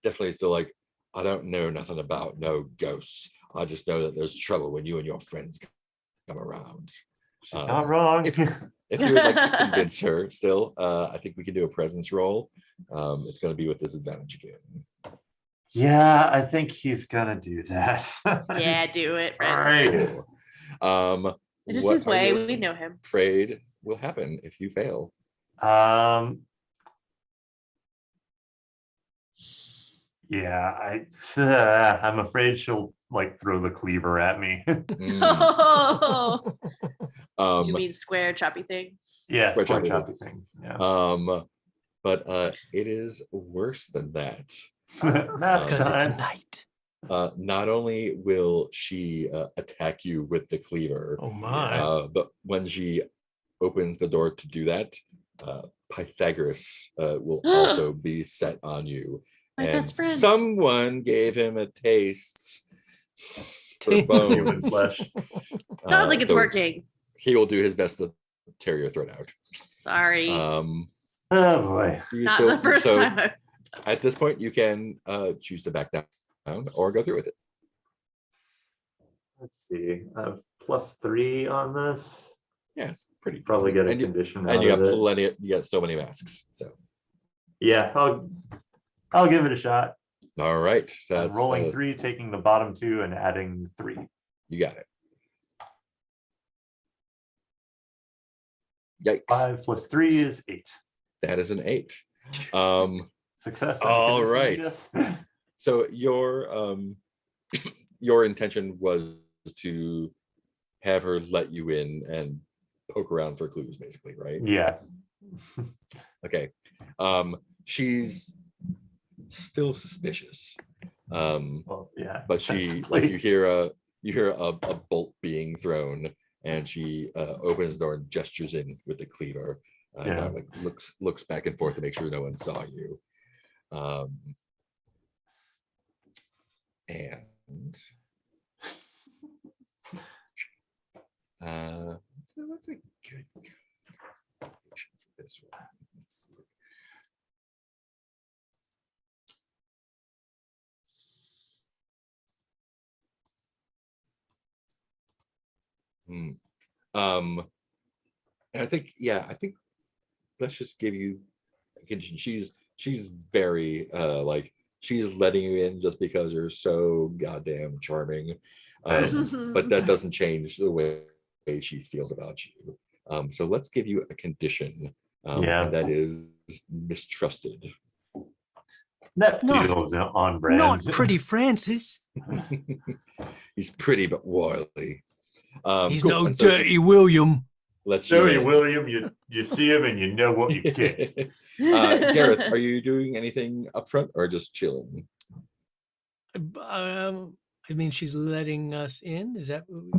definitely still like, I don't know nothing about no ghosts. I just know that there's trouble when you and your friends come around.
She's not wrong.
If you would like to convince her still, I think we can do a presence roll. It's going to be with disadvantage again.
Yeah, I think he's gonna do that.
Yeah, do it,
All
Francis.
right.
It's just
what
his
are
way.
you
We know him.
afraid will happen if you fail?
Yeah, I'm afraid she'll like throw the cleaver at me.
Mm.
You mean square choppy thing?
Yeah,
Square
square
choppy
choppy thing. Yeah.
But it is worse than that.
Math
Because it's
time.
night.
Not only will she attack you with the cleaver,
Oh my.
but when she opens the door to do that, Pythagoras will also be set on you.
My
And
best friend.
someone gave him a taste for
Human
bones.
flesh.
Sounds like it's
So
working.
he will do his best to tear your throat out.
Sorry.
Oh boy.
You
Not
still-
the first
so
time.
At this point, you can choose to back down or go through with it.
Let's see. I have +3 on this.
Yeah, it's pretty
Probably
decent.
get a
And you,
condition
and
out
you
of
got
it.
plenty. You got so many masks. So
Yeah, I'll give it a shot.
all right,
I'm
that's
rolling 3, taking the bottom 2 and adding 3.
you got it. Yikes!
5 + 3 is 8.
That is an 8.
Success.
All
condition, I
right.
guess.
So your intention was to have her let you in and poke around for clues, basically, right?
Yeah.
Okay. She's still suspicious.
Well, yeah.
But she
sensibly.
like you hear a bolt being thrown, and she opens the door and gestures in with the cleaver. Kind of like looks back and forth to make sure no one saw you. And so what's a good combination for this one? Let's see. And I think let's just give you a condition. She's very like she's letting you in just because you're so goddamn charming. But that doesn't change the way she feels about you. So let's give you a condition. And that is mistrusted.
That
Not-
feels on brand.
Not pretty Francis.
He's pretty but wily.
He's
Cool.
no
And so
dirty William.
let's
Joey
you in.
William, you see him and you know what you get.
Gareth, are you doing anything up front or just chilling?
I mean, she's letting us in. Is that what we...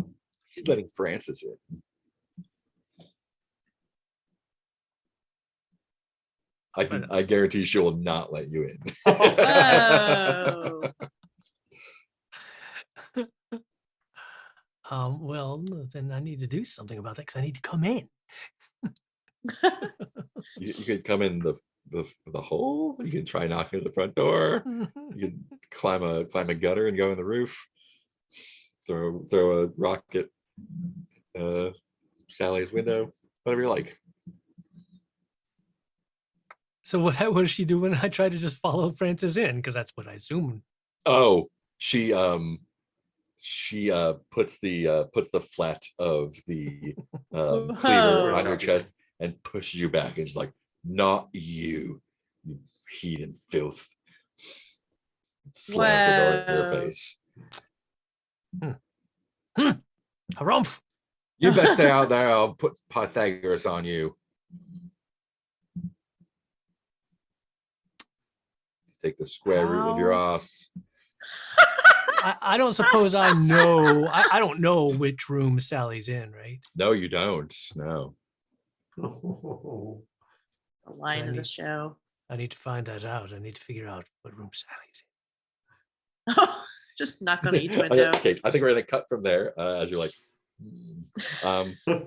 She's letting Francis in. I guarantee she will not let you in.
Whoa.
Well, then I need to do something about that because I need to come in.
You could come in the hole. You can try knocking at the front door. You can climb a gutter and go in the roof. Throw a rock at Sally's window. Whatever you like.
So what does she do when I try to just follow Francis in? Because that's what I assumed.
Oh, she puts the flat of the cleaver on your chest and pushes you back, and she's like, "Not you, you heathen filth!" Slams the door in your face.
Harumph.
You best stay out there. I'll put Pythagoras on you. Take the square root of your ass.
I don't suppose I know. I don't know which room Sally's in, right?
No, you don't. No.
Oh,
The line of the show.
I need to find that out. I need to figure out what room Sally's in.
Just knock on each window.
Okay, I think we're gonna cut from there as you're like,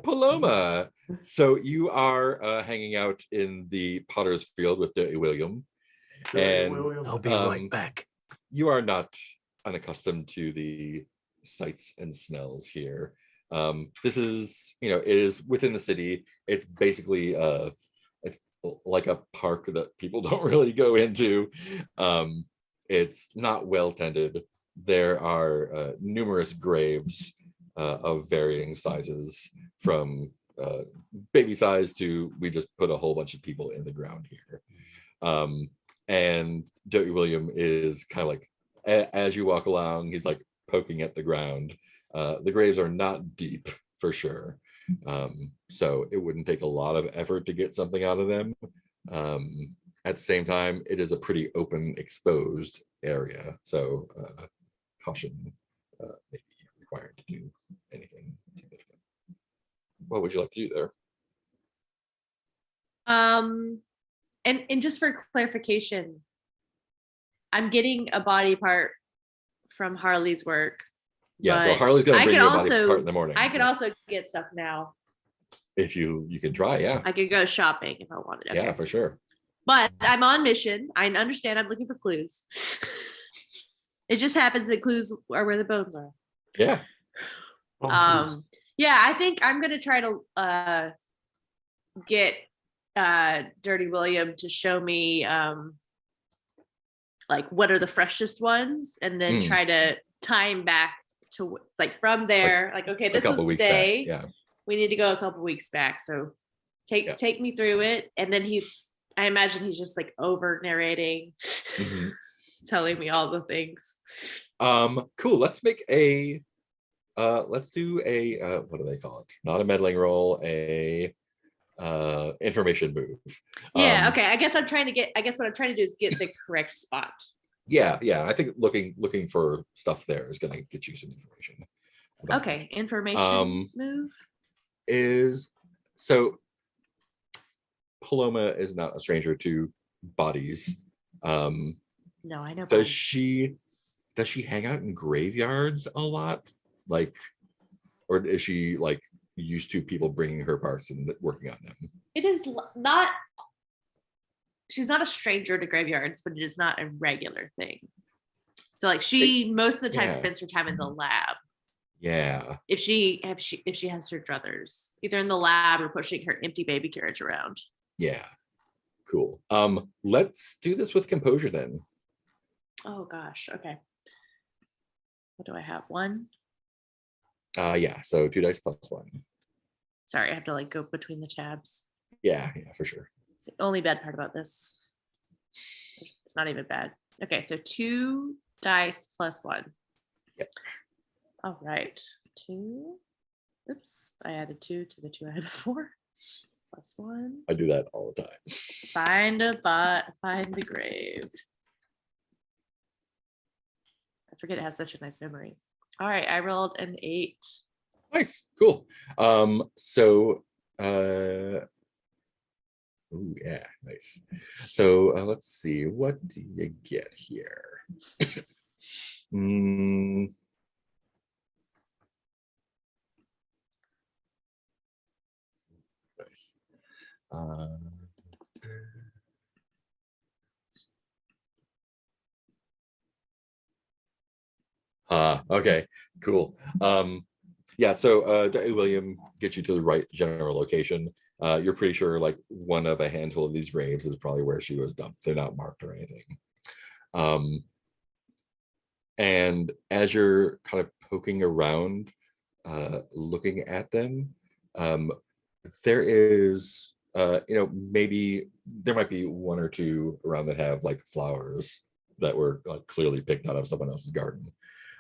Paloma. So you are hanging out in the Potter's Field with Dirty William, and
I'll be right back.
You are not unaccustomed to the sights and smells here. This is, it is within the city. It's basically it's like a park that people don't really go into. It's not well tended. There are numerous graves of varying sizes, from baby size to we just put a whole bunch of people in the ground here. And Dirty William is kind of like, as you walk along, he's like poking at the ground. The graves are not deep for sure. So it wouldn't take a lot of effort to get something out of them. At the same time, it is a pretty open, exposed area. So caution may be required to do anything significant. What would you like to do there?
And just for clarification, I'm getting a body part from Harley's work.
Yeah, so Harley's gonna bring you a body
also,
part in the morning.
I could also get stuff now.
If you can try, yeah.
I could go shopping if I wanted. Okay.
Yeah, for sure.
But I'm on mission. I understand I'm looking for clues. It just happens that clues are where the bones are.
Yeah.
Yeah, I think I'm gonna try to get Dirty William to show me like what are the freshest ones, and then try to time back to like from there, like okay, this was today.
Yeah.
We need to go a couple weeks back. So take me through it. And then I imagine he's just like over narrating, telling me all the things.
Cool. Let's make let's do a what do they call it? Not a meddling roll, a information move.
Yeah, okay. I guess what I'm trying to do is get the correct spot.
Yeah. I think looking for stuff there is gonna get you some information.
Okay, information move.
So Paloma is not a stranger to bodies.
No, I know.
Does she hang out in graveyards a lot? Like, or is she like used to people bringing her parts and working on them?
It is not. She's not a stranger to graveyards, but it is not a regular thing. So like most of the time spends her time in the lab.
Yeah.
If she has her druthers, either in the lab or pushing her empty baby carriage around.
Yeah. Cool. Let's do this with composure then.
Oh gosh. Okay. What do I have? 1?
Yeah. So 2 dice plus 1.
Sorry, I have to like go between the tabs.
Yeah, for sure.
It's the only bad part about this. It's not even bad. Okay, so 2 dice plus 1.
Yep.
All right. 2. Oops, I added 2 to the 2 I had before. Plus 1.
I do that all the time.
Find the grave. I forget it has such a nice memory. All right, I rolled an 8.
Nice, cool. So oh yeah, nice. So let's see, what do you get here? Nice. Uh, okay, cool. Yeah, so William gets you to the right general location. You're pretty sure like one of a handful of these graves is probably where she was dumped. They're not marked or anything. And as you're kind of poking around, looking at them, there is, maybe there might be one or two around that have like flowers that were like clearly picked out of someone else's garden.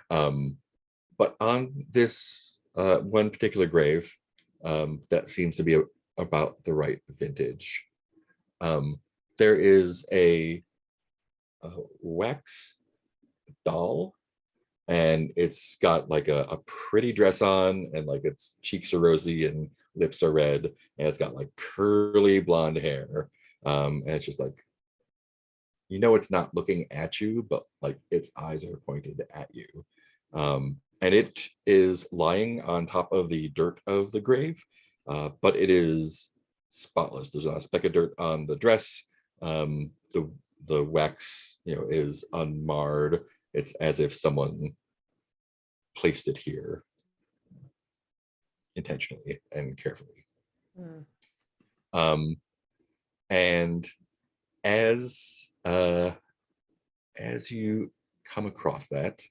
But on this one particular grave, that seems to be about the right vintage, there is a wax doll, and it's got like a pretty dress on, and like its cheeks are rosy and lips are red, and it's got like curly blonde hair, and it's just like, it's not looking at you, but like its eyes are pointed at you, and it is lying on top of the dirt of the grave, but it is spotless. There's not a speck of dirt on the dress. The wax, is unmarred. It's as if someone placed it here intentionally and carefully. And as you come across that,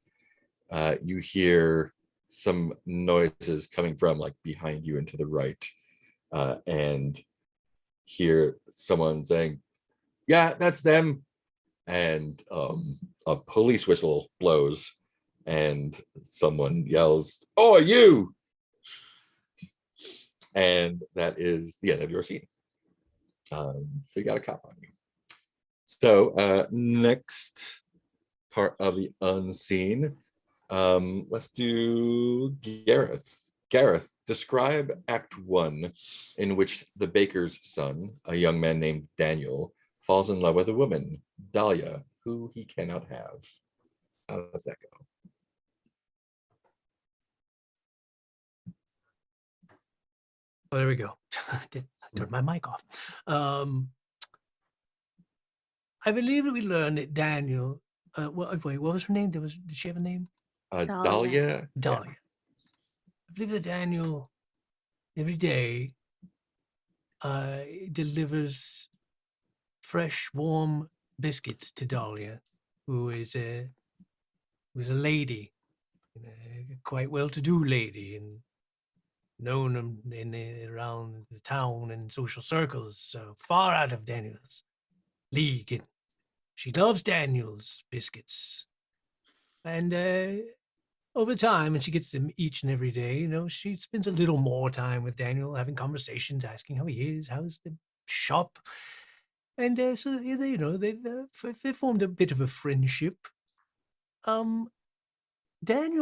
you hear some noises coming from like behind you and to the right, and hear someone saying, "Yeah, that's them." And a police whistle blows, and someone yells, "Oh, you!" And that is the end of your scene. So you got a cop on you. So next part of the unseen, let's do Gareth. Gareth, describe Act 1, in which the baker's son, a young man named Daniel, falls in love with a woman, Dahlia, who he cannot have. How does that go?
Oh, there we go. I turned my mic off. I believe that we learned that Daniel. Wait, what was her name? Did she have a name?
Dahlia.
Dahlia. I believe that Daniel every day delivers fresh, warm biscuits to Dahlia, who is a lady, a quite well-to-do lady, and known around the town and social circles, far out of Daniel's league. And she loves Daniel's biscuits. And over time, and she gets them each and every day, she spends a little more time with Daniel, having conversations, asking how he is, how's the shop. And so, they've formed a bit of a friendship. Daniel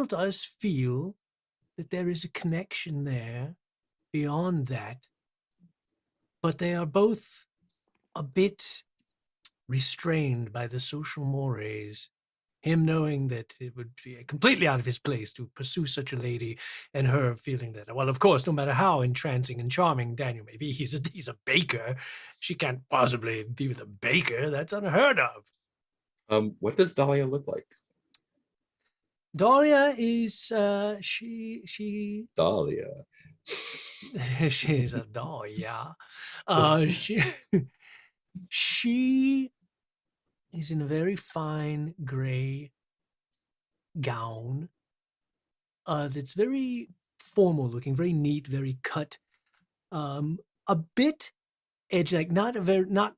does feel that there is a connection there beyond that, but they are both a bit restrained by the social mores. Him knowing that it would be completely out of his place to pursue such a lady, and her feeling that, well, of course, no matter how entrancing and charming Daniel may be, he's a baker. She can't possibly be with a baker. That's unheard of.
What does Dahlia look like?
Dahlia is she
Dahlia.
she's a Dahlia. She is in a very fine gray gown that's very formal looking, very neat, very cut, a bit edgy, like not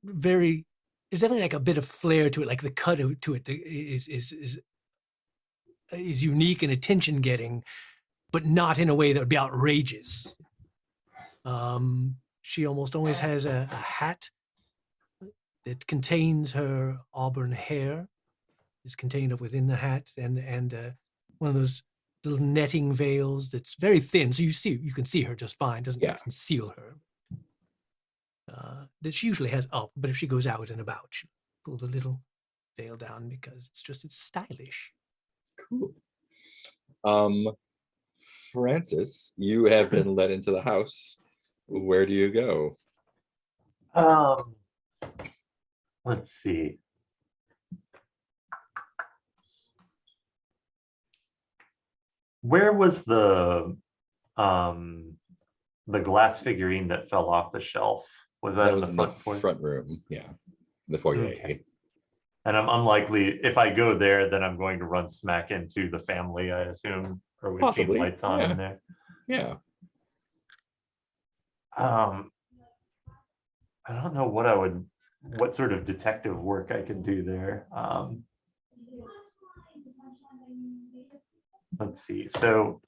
very. There's definitely like a bit of flair to it, like the cut to it is unique and attention getting, but not in a way that would be outrageous. She almost always has a hat that contains her auburn hair, is contained within the hat, and one of those little netting veils that's very thin, so you can see her just fine. Doesn't conceal her. That she usually has up, but if she goes out and about, she pulls a little veil down because it's stylish.
Cool. Francis, you have been let into the house. Where do you go?
Let's see. Where was the glass figurine that fell off the shelf? Was that
That
in
was
the
in the
front foyer?
front room. Yeah, the foyer.
Okay. And I'm unlikely, if I go there, then I'm going to run smack into the family, I assume, or we've seen
Possibly,
lights on
yeah.
in there.
Yeah.
I don't know what sort of detective work I can do there. Let's see. So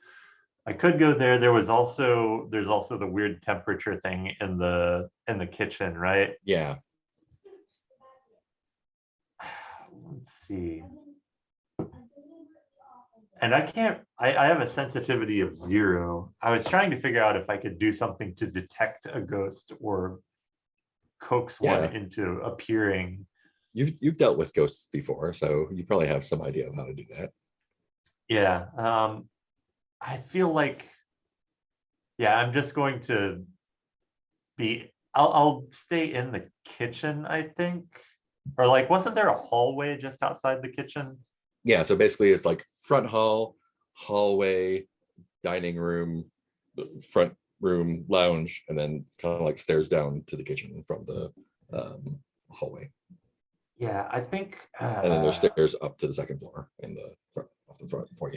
I could go there. There's also the weird temperature thing in the kitchen, right?
Yeah.
Let's see. And I have a sensitivity of 0. I was trying to figure out if I could do something to detect a ghost or coax one
Yeah.
into appearing.
You've dealt with ghosts before, so you probably have some idea of how to do that.
Yeah. I feel like, yeah, I'm just going to I'll stay in the kitchen, I think. Or like, wasn't there a hallway just outside the kitchen?
Yeah, so basically it's like front hall, hallway, dining room, front room, lounge, and then kind of like stairs down to the kitchen from the hallway.
Yeah, I think.
And then there's stairs up to the second floor in the front foyer.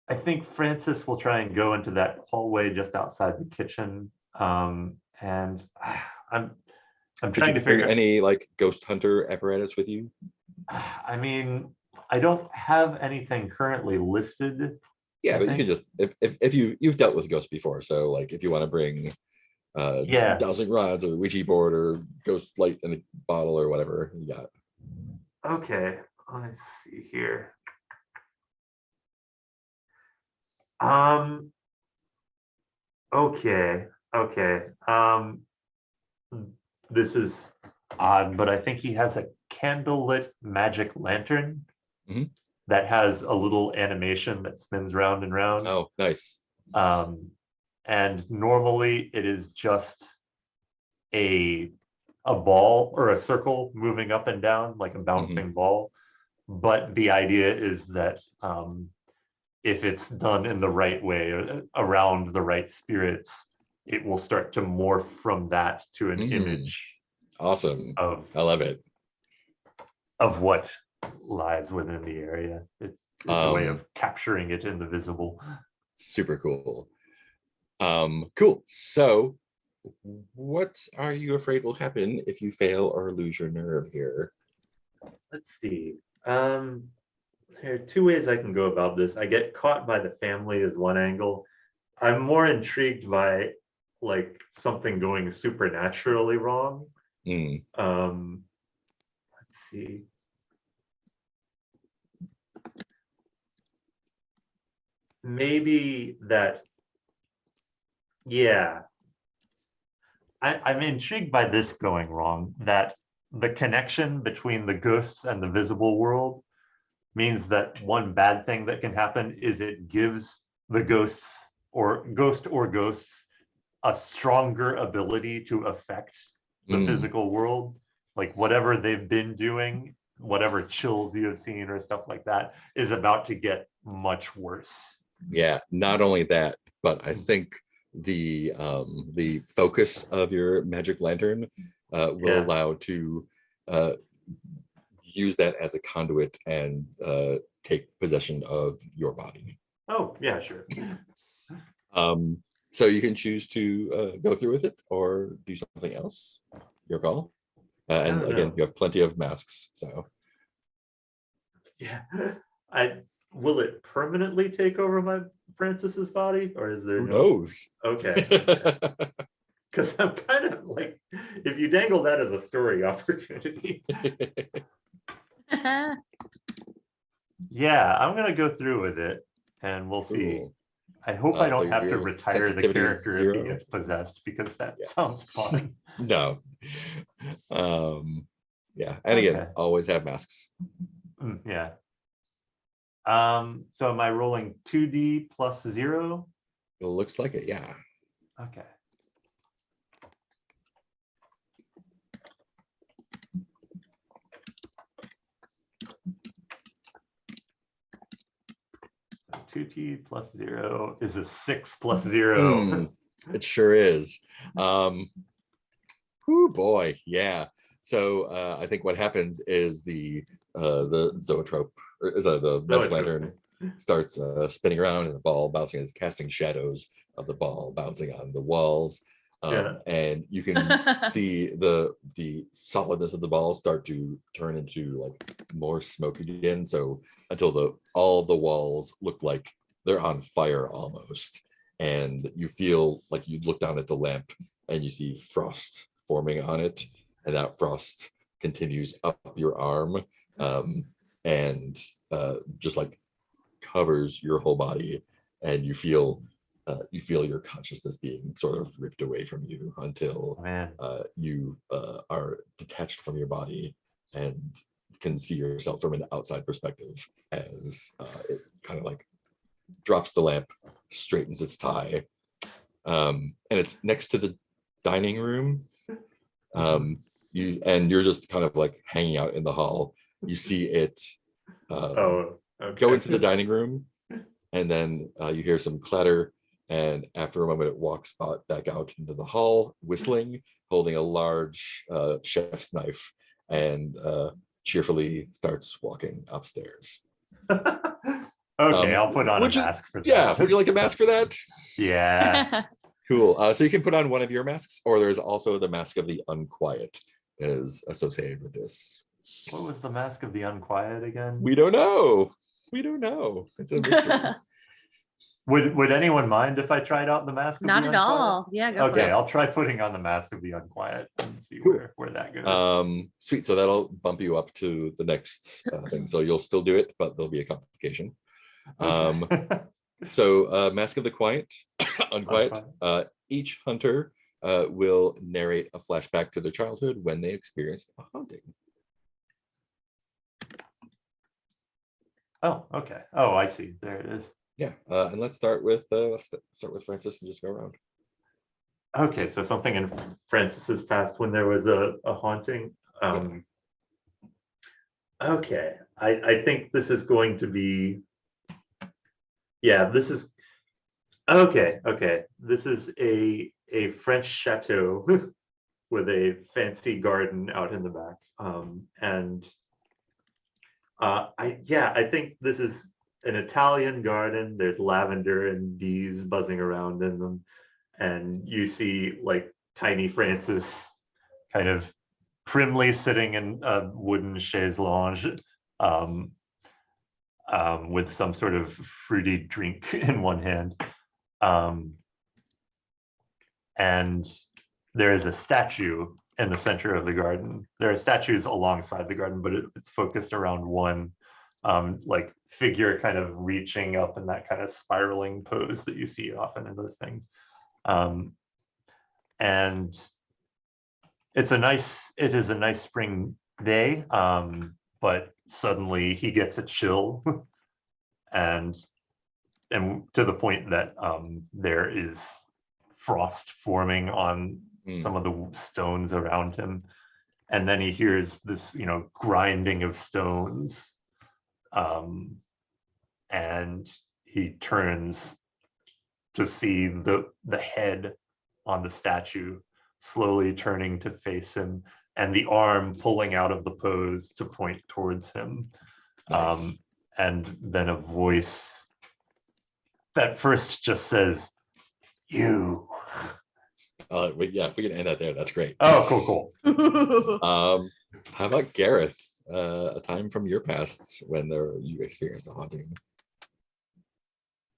I think Francis will try and go into that hallway just outside the kitchen. And I'm
Did
trying
you
to
bring
figure.
any like ghost hunter apparatus with you?
I mean, I don't have anything currently listed.
Yeah,
I
but you can
think.
just if you've dealt with ghosts before, so like if you want to bring
Yeah.
dowsing rods or Ouija board or ghost light in a bottle or whatever you got.
Okay, let's see here. Okay. This is odd, but I think he has a candlelit magic lantern
Mhm.
that has a little animation that spins round and round.
Oh, nice.
And normally it is just a ball or a circle moving up and down like a bouncing ball. But the idea is that if it's done in the right way, around the right spirits, it will start to morph from that to an image
Awesome.
of
I love it.
what lies within the area. It's a way of capturing it in the visible.
Super cool. Cool. So what are you afraid will happen if you fail or lose your nerve here?
Let's see. There are 2 ways I can go about this. I get caught by the family as one angle. I'm more intrigued by like something going supernaturally wrong. Let's see. Maybe that, yeah. I'm intrigued by this going wrong, that the connection between the ghosts and the visible world means that one bad thing that can happen is it gives the ghost or ghosts a stronger ability to affect the physical world. Like whatever they've been doing, whatever chills you have seen or stuff like that is about to get much worse.
Yeah, not only that, but I think the focus of your magic lantern will allow to use that as a conduit and take possession of your body.
Oh, yeah, sure.
So you can choose to go through with it or do something else. Your call. And again, you have plenty of masks. So
yeah, will it permanently take over my Francis's body, or is there
who knows?
Okay. Because I'm kind of like, if you dangle that as a story opportunity. Yeah, I'm gonna go through with it and we'll see. I hope I don't
so
have to
your
retire the
sensitivity is
character if he
0?
gets possessed, because that sounds fun.
No. Yeah, and again, always have masks.
Yeah. So am I rolling 2D plus 0?
It looks like it, yeah.
Okay. 2t plus 0 is a 6 plus 0.
Hmm, it sure is. Oh boy, yeah. So I think what happens is the zoetrope, or is the magic
Zoetrope.
lantern starts spinning around, and the ball bouncing is casting shadows of the ball bouncing on the walls.
Yeah.
And you can see the solidness of the ball start to turn into like more smoke again. So until all the walls look like they're on fire almost. And you feel like you look down at the lamp and you see frost forming on it, and that frost continues up your arm, and just like covers your whole body, and you feel your consciousness being sort of ripped away from you until
Man.
you are detached from your body and can see yourself from an outside perspective as it kind of like drops the lamp, straightens its tie, and it's next to the dining room. You're just kind of like hanging out in the hall. You see it
Okay.
go into the dining room, and then you hear some clatter, and after a moment it walks back out into the hall, whistling, holding a large chef's knife, and cheerfully starts walking upstairs.
Okay, I'll put on a mask for that.
Yeah, would you like a mask for that?
Yeah.
Cool. So you can put on one of your masks, or there's also the mask of the unquiet that is associated with this.
What was the mask of the unquiet again?
We don't know. It's a mystery.
Would anyone mind if I tried out the mask of
Not
the
at
unquiet?
all. Yeah, go
Okay,
for it.
I'll try putting on the mask of the unquiet and see
Cool.
where that goes.
Sweet. So that'll bump you up to the next thing. So you'll still do it, but there'll be a complication. So Mask of the Quiet, Unquiet. Each hunter will narrate a flashback to their childhood when they experienced a haunting.
Oh, okay. Oh, I see. There it is.
Yeah, and let's start with Francis and just go around.
Okay, so something in Francis's past when there was a haunting. Okay, I think this is going to be. Yeah, this is okay. This is a French chateau with a fancy garden out in the back, and I think this is an Italian garden. There's lavender and bees buzzing around in them, and you see like tiny Francis kind of primly sitting in a wooden chaise lounge, with some sort of fruity drink in one hand. And there is a statue in the center of the garden. There are statues alongside the garden, but it's focused around one like figure kind of reaching up in that kind of spiraling pose that you see often in those things. And it is a nice spring day, but suddenly he gets a chill and to the point that there is frost forming on some of the stones around him, and then he hears this grinding of stones, and he turns to see the head on the statue slowly turning to face him, and the arm pulling out of the pose to point towards him.
Nice.
And then a voice that first just says, "You."
Yeah, if we can end that there, that's great.
Oh, cool.
How about Gareth? A time from your past when you experienced a haunting.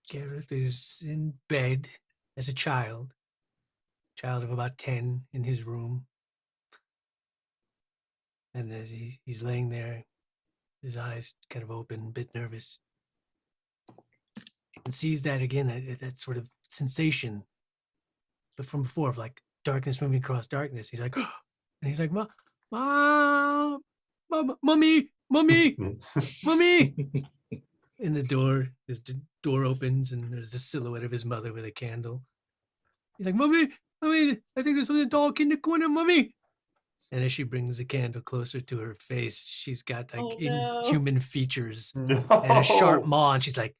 Gareth is in bed as a child of about 10 in his room. And as he's laying there, his eyes kind of open, a bit nervous, and sees that again, that sort of sensation, but from before, of like darkness moving across darkness. He's like, and he's like, Mom, Mommy. In the door, his door opens, and there's the silhouette of his mother with a candle. He's like, Mommy, I think there's something dark in the corner, Mommy. And as she brings the candle closer to her face, she's got like inhuman features and a sharp maw, and she's like,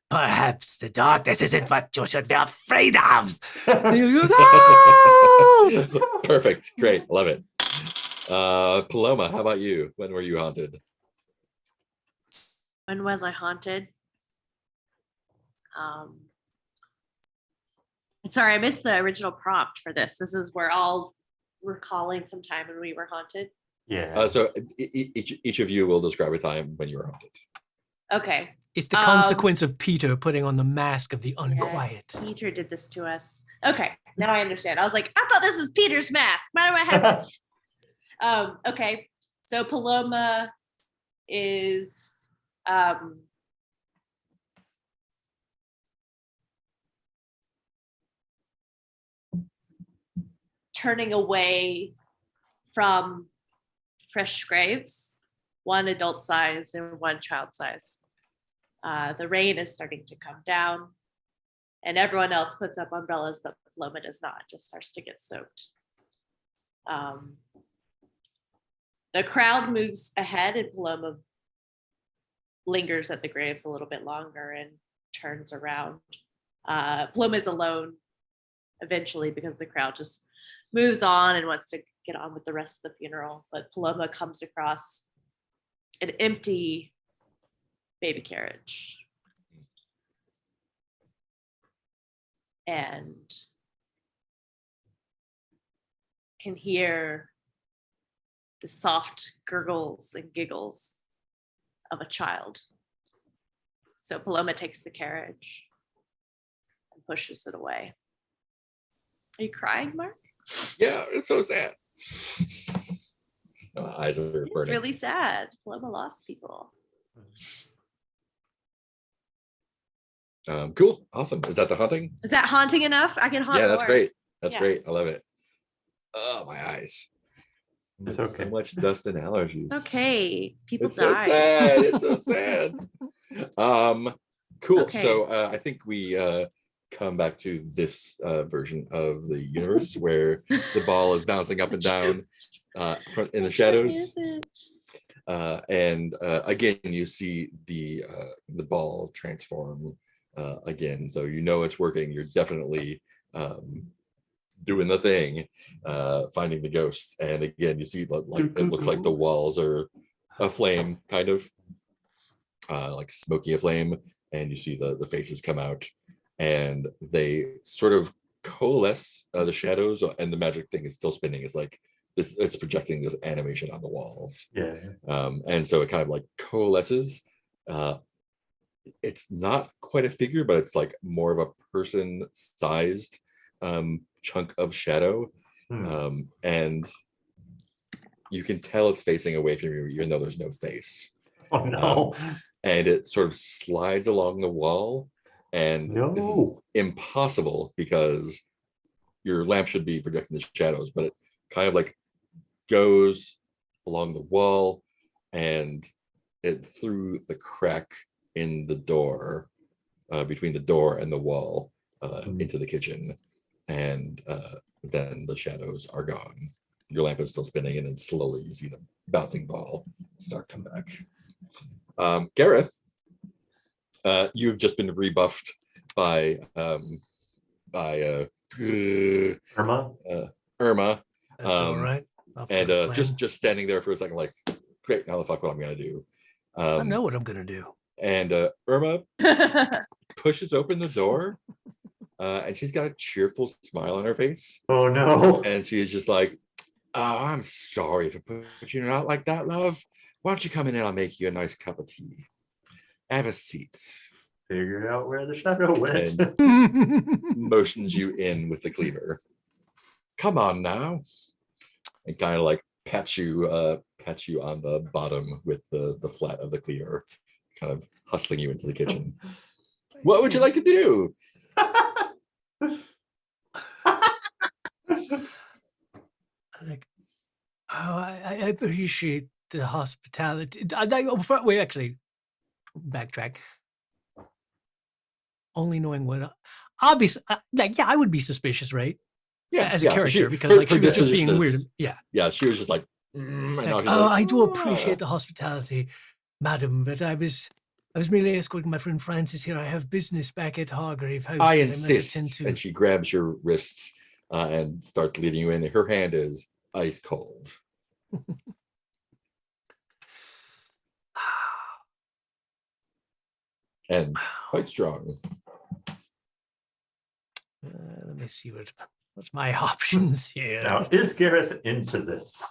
Perhaps the darkness isn't what you should be afraid of. And he goes, "Oh!"
Perfect. Great. Love it. Paloma, how about you? When were you haunted?
When was I haunted? Sorry, I missed the original prompt for this. This is where all recalling some time when we were haunted.
Yeah.
So each of you will describe a time when you were haunted.
Okay.
It's the consequence of Peter putting on the mask of the unquiet.
Yes, Peter did this to us. Okay, now I understand. I was like, I thought this was Peter's mask. Why do I have it? Okay, so Paloma is turning away from fresh graves, one adult size and one child size. The rain is starting to come down, and everyone else puts up umbrellas, but Paloma does not, just starts to get soaked. The crowd moves ahead, and Paloma lingers at the graves a little bit longer and turns around. Paloma is alone eventually because the crowd just moves on and wants to get on with the rest of the funeral. But Paloma comes across an empty baby carriage and can hear the soft gurgles and giggles of a child. So Paloma takes the carriage and pushes it away. Are you crying, Mark?
Yeah, it's so sad. My eyes are
It's
burning.
really sad. Paloma lost people.
Cool. Awesome. Is that the haunting?
Is that haunting enough? I can haunt
Yeah, that's
more.
great. That's
Yeah.
great. I love it. Oh, my eyes.
It's
So
okay.
much dust and allergies.
Okay, people
It's so
die.
sad. It's so sad. Cool.
Okay.
So I think we come back to this version of the universe where the ball is bouncing up and down in the shadows.
Is it?
And again, you see the ball transform again. So you know it's working. You're definitely doing the thing, finding the ghosts. And again, you see like it looks like the walls are aflame, kind of like smoky aflame, and you see the faces come out, and they sort of coalesce the shadows, and the magic thing is still spinning. It's like this, it's projecting this animation on the walls.
Yeah.
And so it kind of like coalesces. It's not quite a figure, but it's like more of a person-sized chunk of shadow. And you can tell it's facing away from you, even though there's no face.
Oh no.
And it sort of slides along the wall, and this is
No.
impossible because your lamp should be projecting the shadows, but it kind of like goes along the wall, and it through the crack in the door, between the door and the wall, into the kitchen, and then the shadows are gone. Your lamp is still spinning, and then slowly you see the bouncing ball start come back. Gareth, you've just been rebuffed by
Irma?
Irma,
That's all right.
and just standing there for a second, like, great, now the fuck what I'm gonna do.
I know what I'm gonna do.
And Irma pushes open the door, and she's got a cheerful smile on her face,
Oh no.
and she is just like, "Oh, I'm sorry for putting it out like that, love. Why don't you come in and I'll make you a nice cup of tea? Have a seat."
Figured out where the shadow went.
And motions you in with the cleaver. Come on now. And kind of like pats you on the bottom with the flat of the cleaver, kind of hustling you into the kitchen. What would you like to do?
Like, oh, I appreciate the hospitality. Wait, actually, backtrack. Only knowing what, obviously, like, yeah, I would be suspicious, right? As a character, because like she was just being weird. Yeah,
she was just like,
like, oh, I do appreciate the hospitality, madam, but I was I was merely escorting my friend Francis here. I have business back at Hargrave House.
I
that must attend
insist.
to.
And she grabs your wrists and starts leading you in. Her hand is ice cold. And quite strong.
Let me see what's my options here.
Now, is Gareth into this?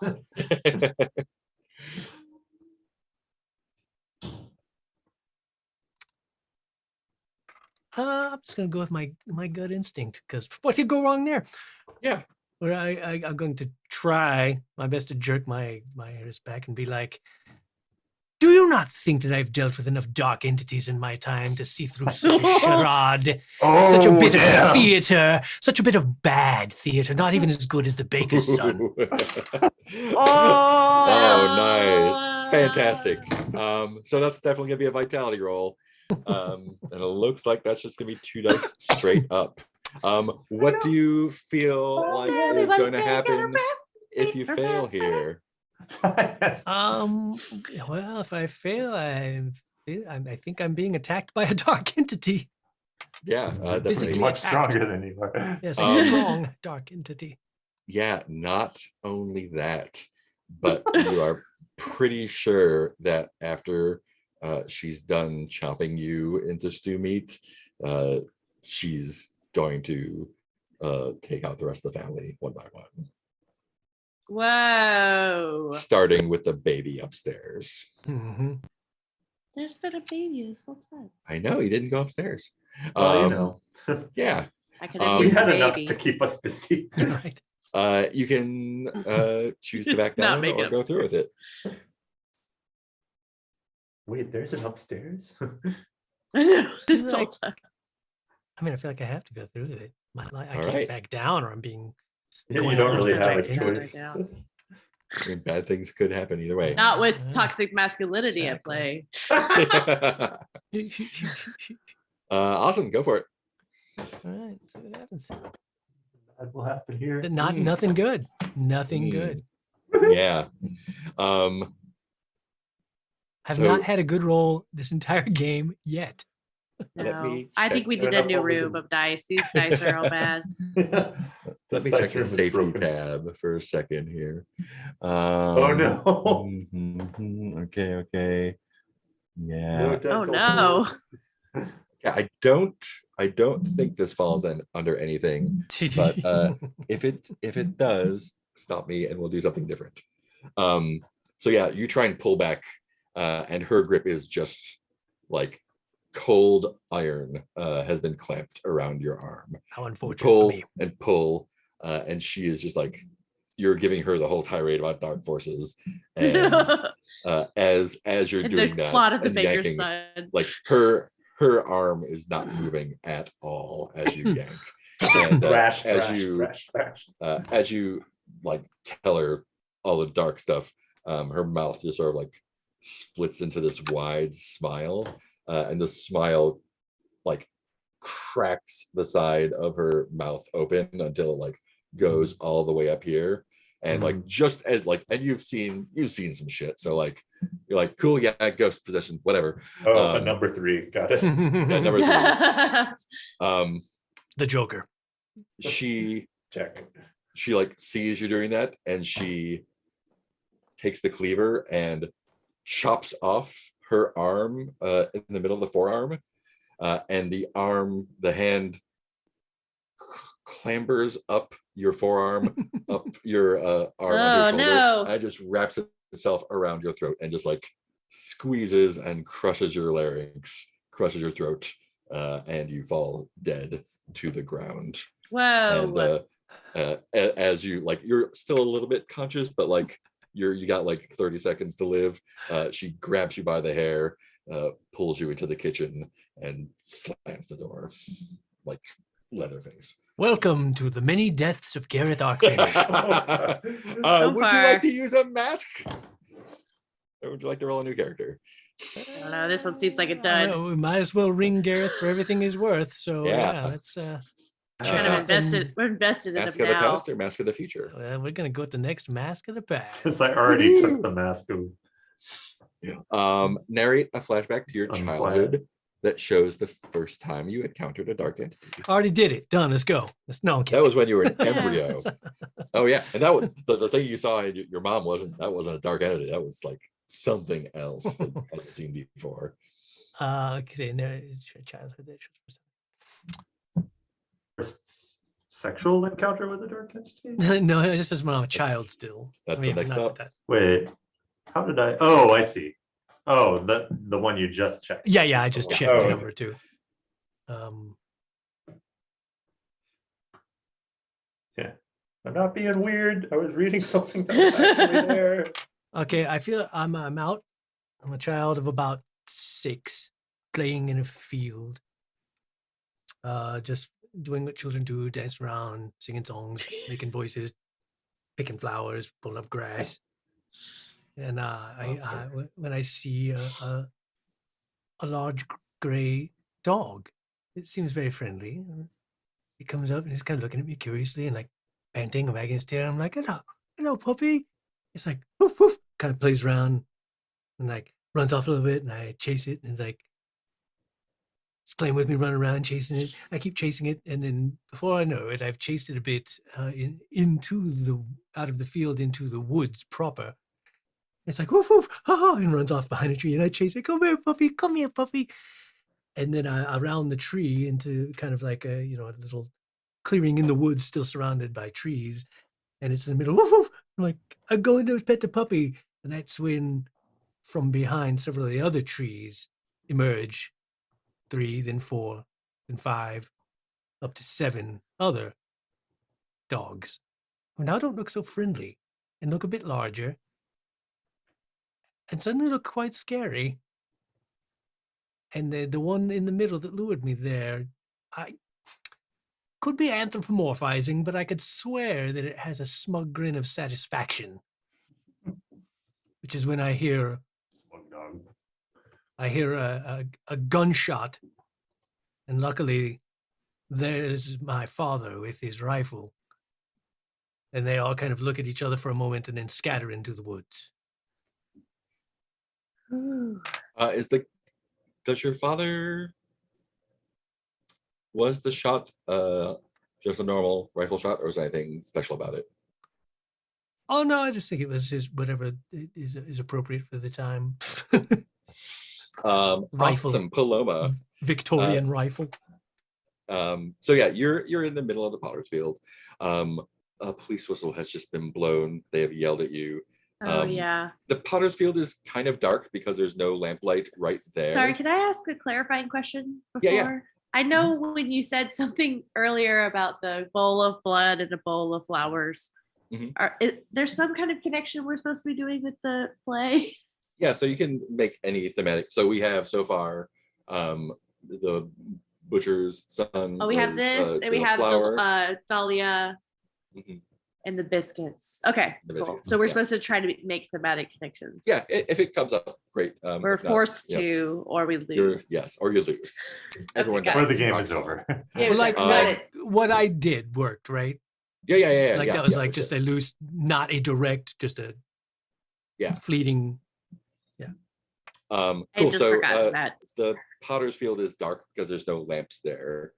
I'm just gonna go with my gut instinct, because what could go wrong there?
Yeah.
Where I'm going to try my best to jerk my wrist back and be like, do you not think that I've dealt with enough dark entities in my time to see through such a charade, such a bit of theater, such a bit of bad theater, not even as good as the baker's son?
Oh, nice. Fantastic. So that's definitely gonna be a vitality roll. And it looks like that's just gonna be 2 dice straight up. What do you feel like is going to happen if you fail here?
Well, if I fail, I think I'm being attacked by a dark entity.
Yeah, definitely.
Physically
Much
attacked.
stronger than you are.
Yes, a strong dark entity.
Yeah, not only that, but you are pretty sure that after she's done chopping you into stew meat, she's going to take out the rest of the family one by one.
Whoa.
Starting with the baby upstairs.
Mm-hmm.
There's been a baby this whole time.
I know, he didn't go upstairs.
Well, you know.
Yeah.
I could have
We
used a
had enough
baby.
to keep us busy.
Right.
You can choose to back
Not
down
make
or
it
go through with it.
upstairs.
Wait, there's an upstairs?
I know this
Like-
whole time.
I mean, I feel like I have to go through with it. I
All
can't
right.
back down, or I'm being.
Yeah,
Going
you don't
on
really
with the
have a
dark entity.
choice.
Yeah.
I mean, bad things could happen either way.
Not with
Yeah.
toxic masculinity at
Exactly.
play.
Awesome, go for it.
All right, see what happens.
That will happen here.
Nothing good. Nothing
Mm.
good.
Yeah.
Have
So-
not had a good roll this entire game yet.
Let
No.
me
I think
check.
we
Fair
need a
enough,
new
what we
room
do.
of dice. These dice are all bad.
Let me
This
check
dice
the
room is
safety
broken.
tab for a second here.
Oh no.
Okay. Yeah.
No
Oh
dental
no.
Yeah, I don't think this falls under anything. But, If it does, stop me and we'll do something different. So yeah, you try and pull back, and her grip is just like cold iron has been clamped around your arm.
How unfortunate for
Pull
me.
and pull, and she is just like, you're giving her the whole tirade about dark forces, and as you're
And
doing
the
that
plot of the
and
baker's
yanking,
son.
like her arm is not moving at all as you yank. And
Thrash,
as
thrash,
you
thrash.
as you like tell her all the dark stuff, her mouth just sort of like splits into this wide smile, and the smile like cracks the side of her mouth open until it like goes all the way up here, and like just as like, and you've seen some shit, so like you're like, cool, yeah, ghost possession, whatever.
Oh, a number 3. Got it.
Yeah, number 3.
The Joker.
She
Check.
like sees you doing that, and she takes the cleaver and chops off her arm in the middle of the forearm, and the hand clambers up your forearm, up your arm
Oh,
on your shoulder,
no.
and just wraps itself around your throat and just like squeezes and crushes your larynx, crushes your throat, and you fall dead to the ground.
Whoa.
And as you like, you're still a little bit conscious, but like you got like 30 seconds to live. She grabs you by the hair, pulls you into the kitchen, and slams the door like Leatherface.
Welcome to the many deaths of Gareth Arkwright.
Would you like to use a mask, or would you like to roll a new character?
I don't know. This one seems like it
I
did.
don't know, we might as well ring Gareth for everything he's worth. So
Yeah.
yeah, let's
Kind
check
of
off
invested. We're invested in
Mask
him
of the
now.
past or mask of the future?
We're gonna go with the next mask of the past.
Since I already
Woohoo.
took the mask of
Narrate a flashback to your
Unquiet.
childhood that shows the first time you encountered a dark entity.
Already did it. Done. Let's go. No, I'm kidding.
That was when you were an
Yeah.
embryo. Oh yeah, and that was the thing you saw in your mom wasn't a dark entity. That was like something else that I hadn't seen before.
Okay, childhood.
First sexual encounter with a dark entity?
No, this is when I'm a child still.
That's the next
not
up.
that.
Wait, how did I? Oh, I see. Oh, the one you just checked.
Yeah, I just checked
Oh,
the
okay.
number too.
Yeah, I'm not being weird. I was reading something that was actually there.
Okay, I feel I'm out. I'm a child of about 6, playing in a field. Just doing what children do, dance around, singing songs, making voices, picking flowers, pulling up grass. And when I see a large gray dog, it seems very friendly. He comes up and he's kind of looking at me curiously and like panting and wagging his tail. I'm like, hello, puppy. It's like, woof, woof, kind of plays around and like runs off a little bit, and I chase it, and like it's playing with me, running around, chasing it. I keep chasing it, and then before I know it, I've chased it a bit out of the field into the woods proper. It's like woof woof, ha ha, and runs off behind a tree, and I chase it. Come here, puppy. And then I around the tree into kind of like a little clearing in the woods, still surrounded by trees, and it's in the middle. Woof woof. I'm like, I'm going to pet the puppy, and that's when from behind several of the other trees emerge 3, then 4, then 5, up to 7 other dogs who now don't look so friendly and look a bit larger and suddenly look quite scary. And the one in the middle that lured me there, I could be anthropomorphizing, but I could swear that it has a smug grin of satisfaction, which is when I hear a gunshot, and luckily there's my father with his rifle, and they all kind of look at each other for a moment and then scatter into the woods.
Does your father, was the shot just a normal rifle shot, or was there anything special about it?
Oh no, I just think it was just whatever is appropriate for the time. Rifle.
Awesome, Paloma.
Victorian rifle.
So yeah, you're in the middle of the potter's field. A police whistle has just been blown. They have yelled at you.
Yeah.
The potter's field is kind of dark because there's no lamplight right there.
Sorry, can I ask a clarifying question before?
Yeah.
I know when you said something earlier about the bowl of blood and a bowl of flowers, there's some kind of connection we're supposed to be doing with the play?
Yeah, so you can make any thematic. So we have so far the butcher's son.
Oh, we have this, and we have Dahlia and the biscuits. Okay,
The
cool.
biscuits,
So we're
yeah.
supposed to try to make thematic connections.
Yeah, if it comes up, great.
We're
If not,
forced
yeah,
to, or we lose.
or you lose. Everyone
got
dies.
Or the game
Rock
is
solid.
over.
Yeah,
Well, like
got it.
what I did worked, right?
Yeah.
Like
yeah,
that was
yeah,
like
for
just
sure.
a loose, not a direct, just a fleeting.
I
Cool.
just
So
forgot that.
the potter's field is dark because there's no lamps there,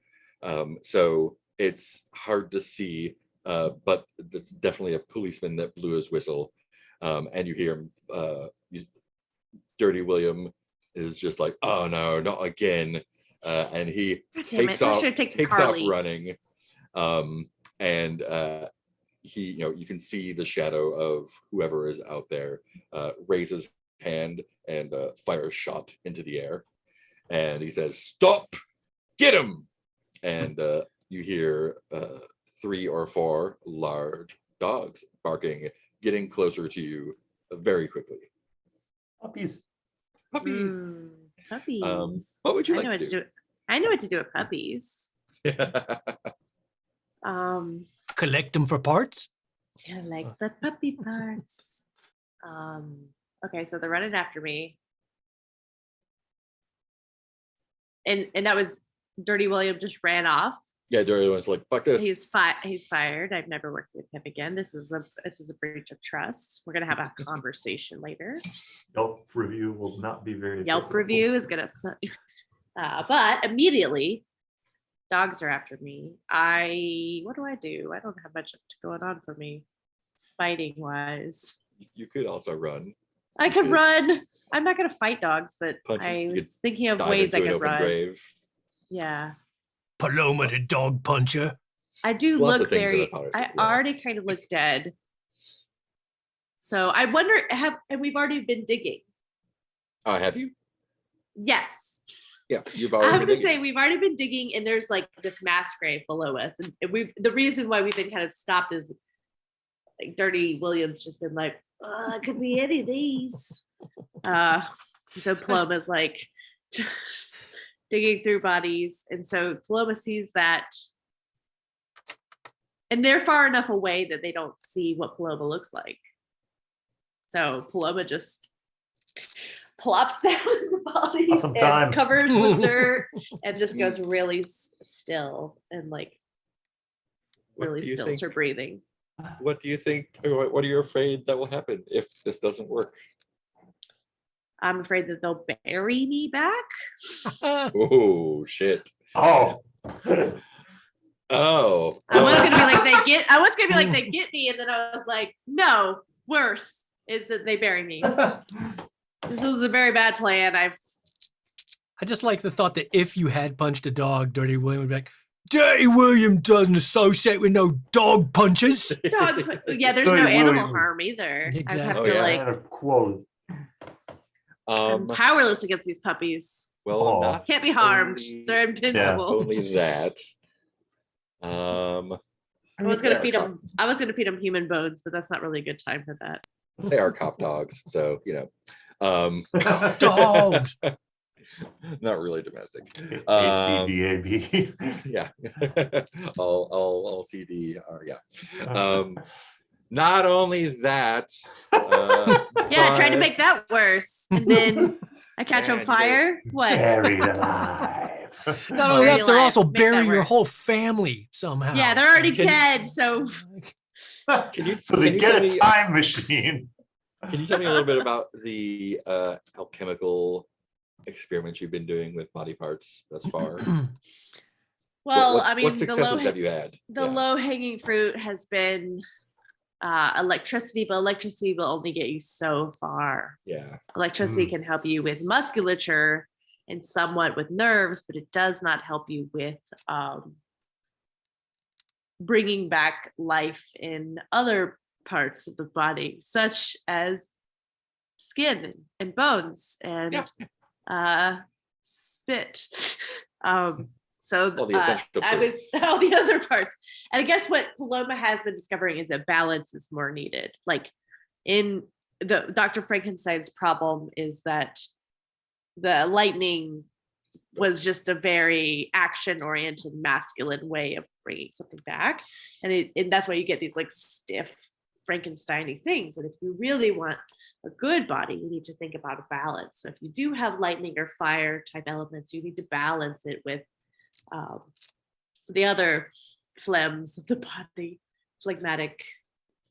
so it's hard to see. But it's definitely a policeman that blew his whistle, and you hear him. Dirty William is just like, "Oh no, not again!" And he
God damn
takes
it. I
off,
should have taken
takes off
Carly.
running, and he, you can see the shadow of whoever is out there raise his hand and fire a shot into the air, and he says, "Stop! Get him!" And you hear 3 or 4 large dogs barking, getting closer to you very quickly.
Puppies.
Puppies.
Puppies.
What would you
I
like
know
to
what
do?
I know what to do with puppies.
Collect them for parts.
I like the puppy parts. Okay, so they're running after me. And that was Dirty William just ran off.
Yeah, everyone's like, fuck this.
He's fired. I've never worked with him again. This is a breach of trust. We're gonna have a conversation later.
Yelp review will not be very.
Yelp
difficult.
review is gonna but immediately dogs are after me. What do? I don't have much going on for me fighting wise.
You could also run.
I could
could
run. I'm not gonna fight dogs, but
punch him.
I
You
was
could
thinking of
Dive
ways I
into an
could
open
run.
grave.
Yeah.
Paloma the dog puncher.
I do
Lots of
look
things in the
very
Potter
I
Suite, yeah.
already kind of look dead. So I wonder and we've already been digging.
Have you?
Yes.
Yeah, you've
I
already
have
been
to
digging.
say we've already been digging and there's like this mass grave below us. And the reason why we've been kind of stopped is like Dirty William's just been like, it could be any of these. So Paloma's like just digging through bodies. And so Paloma sees that. And they're far enough away that they don't see what Paloma looks like. So Paloma just plops down in the bodies
Awesome
and
time.
covers with dirt and just goes really still and like
What
really
do you
stills
think-
her breathing.
What do you think? Or what are you afraid that will happen if this doesn't work?
I'm afraid that they'll bury me back.
Oh shit!
Oh.
Oh,
I was gonna be like they get me, and then I was like, no, worse is that they bury me. This was a very bad plan.
I just like the thought that if you had punched a dog, Dirty William would be like, Dirty William doesn't associate with no dog punches.
Dog, yeah, there's
Dirty
no animal
Williams.
harm either. I
Exactly.
have
Oh,
to
yeah.
like,
Quote.
I'm powerless against these puppies.
well,
Oh.
not
Can't be harmed.
Only-
They're invincible.
only that.
I was gonna feed them. I was gonna feed them human bones, but that's not really a good time for that.
They are cop dogs, so you know.
Dogs.
Not really domestic.
ACDAB.
Yeah. all CD are yeah. Not only that.
Yeah, trying to
but-
make that worse, and then I catch on
Man,
fire. What?
Buried alive.
Not only that, they're
Real
also
life. Make that
burying your
worse.
whole family somehow.
Yeah, they're already
Can you-
dead. So
Can you
So they
can you
get
tell
a
me-
time machine.
Can you tell me a little bit about the alchemical experiments you've been doing with body parts thus far?
well,
What
I mean,
successes have you had?
the low hanging fruit has been electricity, but electricity will only get you so far.
Yeah.
Electricity can help you with musculature and somewhat with nerves, but it does not help you with bringing back life in other parts of the body, such as skin and bones and spit. So
All the essential
I was
fluids.
all the other parts. And I guess what Paloma has been discovering is that balance is more needed. Like in the Dr. Frankenstein's problem is that the lightning was just a very action-oriented masculine way of bringing something back. And that's why you get these like stiff Frankenstein-y things. And if you really want a good body, you need to think about a balance. So if you do have lightning or fire type elements, you need to balance it with the other phlegms of the body, phlegmatic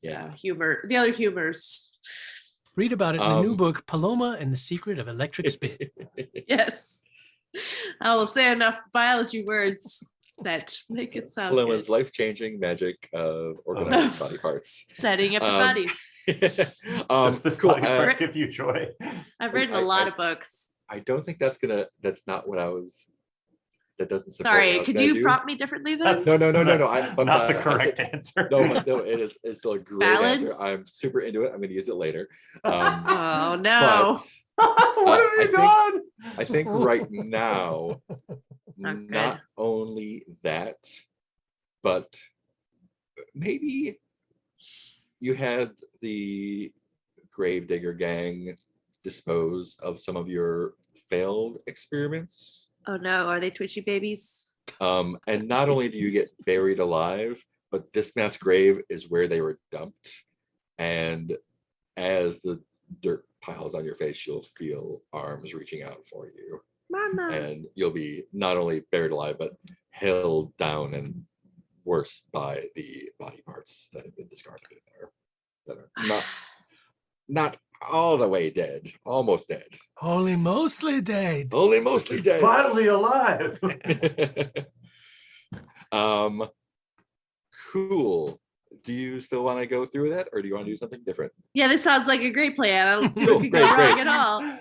Yeah.
humor, the other humors.
Read about it in the new
Um,
book, Paloma and the Secret of Electric Spit.
Yes. I will say enough biology words that make it sound
Paloma's
good.
life-changing magic of organizing body parts.
Setting up your
um,
bodies.
Does this
Cool.
body part give you joy?
I've written a lot of books.
I don't think that's not what I was. That doesn't support. what I
Sorry,
was
could
gonna
you
do.
prompt me differently then?
No.
That's
I'm
not the correct answer.
No, it's still a great answer.
Balance?
I'm super into it. I'm going to use it later.
Oh no.
What have you done?
I think right now,
Not
not
good.
only that, but maybe you had the Gravedigger gang dispose of some of your failed experiments.
Oh no, are they twitchy babies?
And not only do you get buried alive, but this mass grave is where they were dumped. And as the dirt piles on your face, you'll feel arms reaching out for you.
Mama.
And you'll be not only buried alive, but held down and worse by the body parts that have been discarded in there, that are not all the way dead, almost dead,
Only mostly dead.
only mostly dead.
Finally alive.
Cool. Do you still want to go through that, or do you want to do something different?
Yeah, this sounds like a great plan. I don't see
Cool,
what could go
great,
wrong
great.
at all. I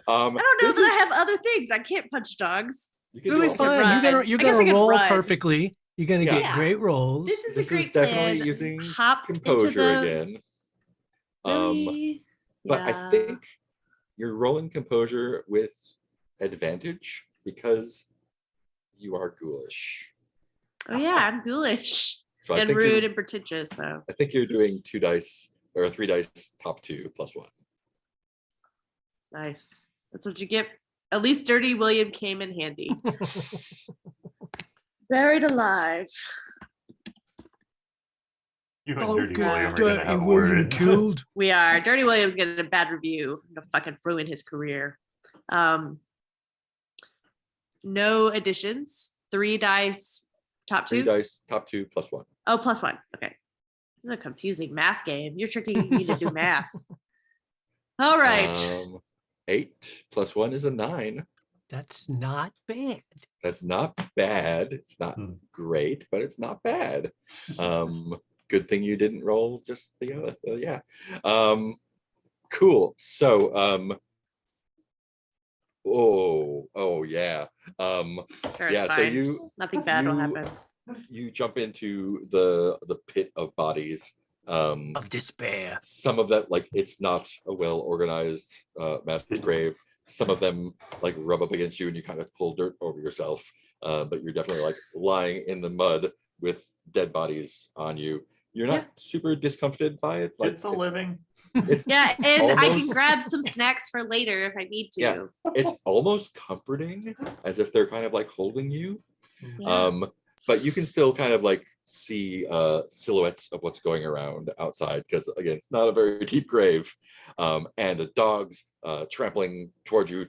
don't know
this
that
is-
I have other things. I can't punch dogs.
you can
It'll
do
be
all
fun.
kinds of-
run.
You're
I guess I
gonna
can
roll
run.
perfectly. You're gonna
Yeah.
get great rolls.
This is
This
a great
is definitely
plan.
using
Hop into
composure
the
again.
really.
But
Yeah.
I think you're rolling composure with advantage because you are ghoulish.
Oh yeah, I'm ghoulish
So I
and
think
rude
you're,
and pretentious. So
I think you're doing 2 dice or 3 dice top 2 plus 1.
nice. That's what you get. At least Dirty William came in handy. Buried alive.
You and
Oh,
Dirty
get
William are gonna
Dirty
have
William
words.
killed.
We are. Dirty William's getting a bad review. I'm gonna fucking ruin his career. No additions. 3 dice. Top
3
2.
dice top 2 plus 1.
Oh, plus 1. Okay. This is a confusing math game. You're tricking me to do math. All right.
8 plus 1 is a 9.
That's not bad.
That's not bad. It's not
Hmm.
great, but it's not bad. Good thing you didn't roll just the other. Yeah. Cool. So, oh yeah.
Sure, it's
Yeah. So
fine. Nothing bad will
you-
happen.
you jump into the pit of bodies.
Of despair.
Some of that, like, it's not a well organized mass grave. Some of them like rub up against you and you kind of pull dirt over yourself, but you're definitely like lying in the mud with dead bodies on you. You're not super discomforted by it. Like,
It's a living.
it's
Yeah, and I can
almost-
grab some snacks for later if I need to.
Yeah. it's almost comforting, as if they're kind of like holding you.
Yeah.
But you can still kind of like see silhouettes of what's going around outside, because again, it's not a very deep grave. And the dogs trampling towards you,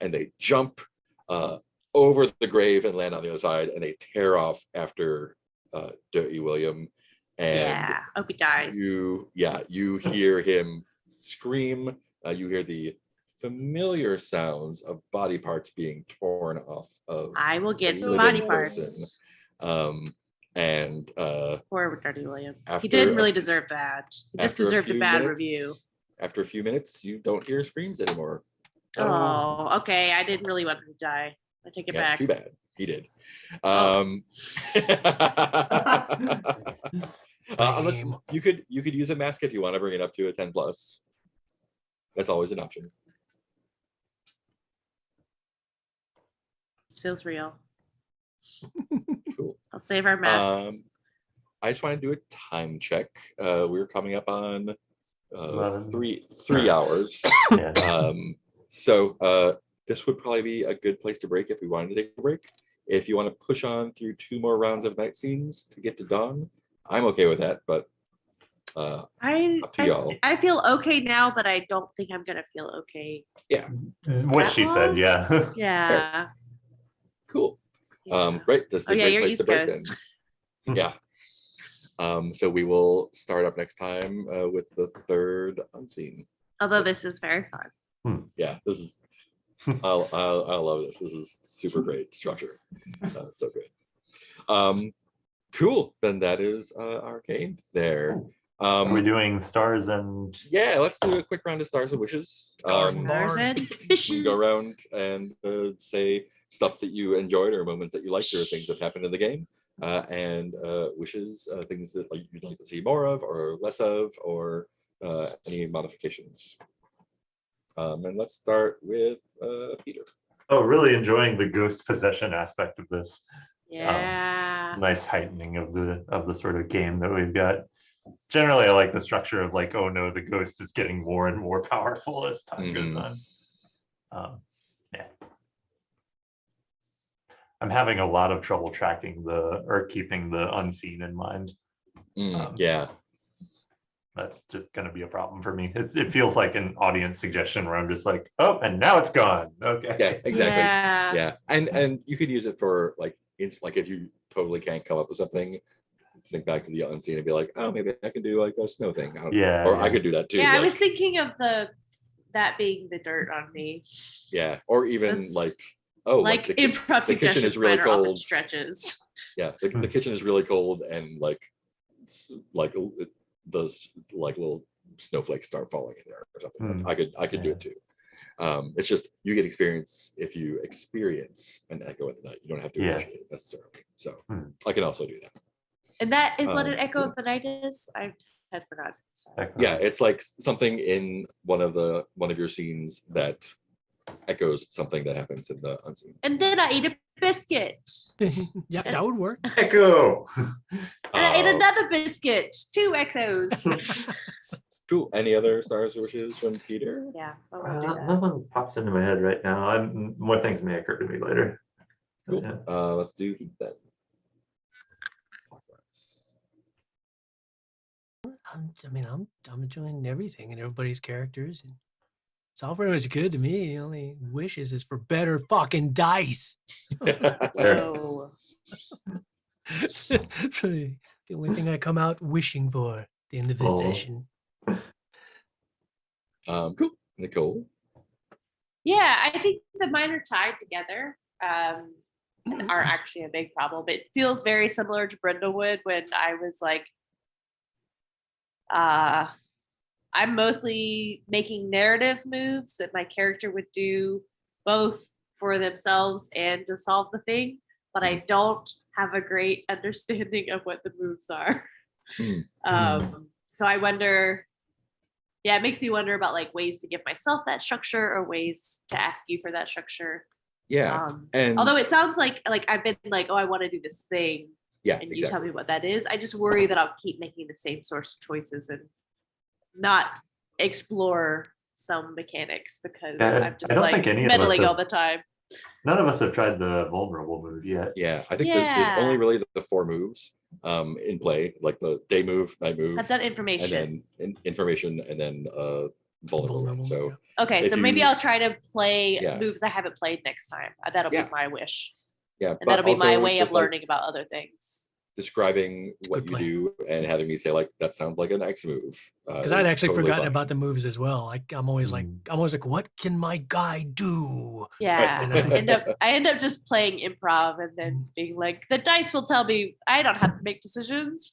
and they jump over the grave and land on the other side, and they tear off after Dirty William. And
Yeah. Hope he dies.
you hear him scream. You hear the familiar sounds of body parts being torn off of
I will get
a
some
living
body
person.
parts.
And
Poor Dirty William.
after
He didn't
a
really
f-
deserve that. He just
after
deserved a
few
bad
minutes-
review.
After a few minutes, you don't hear screams anymore.
Oh, okay. I didn't really want him to die. I take it
Yeah,
back.
too bad. He did.
Oh.
Unless
Lame.
you could use a mask if you want to bring it up to a 10 plus. That's always an option.
This feels real.
Cool.
I'll save our masks.
I just want to do a time check. We're coming up on
11.
three hours.
Yeah.
So this would probably be a good place to break if we wanted to take a break. If you want to push on through 2 more rounds of night scenes to get to dawn, I'm okay with that, but up to y'all.
I feel okay now, but I don't think I'm gonna feel okay.
What she said, yeah.
Yeah.
Cool.
Yeah.
Great. This is
Oh
a
yeah,
great
you're
place to
East
break
Coast.
then. Yeah. So we will start up next time with the 3rd unseen.
Although this is very fun.
Yeah, this is. I love this. This is super great structure. So good. Cool. Then that is our game there.
Are we doing stars and
Yeah, let's do a quick round of stars and wishes.
Stars and
Stars
Bars.
and
We can
fishes.
go around and say stuff that you enjoyed or moments that you liked or things that happened in the game, and wishes, things that you'd like to see more of or less of, or any modifications. And let's start with Peter.
oh, really enjoying the ghost possession aspect of this.
Yeah.
Nice heightening of the sort of game that we've got. Generally, I like the structure of like, oh no, the ghost is getting more and more powerful as time goes on. Yeah. I'm having a lot of trouble tracking keeping the unseen in mind.
Yeah.
That's just going to be a problem for me. It feels like an audience suggestion where I'm just like, oh, and now it's gone. Okay.
Yeah, exactly.
Yeah.
Yeah, and you could use it for like it's like if you totally can't come up with something, think back to the unseen and be like, oh, maybe I can do like a snow thing. I don't know.
Yeah,
Or
yeah.
I could do that too.
Yeah, I
like,
was thinking of that being the dirt on me.
Yeah, or even
This-
like, oh,
Like
the
improv
the kitchen
suggestions
is really
mine are often
cold.
stretches.
Yeah, the kitchen is really cold, and like those like little snowflakes start falling in there or something. Like, I could do it too. It's just you get experience if you experience an echo in the night. You don't have to initiate it necessarily. So I can also do that.
And that is what an echo
cool.
of the night is. I had forgotten. So.
Yeah, it's like something in one of your scenes that echoes something that happens in the unseen.
And then I ate a biscuit.
Yeah, that would work.
Echo.
And I ate another biscuit. 2 exos.
Cool. Any other stars wishes from Peter?
Yeah, I will do
No
that.
one pops into my head right now. More things may occur to me later.
Cool.
Yeah.
Let's do Heat then.
I'm enjoying everything and everybody's characters, and it's all pretty much good to me. The only wishes is for better fucking dice.
Whoa.
The only thing I come out wishing for at the end of this session.
Cool. Nicole.
Yeah, I think the mine are tied together. Are actually a big problem. It feels very similar to Brindlewood when I was like, I'm mostly making narrative moves that my character would do both for themselves and to solve the thing, but I don't have a great understanding of what the moves are. So I wonder, it makes me wonder about like ways to give myself that structure or ways to ask you for that structure.
Yeah. And
although it sounds like I've been like, oh, I want to do this thing.
Yeah.
And you tell me what that is. I just worry that I'll keep making the same source of choices and not explore some mechanics because I'm just like meddling all the time.
None of us have tried the vulnerable move yet.
Yeah, I think there's only really the 4 moves in play, like the day move, night move.
I've done information.
And then information, and then vulnerable. So
okay, so maybe I'll try to play
Yeah.
moves I haven't played next time. That'll be my wish.
Yeah,
And that'll be my
also
way of
just, like,
learning about other things.
describing what
Good
you
plan.
do and having me say like that sounds like an X move.
Because I'd
is
actually
totally
forgotten
fine.
about the moves as well. Like I'm always like, what can my guy do?
Yeah,
And
I end up just playing improv and then being like, the dice will tell me I don't have to make decisions.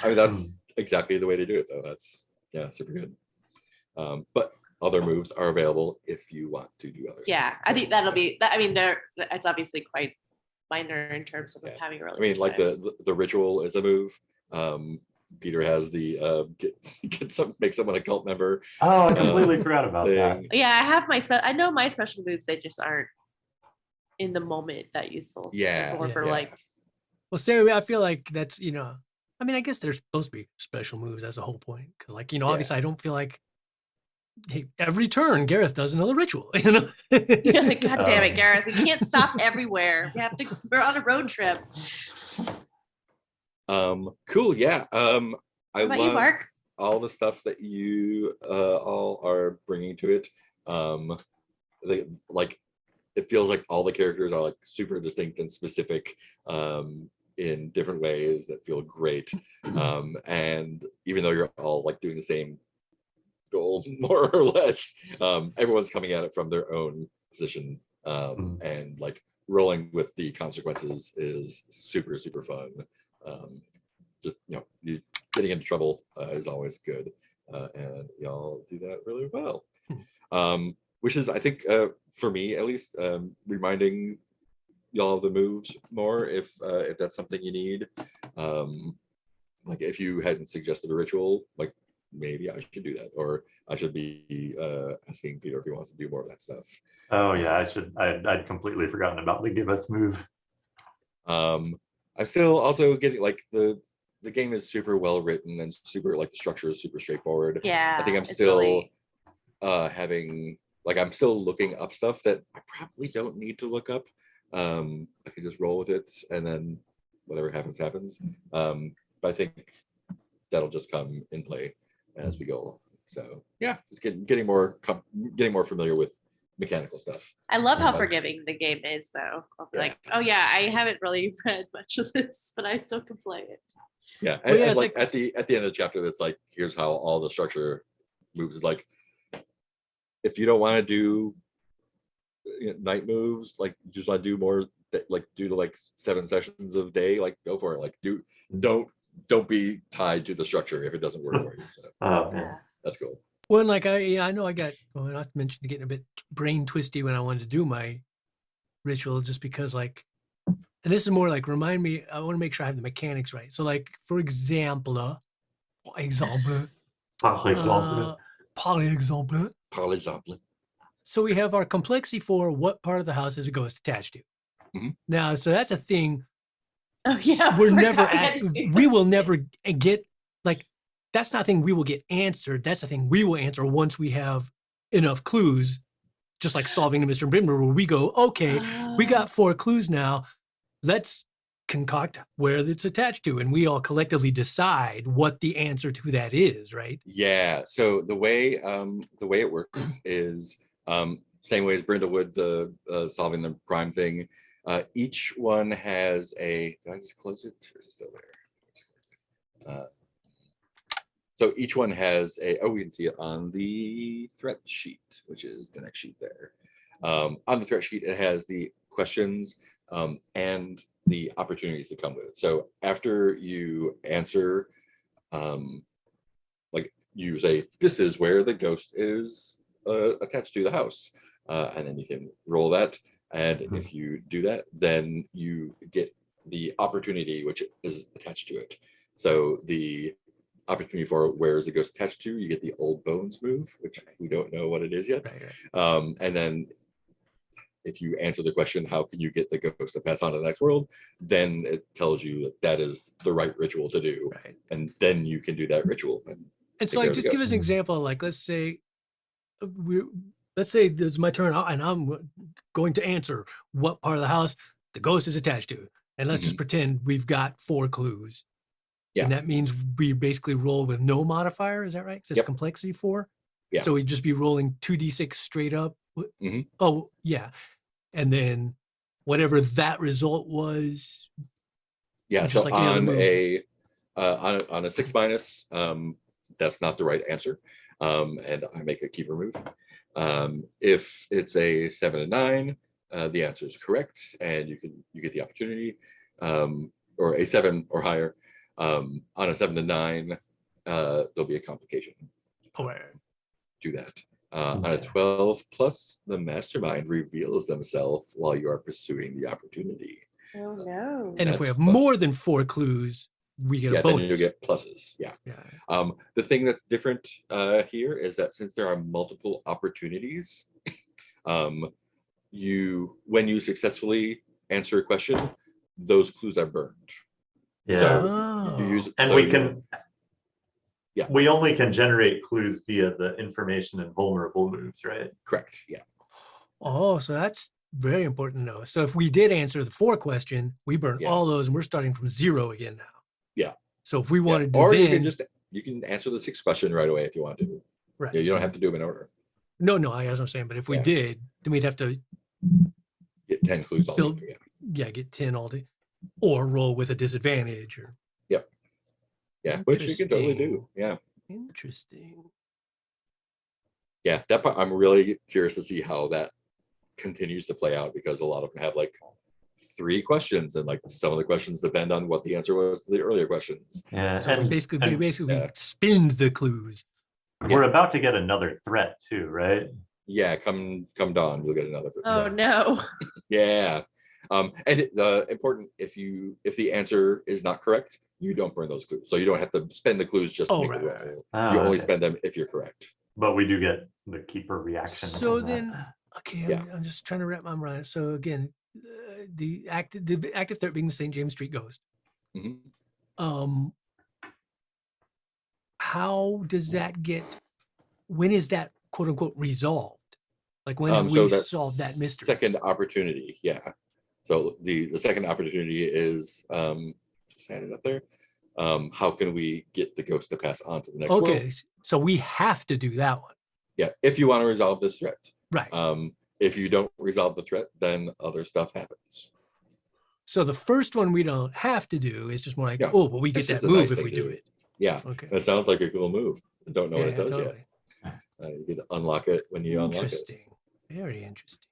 I mean, that's exactly the way to do it, though. That's super good. But other moves are available if you want to do other
Yeah,
stuff.
I think that'll be that. I mean, it's obviously quite minor in terms of having a really.
I mean, like the ritual is a move. Peter has the make someone a cult member.
Oh, I completely forgot about that.
Yeah, I have I know my special moves. They just aren't in the moment that useful.
Yeah.
More for like.
Well, Sarah, I feel like that's I mean, I guess there's supposed to be special moves. That's the whole point. Because like obviously, I don't feel like. Hey, every turn Gareth does another ritual,
You're like, God damn it, Gareth. We can't stop everywhere. We're on a road trip.
Cool. Yeah. I love
you, Mark?
all the stuff that you all are bringing to it. It feels like all the characters are like super distinct and specific in different ways that feel great. And even though you're all like doing the same goal more or less, everyone's coming at it from their own position, and like rolling with the consequences is super fun. Just you getting into trouble is always good, and y'all do that really well. Which is, I think, for me at least, reminding y'all of the moves more if that's something you need. Like if you hadn't suggested a ritual, like maybe I should do that, or I should be asking Peter if he wants to do more of that stuff.
Oh yeah, I'd completely forgotten about the Giveth move.
I'm still also getting like the game is super well written and super like the structure is super straightforward.
Yeah,
I think I'm still having like I'm still looking up stuff that I probably don't need to look up. I can just roll with it and then whatever happens. But I think that'll just come in play as we go along. So yeah, just getting more familiar with mechanical stuff.
I love how
Um,
forgiving the game is, though. I'll be
Yeah.
like, oh yeah, I haven't really read much of this, but I still can play it.
Yeah,
Well, yeah,
and
it's
like
like-
at the end of the chapter, that's like, here's how all the structure moves. Is like, if you don't want to do night moves, like you just want to do more, like do the like 7 sessions of day, like go for it. Like don't be tied to the structure if it doesn't work for you. So
Oh, yeah.
that's cool.
Well, like I know I got, well, not to mention getting a bit brain twisty when I wanted to do my ritual, just because like, and this is more like, remind me, I want to make sure I have the mechanics right. So like, for example,
Par exemple.
par exemple,
Par exemple.
so we have our complexity for what part of the house is a ghost attached to.
Mhm.
Now, so that's a thing
Oh yeah, I
we're
forgot
never
we had to do
we
that.
will never get, like, that's not a thing we will get answered. That's the thing we will answer once we have enough clues, just like solving the Mr. Brimmer, where we go, okay, we got 4 clues now. Let's concoct where it's attached to, and we all collectively decide what the answer to that is, right?
Yeah. So the way it works is same way as Brenda would the solving the crime thing. Each one has a. Did I just close it? Or is it still there? So each one has a. Oh, we can see it on the threat sheet, which is the next sheet there. On the threat sheet, it has the questions and the opportunities that come with it. So after you answer, like you say, this is where the ghost is attached to the house, and then you can roll that. And if you do that, then you get the opportunity which is attached to it. So the opportunity for where is the ghost attached to, you get the old bones move, which we don't know what it is yet.
Right.
And then if you answer the question, how can you get the ghost to pass on to the next world? Then it tells you that that is the right ritual to do.
Right.
And then you can do that ritual.
And so,
take care
like,
of the
just give us an
ghost.
example. Like, let's say it's my turn, and I'm going to answer what part of the house the ghost is attached to, and let's just pretend we've got 4 clues.
Yeah.
And that means we basically roll with no modifier. Is that right? 'Cause it's
Yep.
complexity 4.
Yeah.
So we'd just be rolling 2d6 straight up.
Mhm.
Oh yeah, and then whatever that result was.
Yeah.
just
So
like any other
on
move.
on a 6 minus, that's not the right answer. And I make a keeper move. If it's a 7 and 9, the answer is correct, and you get the opportunity, or a 7 or higher. On a 7 to 9, there'll be a complication.
Oh, right.
Do that. On a 12 plus, the mastermind reveals themselves while you are pursuing the opportunity.
Oh no.
And if we
That's
have
fun.
more than 4 clues, we get
Yeah,
a
then
bonus.
you get pluses. Yeah.
Yeah.
The thing that's different here is that since there are multiple opportunities, when you successfully answer a question, those clues are burned.
Yeah.
So,
You use
And
so
we
you-
can.
Yeah.
We only can generate clues via the information and vulnerable moves, right?
correct. Yeah.
so that's very important to know. So if we did answer the 4 question, we burn
Yeah.
all those, and we're starting from 0 again now.
Yeah.
So if we
Yeah.
wanted to
Or
then,
you can answer the 6th question right away if you want to.
right?
Yeah, you don't have to do them in order.
No, I as I'm saying, but if we
Yeah.
did, then we'd have to
Get 10 clues all
Build-
together. Yeah.
get 10 all day, or roll with a disadvantage, or
Yeah, which you can totally do.
Interesting.
Yeah.
interesting.
Yeah, that part I'm really curious to see how that continues to play out, because a lot of them have like 3 questions, and like some of the questions depend on what the answer was to the earlier questions.
Yeah.
So we basically
yeah.
we spin the clues.
We're about to get another threat too, right?
Yeah, come dawn, you'll get another.
Oh no.
Yeah. And important, if the answer is not correct, you don't burn those clues. So you don't have to spend the clues just to
Oh,
make
right,
the
right,
roll.
Ah,
You only
okay.
spend them if you're correct.
But we do get the keeper reaction.
So
from that.
then, okay,
Yeah.
I'm just trying to wrap my mind. So again, the active threat being the St. James Street Ghost.
Mhm.
How does that get? When is that quote unquote resolved? Like when have
So
we
that's
solved that mystery?
second opportunity. Yeah. So the second opportunity is just hand it up there. How can we get the ghost to pass on to the next world?
Okay, so we have to do that one,
Yeah, if you want to resolve this threat.
right?
if you don't resolve the threat, then other stuff happens.
So the first one we don't have to do. It's just more like,
Yeah,
oh, but we get
it's just
that
a
move
nice
if
thing
we
to
do
do.
it.
Yeah,
Okay.
it sounds like a cool move. I don't know what it does
totally.
yet. You get to unlock it when you unlock it.
Interesting. Very interesting.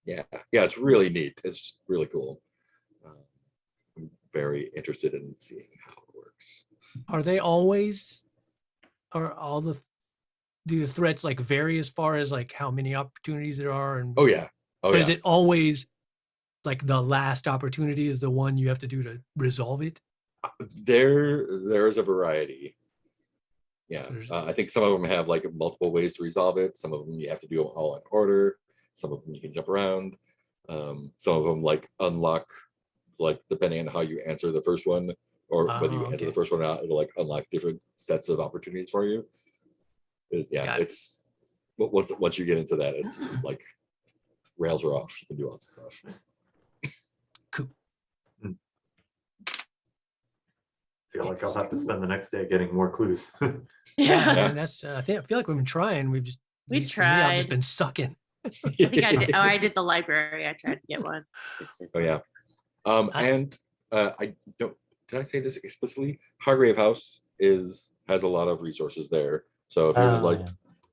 Yeah, it's really neat. It's really cool. I'm very interested in seeing how it works.
Are they do the threats like vary as far as like how many opportunities there are? And
Oh yeah.
but is it always like the last opportunity is the one you have to do to resolve it?
There's a variety. Yeah,
So
I think some of them have like multiple ways to resolve it. Some of them you have to do them all in order. Some of them you can jump around. Some of them like unlock, like depending on how you answer the first one, or whether you answer the first one or not, it'll like unlock different sets of opportunities for you. It's but once you get into that, it's like rails are off. You can do all this stuff.
Cool.
Feel like I'll have to spend the next day getting more clues.
Yeah, man, that's I feel like we've been trying. We've just
We
at least for me, I've just
tried.
been sucking.
I think I did. Oh, I did the library. I tried to get one.
Oh yeah. And I don't, did I say this explicitly? Hargrave House has a lot of resources there. So if you're just like,
yeah.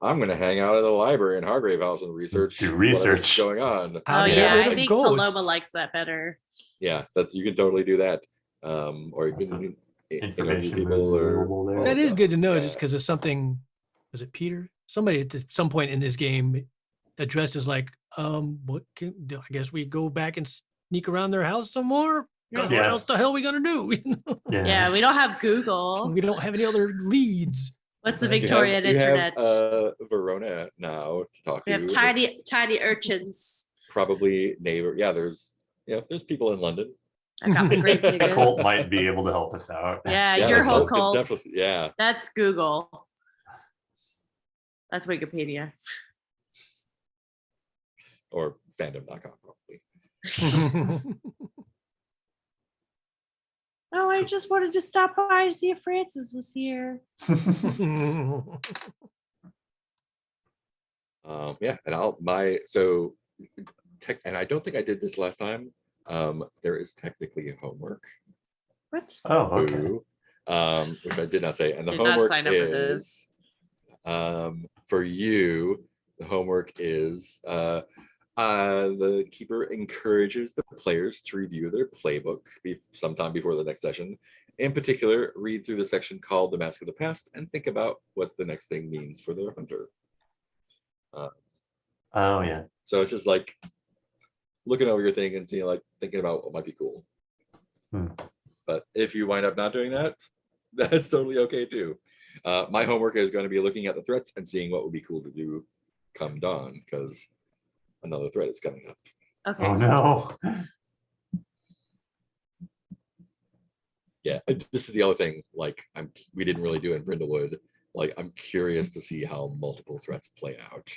I'm gonna hang out at the library in Hargrave House and research
Do
whatever's
research.
going on.
How
Oh
to get
yeah,
rid
I
of
think
ghosts.
Paloma likes that better.
Yeah, you can totally do that. Or you
Lots
can interview
information
people
moves
or
available there.
all
That is
stuff.
good to know,
Yeah.
just because of something. Was it Peter? Somebody at some point in this game addressed as like, what can do? I guess we go back and sneak around their house some more. Because what
Yeah.
else the hell we gonna do?
Yeah, we don't have Google.
We don't have any other leads.
What's the
You have-
Victorian
you have,
internet?
Verona now to talk
We
to.
have
There's
tiny urchins.
probably neighbor. Yeah, there's people in London.
I got the great
The
biggest.
cult might be able to help us out.
Yeah,
Yeah,
your
the
whole
could
cult.
definitely- yeah.
That's Google. That's Wikipedia.
Or fandom.com probably.
Oh, I just wanted to stop by to see if Francis was here.
Yeah, and and I don't think I did this last time. There is technically homework.
What?
Oh, okay.
Ooh, which I did not say. And the
Did not
homework
sign up for
is for you, the homework is the keeper encourages the players to review their playbook sometime before the next session. In particular, read through the section called The Mask of the Past and think about what the next thing means for the hunter.
Oh yeah.
So it's just like looking over your thing and seeing, like, thinking about what might be cool. But if you wind up not doing that, that's totally okay too. My homework is going to be looking at the threats and seeing what would be cool to do come dawn, because another threat is coming up.
Okay.
Oh no.
Yeah, this is the other thing. Like, we didn't really do in Brindlewood. Like, I'm curious to see how multiple threats play out.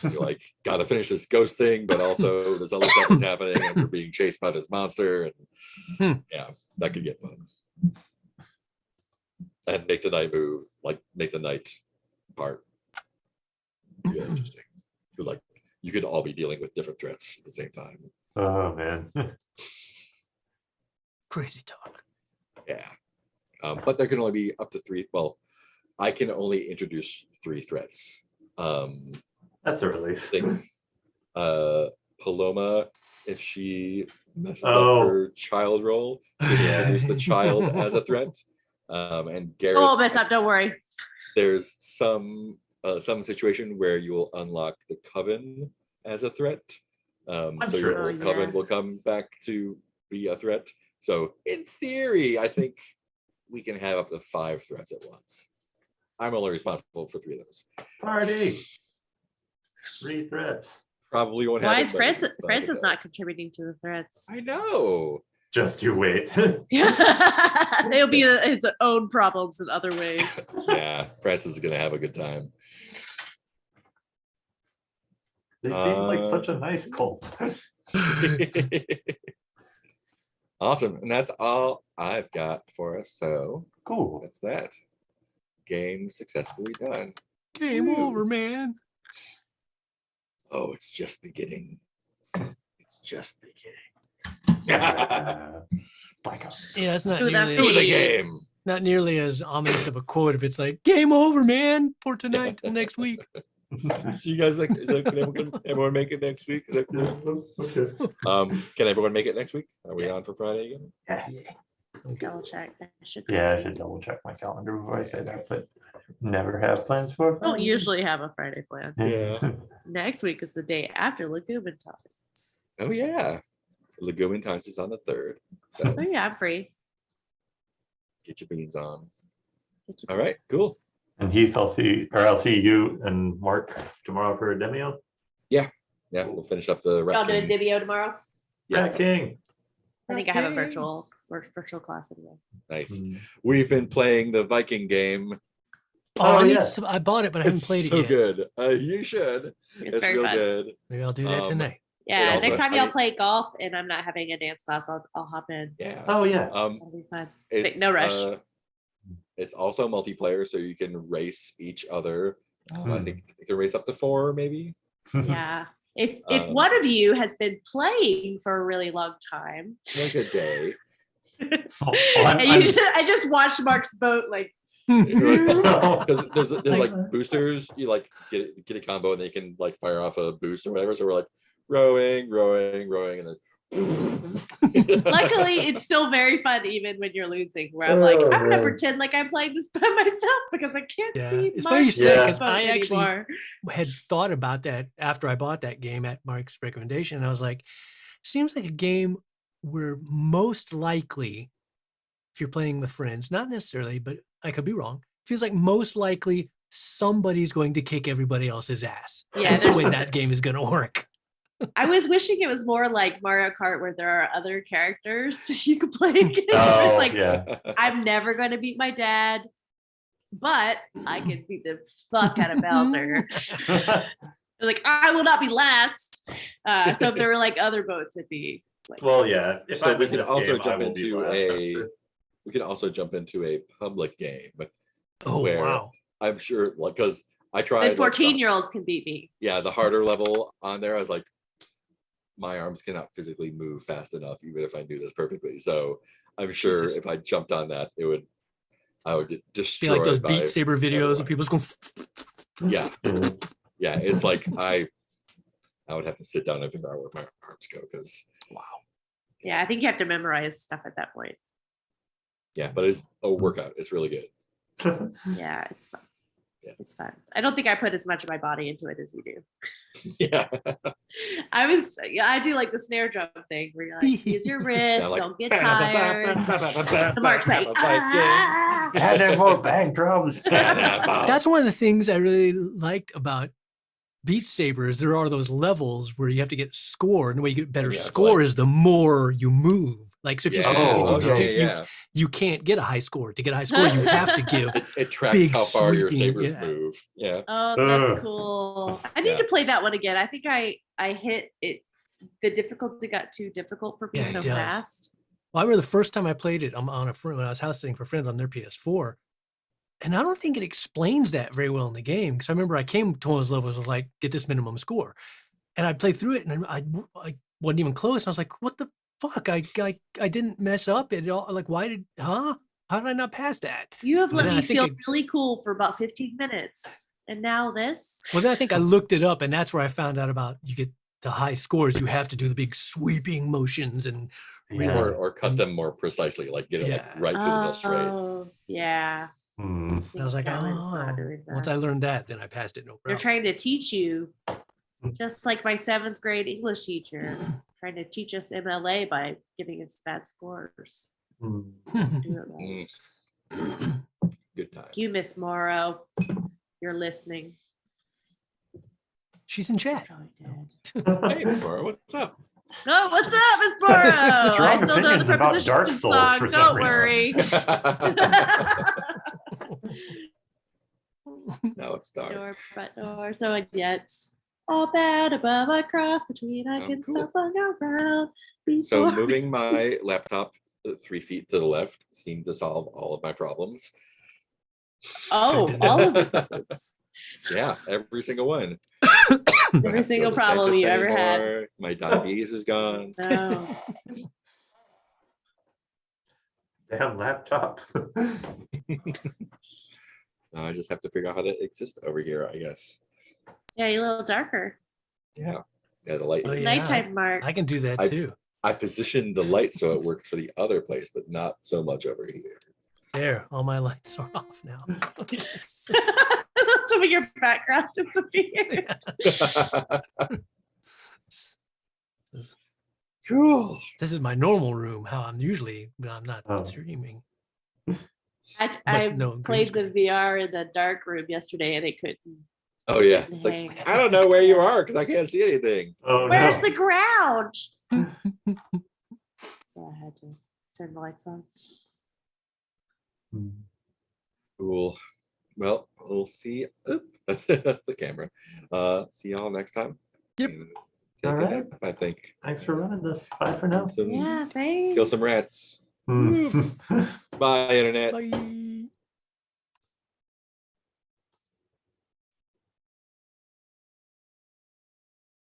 You're like, gotta finish this ghost thing, but also this other stuff is happening, and we're being chased by this monster, and yeah, that could get fun. And make the night move, like make the night part really interesting. Because like you could all be dealing with different threats at the same time.
Oh man.
Crazy talk.
Yeah, but there can only be up to 3. Well, I can only introduce 3 threats.
That's a relief.
I think Paloma, if she messes up her child roll, can introduce the child as a threat. And Garrett,
Oh, mess up. Don't worry.
there's some situation where you will unlock the coven as a threat. So your
sure.
old coven will come back to be a threat. So in theory, I think we can have up to 5 threats at once. I'm only responsible for 3 of those.
Party. 3 threats.
Probably won't happen.
Why is
but
Francis?
I think
Francis
it
not
does.
contributing to the threats?
I know.
Just you wait.
They'll be his own problems in other ways.
Yeah, Francis is gonna have a good time.
They seem like such a nice cult.
Awesome, and that's all I've got for us. So
Cool.
that's that. Game successfully done.
Game
Woo.
over, man.
Oh, it's just beginning. It's just beginning.
Black Ops.
Yeah, it's not
Ooh, that's
nearly
Do the
Hey.
game.
not nearly as ominous of a quote if it's like game over, man, for tonight till next week.
So you guys like? Is that, can everyone make it next week? Is that cool?
Okay.
Can everyone make it next week? Are we
Yeah.
on for Friday again?
Yeah. Okay.
Double check. I should be
Yeah, I
too.
should double check my calendar before I say that, but never have plans for.
Don't usually have a Friday plan.
Yeah.
Next week is the day after Legumin Times.
Oh yeah. Legumin Times is on the 3rd. So
Oh yeah, I'm free.
get your beans on.
Get your
All right,
beans.
cool.
And Heath, I'll see you and Mark tomorrow for a Demio.
Yeah, we'll finish up the
Y'all doing
Rat King.
Divio tomorrow?
Yeah.
Rat King.
I think I have a
Okay.
virtual class anyway.
Nice.
Mm.
We've been playing the Viking game.
Oh, I need
yeah.
some, I bought it, but I haven't
It's
played
so
it yet.
good. You should.
It's
It's
very
real
fun.
good.
Maybe I'll do that
Um,
tonight.
Yeah,
also-
next time
I
y'all
mean-
play golf and I'm not having a dance class, I'll hop in.
Yeah.
Oh yeah.
That'll be fun.
It's,
no rush.
It's also multiplayer, so you can race each other. I
Hmm.
think you can race up to 4, maybe.
Yeah. If
Um,
one of you has been playing for a really long time,
Like a day.
I just watched Mark's boat like
Because there's
Like-
like boosters. You like get a combo, and they can like fire off a boost or whatever. So we're like rowing, and then.
luckily it's still very fun even when you're losing where I'm like,
Oh,
I'm gonna
man.
pretend like I'm playing this by myself because I can't
Yeah,
see
it's funny you
Mark's
say
that,
'cause
boat
I actually-
anymore.
Had thought about that after I bought that game at Mark's recommendation. And I was like, seems like a game where most likely, if you're playing with friends, not necessarily, but I could be wrong, feels like most likely somebody's going to kick everybody else's ass.
Yeah,
That's the way
there's-
that game is going to work.
I was wishing it was more like Mario Kart where there are other characters that you could play against. Where
Oh
it's like,
yeah.
I'm never going to beat my dad, but I can beat the fuck out of Bowser. Like, I will not be last. So if there were like other boats, it'd be like,
Well, yeah. If
So
I'm
we
in
could
this
also
game, I
jump
will be
into
last, I'm sure.
we can also jump into a public game.
Oh,
Where
wow.
I'm sure, like, because I tried.
then 14-year-olds can beat me.
Yeah, the harder level on there, I was like, my arms cannot physically move fast enough, even if I knew this perfectly. So I'm sure
Jesus.
if I jumped on that, I would get
Be
destroyed.
like those
by
Beat Saber videos
everyone.
of people just going.
Yeah,
Yeah.
yeah. It's like I would have to sit down and figure out where my arms go because
Wow.
Yeah, I think you have to memorize stuff at that point.
yeah, but it's a workout. It's really good.
Yeah, it's fun.
Yeah.
It's fun. I don't think I put as much of my body into it as you do.
Yeah,
I do like the snare drum thing where you're like, use your wrist,
like,
don't get tired. And Mark's like,
Viking.
ah.
Add in more bang drums.
That's one of the things I really liked about Beat Saber is there are those levels where you have to get score, and the way you get better
Yeah,
score
like-
is the more you move. Like, so if you
Yeah,
Oh,
okay,
you,
yeah.
you can't get a high score. To get a high score, you have to give.
It tracks
Big
how far your
sweeping,
sabers
yeah.
move. Yeah.
Oh, that's
Ugh.
cool. I need
Yeah.
to play that one again. I think I hit it. The difficulty got too difficult for me
Yeah, it
so
does.
fast.
Well, I remember the first time I played it, I'm on a friend when I was house sitting for friends on their PS4, and I don't think it explains that very well in the game because I remember I came to one of those levels of like get this minimum score, and I played through it and I wasn't even close. And I was like, what the fuck? I didn't mess up at all. Like, why did how did I not pass that?
You have let
Yeah, I
me
think
feel
it-
really cool for about 15 minutes. And now this.
Well, then I think I looked it up, and that's where I found out about you get the high scores. You have to do the big sweeping motions and
Yeah.
Or cut them more precisely, like get it like
Yeah.
right through the middle straight.
Oh, yeah.
Hmm.
And I was like,
That one's not
oh.
doing
Once
that.
I learned that, then I passed it. No
They're
problem.
trying to teach you, just like my 7th grade English teacher, trying to teach us MLA by giving us bad scores.
Hmm.
Do it right.
Mm. Good time.
You, Miss Morrow, you're listening.
She's in
She's
chat.
probably dead.
Hey, Miss Mara, what's up?
Oh, what's up, Miss Morrow? I
Strong
still know the
opinions about Dark
preposition
Souls
song.
for some
Don't
reason.
worry.
No, it's dark.
Door, front door, so and yet all bad above, across, between, I
Oh,
can
cool.
stumble around.
So
Before.
moving my laptop 3 feet to the left seemed to solve all of my problems.
Oh, all of it. Oops.
Yeah, every single one. don't
Every
have to go
single
to the
problem
dentist
you ever had.
anymore. My diabetes is gone.
No.
Damn laptop.
Now I just have to figure out how to exist over here, I guess.
Yeah, you're a little darker.
Yeah. Yeah, the light.
Oh,
It's
yeah,
nighttime, Mark.
I can do that
I-
too.
I positioned the light so it works for the other place, but not so much over here.
There, all my lights are off now.
Some of your background disappeared.
Cool.
This is my normal room, how I'm usually when I'm not
Oh.
streaming.
I
no green
played the
screen.
VR in the dark room yesterday and it couldn't.
Oh yeah. It's
hang.
like I don't know where you are because I can't see anything.
Oh
Where's
no.
the ground? So I had to turn the lights on.
Cool. Well, we'll see. Oop, that's the camera. See y'all next time.
Yep.
And take
All
a
right.
nap, I think.
Thanks for running this. Bye for now.
Some,
Yeah, thanks.
kill some rats.
Mm.
Bye, internet.
Bye.